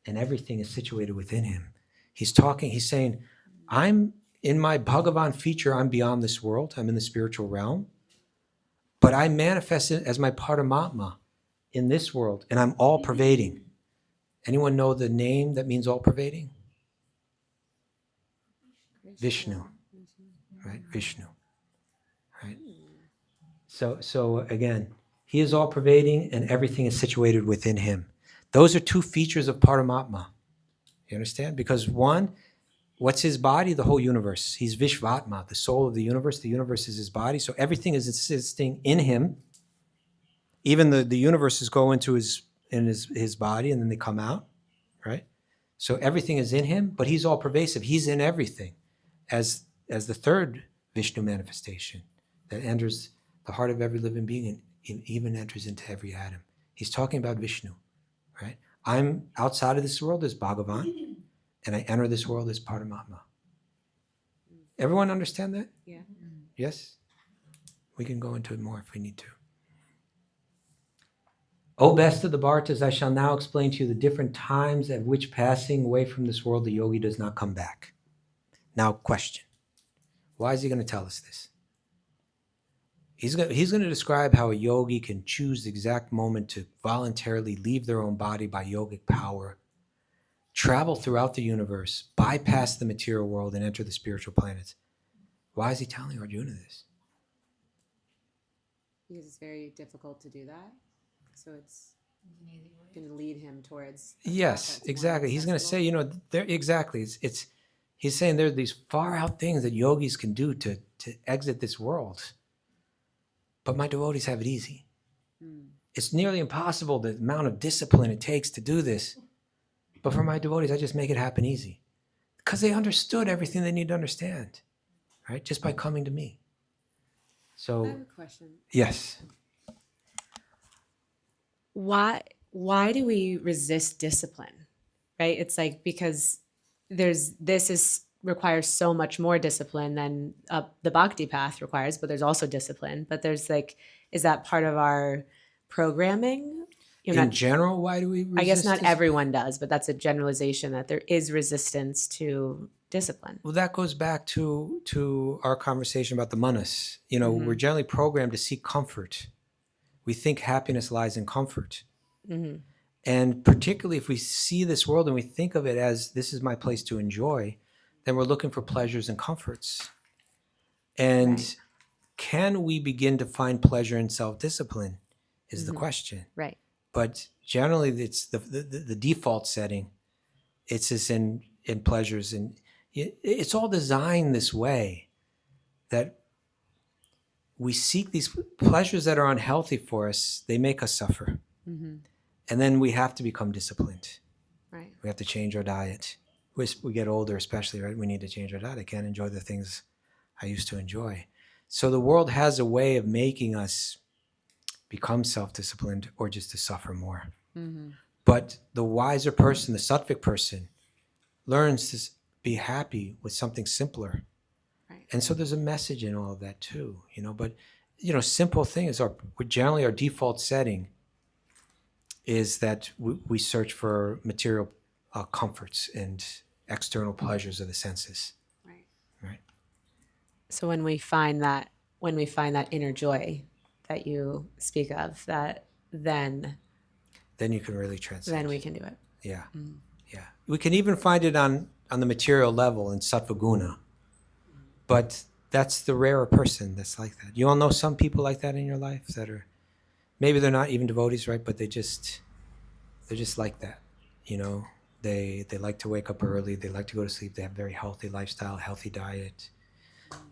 and everything is situated within him. He's saying, I'm in my Bhagavan feature, I'm beyond this world, I'm in the spiritual realm, but I manifest it as my Paramatma in this world, and I'm all-pervading. Anyone know the name that means all-pervading? Vishnu, right? Vishnu, right? So again, he is all-pervading, and everything is situated within him. Those are two features of Paramatma. You understand? Because one, what's his body? The whole universe. He's Vishvatma, the soul of the universe. The universe is his body. So everything is existing in him. Even the universes go into his body, and then they come out, right? So everything is in him, but he's all pervasive. He's in everything as the third Vishnu manifestation that enters the heart of every living being and even enters into every atom. He's talking about Vishnu, right? I'm outside of this world as Bhagavan, and I enter this world as Paramatma. Everyone understand that?
Yeah.
Yes? We can go into it more if we need to. O best of the Bhartas, I shall now explain to you the different times at which passing away from this world the yogi does not come back. Now, question. Why is he going to tell us this? He's going to describe how a yogi can choose the exact moment to voluntarily leave their own body by yogic power, travel throughout the universe, bypass the material world, and enter the spiritual planets. Why is he telling Arjuna this?
Because it's very difficult to do that. So it's going to lead him towards.
Yes, exactly. He's going to say, exactly. He's saying there are these far out things that yogis can do to exit this world. But my devotees have it easy. It's nearly impossible the amount of discipline it takes to do this. But for my devotees, I just make it happen easy. Because they understood everything they need to understand, right? Just by coming to me. So,
I have a question.
Yes.
Why do we resist discipline? Right? It's like because requires so much more discipline than the bhakti path requires, but there's also discipline. But there's is that part of our programming? You know,
In general, why do we resist
I guess not
this?
everyone does, but that's a generalization that there is resistance to discipline.
Well, that goes back to our conversation about the manas. You know, we're generally programmed to seek comfort. We think happiness lies in comfort. And particularly if we see this world and we think of it as this is my place to enjoy, then we're looking for pleasures and comforts. And can we begin to find pleasure in self-discipline is the question.
Right.
But generally it's the default setting. It's just in pleasures, and it's all designed this way that we seek these pleasures that are unhealthy for us. They make us suffer. And then we have to become disciplined.
Right.
We have to change our diet. As we get older, especially, right? We need to change our diet. I can't enjoy the things I used to enjoy. So the world has a way of making us become self-disciplined or just to suffer more. But the wiser person, the sattvic person, learns to be happy with something simpler.
Right.
And so there's a message in all of that too, you know. But, you know, simple things are generally our default setting is that we search for material comforts and external pleasures of the senses.
Right.
Right.
So when we find that inner joy that you speak of, that then
Then you can really transcend.
we can do it.
Yeah. Yeah. We can even find it on the material level in sattva guna. But that's the rarer person that's like that. You all know some people like that in your life that are, maybe they're not even devotees, right? But they're just like that. You know, they like to wake up early. They like to go to sleep. They have very healthy lifestyle, healthy diet.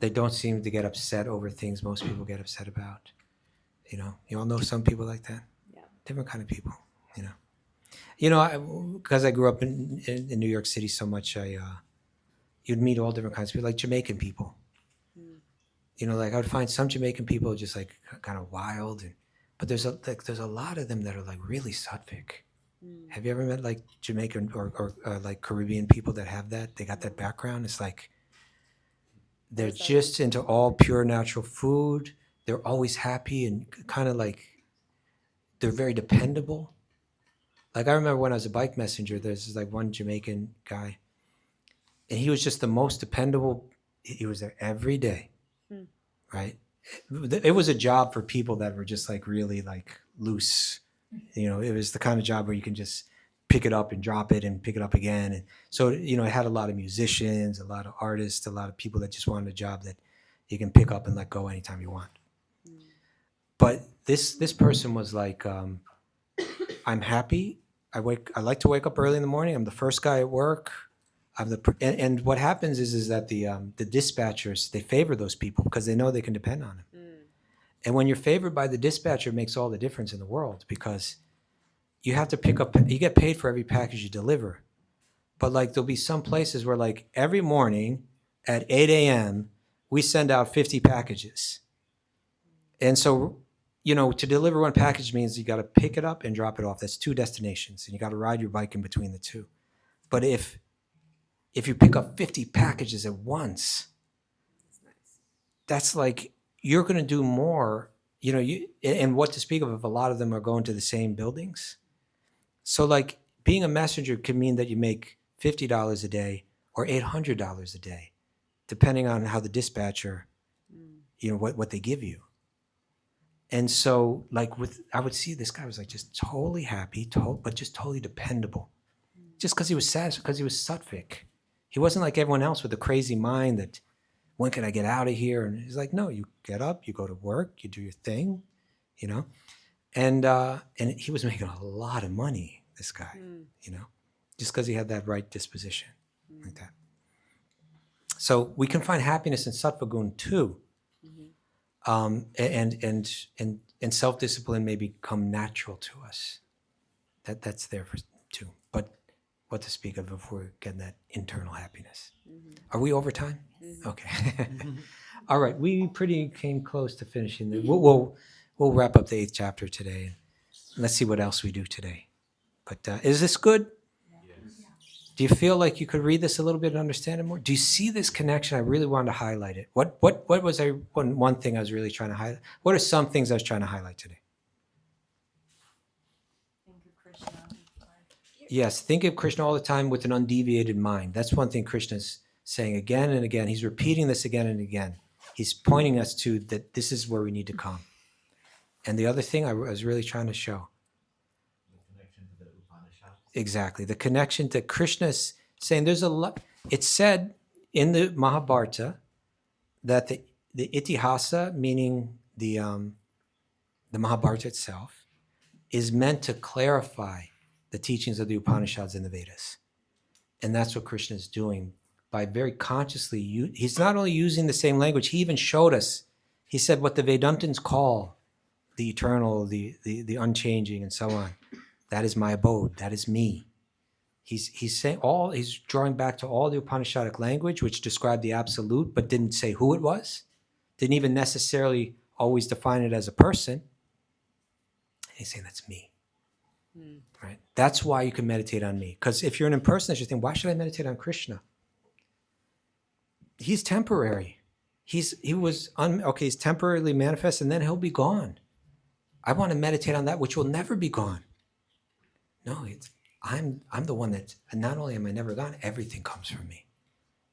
They don't seem to get upset over things most people get upset about. You know, you all know some people like that.
Yeah.
Different kind of people. You know, because I grew up in New York City so much, you'd meet all different kinds of people, like Jamaican people. You know, like I would find some Jamaican people just like kind of wild, but there's a lot of them that are like really sattvic. Have you ever met like Jamaican or like Caribbean people that have that? They got that background. It's like they're just into all pure natural food. They're always happy and kind of like they're very dependable. Like I remember when I was a bike messenger, there's like one Jamaican guy, and he was just the most dependable. He was there every day, right? It was a job for people that were just like really like loose. You know, it was the kind of job where you can just pick it up and drop it and pick it up again. And so, you know, it had a lot of musicians, a lot of artists, a lot of people that just wanted a job that you can pick up and let go anytime you want. But this person was like, I'm happy. I like to wake up early in the morning. I'm the first guy at work. And what happens is that the dispatchers, they favor those people because they know they can depend on them. And when you're favored by the dispatcher, it makes all the difference in the world because you have to you get paid for every package you deliver. But like there'll be some places where like every morning at 8 a.m., we send out 50 packages. And so, you know, to deliver one package means you got to pick it up and drop it off. That's 2 destinations, and you got to ride your bike in between the 2. But if you pick up 50 packages at once, that's like you're going to do more. You know, and what to speak of if a lot of them are going to the same buildings. So like being a messenger can mean that you make $50 a day or $800 a day, depending on how the dispatcher, you know, what they give you. And so like I would see this guy was like just totally happy, but just totally dependable. Just because he was sad, because he was sattvic. He wasn't like everyone else with a crazy mind that, when can I get out of here? And he's like, no, you get up, you go to work, you do your thing, you know? And he was making a lot of money, this guy, you know, just because he had that right disposition like that. So we can find happiness in sattva gun too. And self-discipline may become natural to us. That's there for too. But what to speak of if we're getting that internal happiness. Are we over time? Okay. All right. We pretty came close to finishing. We'll wrap up the 8th chapter today. And let's see what else we do today. But is this good? Do you feel like you could read this a little bit and understand it more? Do you see this connection? I really wanted to highlight it. What was one thing I was really trying to highlight? What are some things I was trying to highlight today? Yes, think of Krishna all the time with an undeviated mind. That's one thing Krishna's saying again and again. He's repeating this again and again. He's pointing us to that this is where we need to come. And the other thing I was really trying to show. Exactly. The connection to Krishna's saying there's a lot. It's said in the Mahabharata that the Itihasa, meaning the Mahabharata itself, is meant to clarify the teachings of the Upanishads and the Vedas. And that's what Krishna is doing by very consciously, he's not only using the same language, he even showed us, he said what the Vedantins call the eternal, the unchanging, and so on. That is my abode, that is me. He's saying he's drawing back to all the Upanishadic language, which described the absolute, but didn't say who it was, didn't even necessarily always define it as a person. He's saying that's me. Right? That's why you can meditate on me. Because if you're an impersonalist, you think, why should I meditate on Krishna? He's temporary. He's temporarily manifest and then he'll be gone. I want to meditate on that which will never be gone. No, I'm the one that, and not only am I never gone, everything comes from me.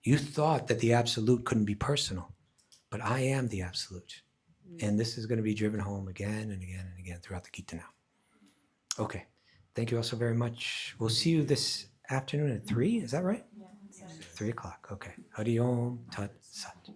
You thought that the absolute couldn't be personal, but I am the absolute. And this is going to be driven home again and again and again throughout the Gita now. Okay. Thank you all so very much. We'll see you this afternoon at 3. Is that right? Yeah. 3 o'clock. Okay. Hari Om Tat Sat.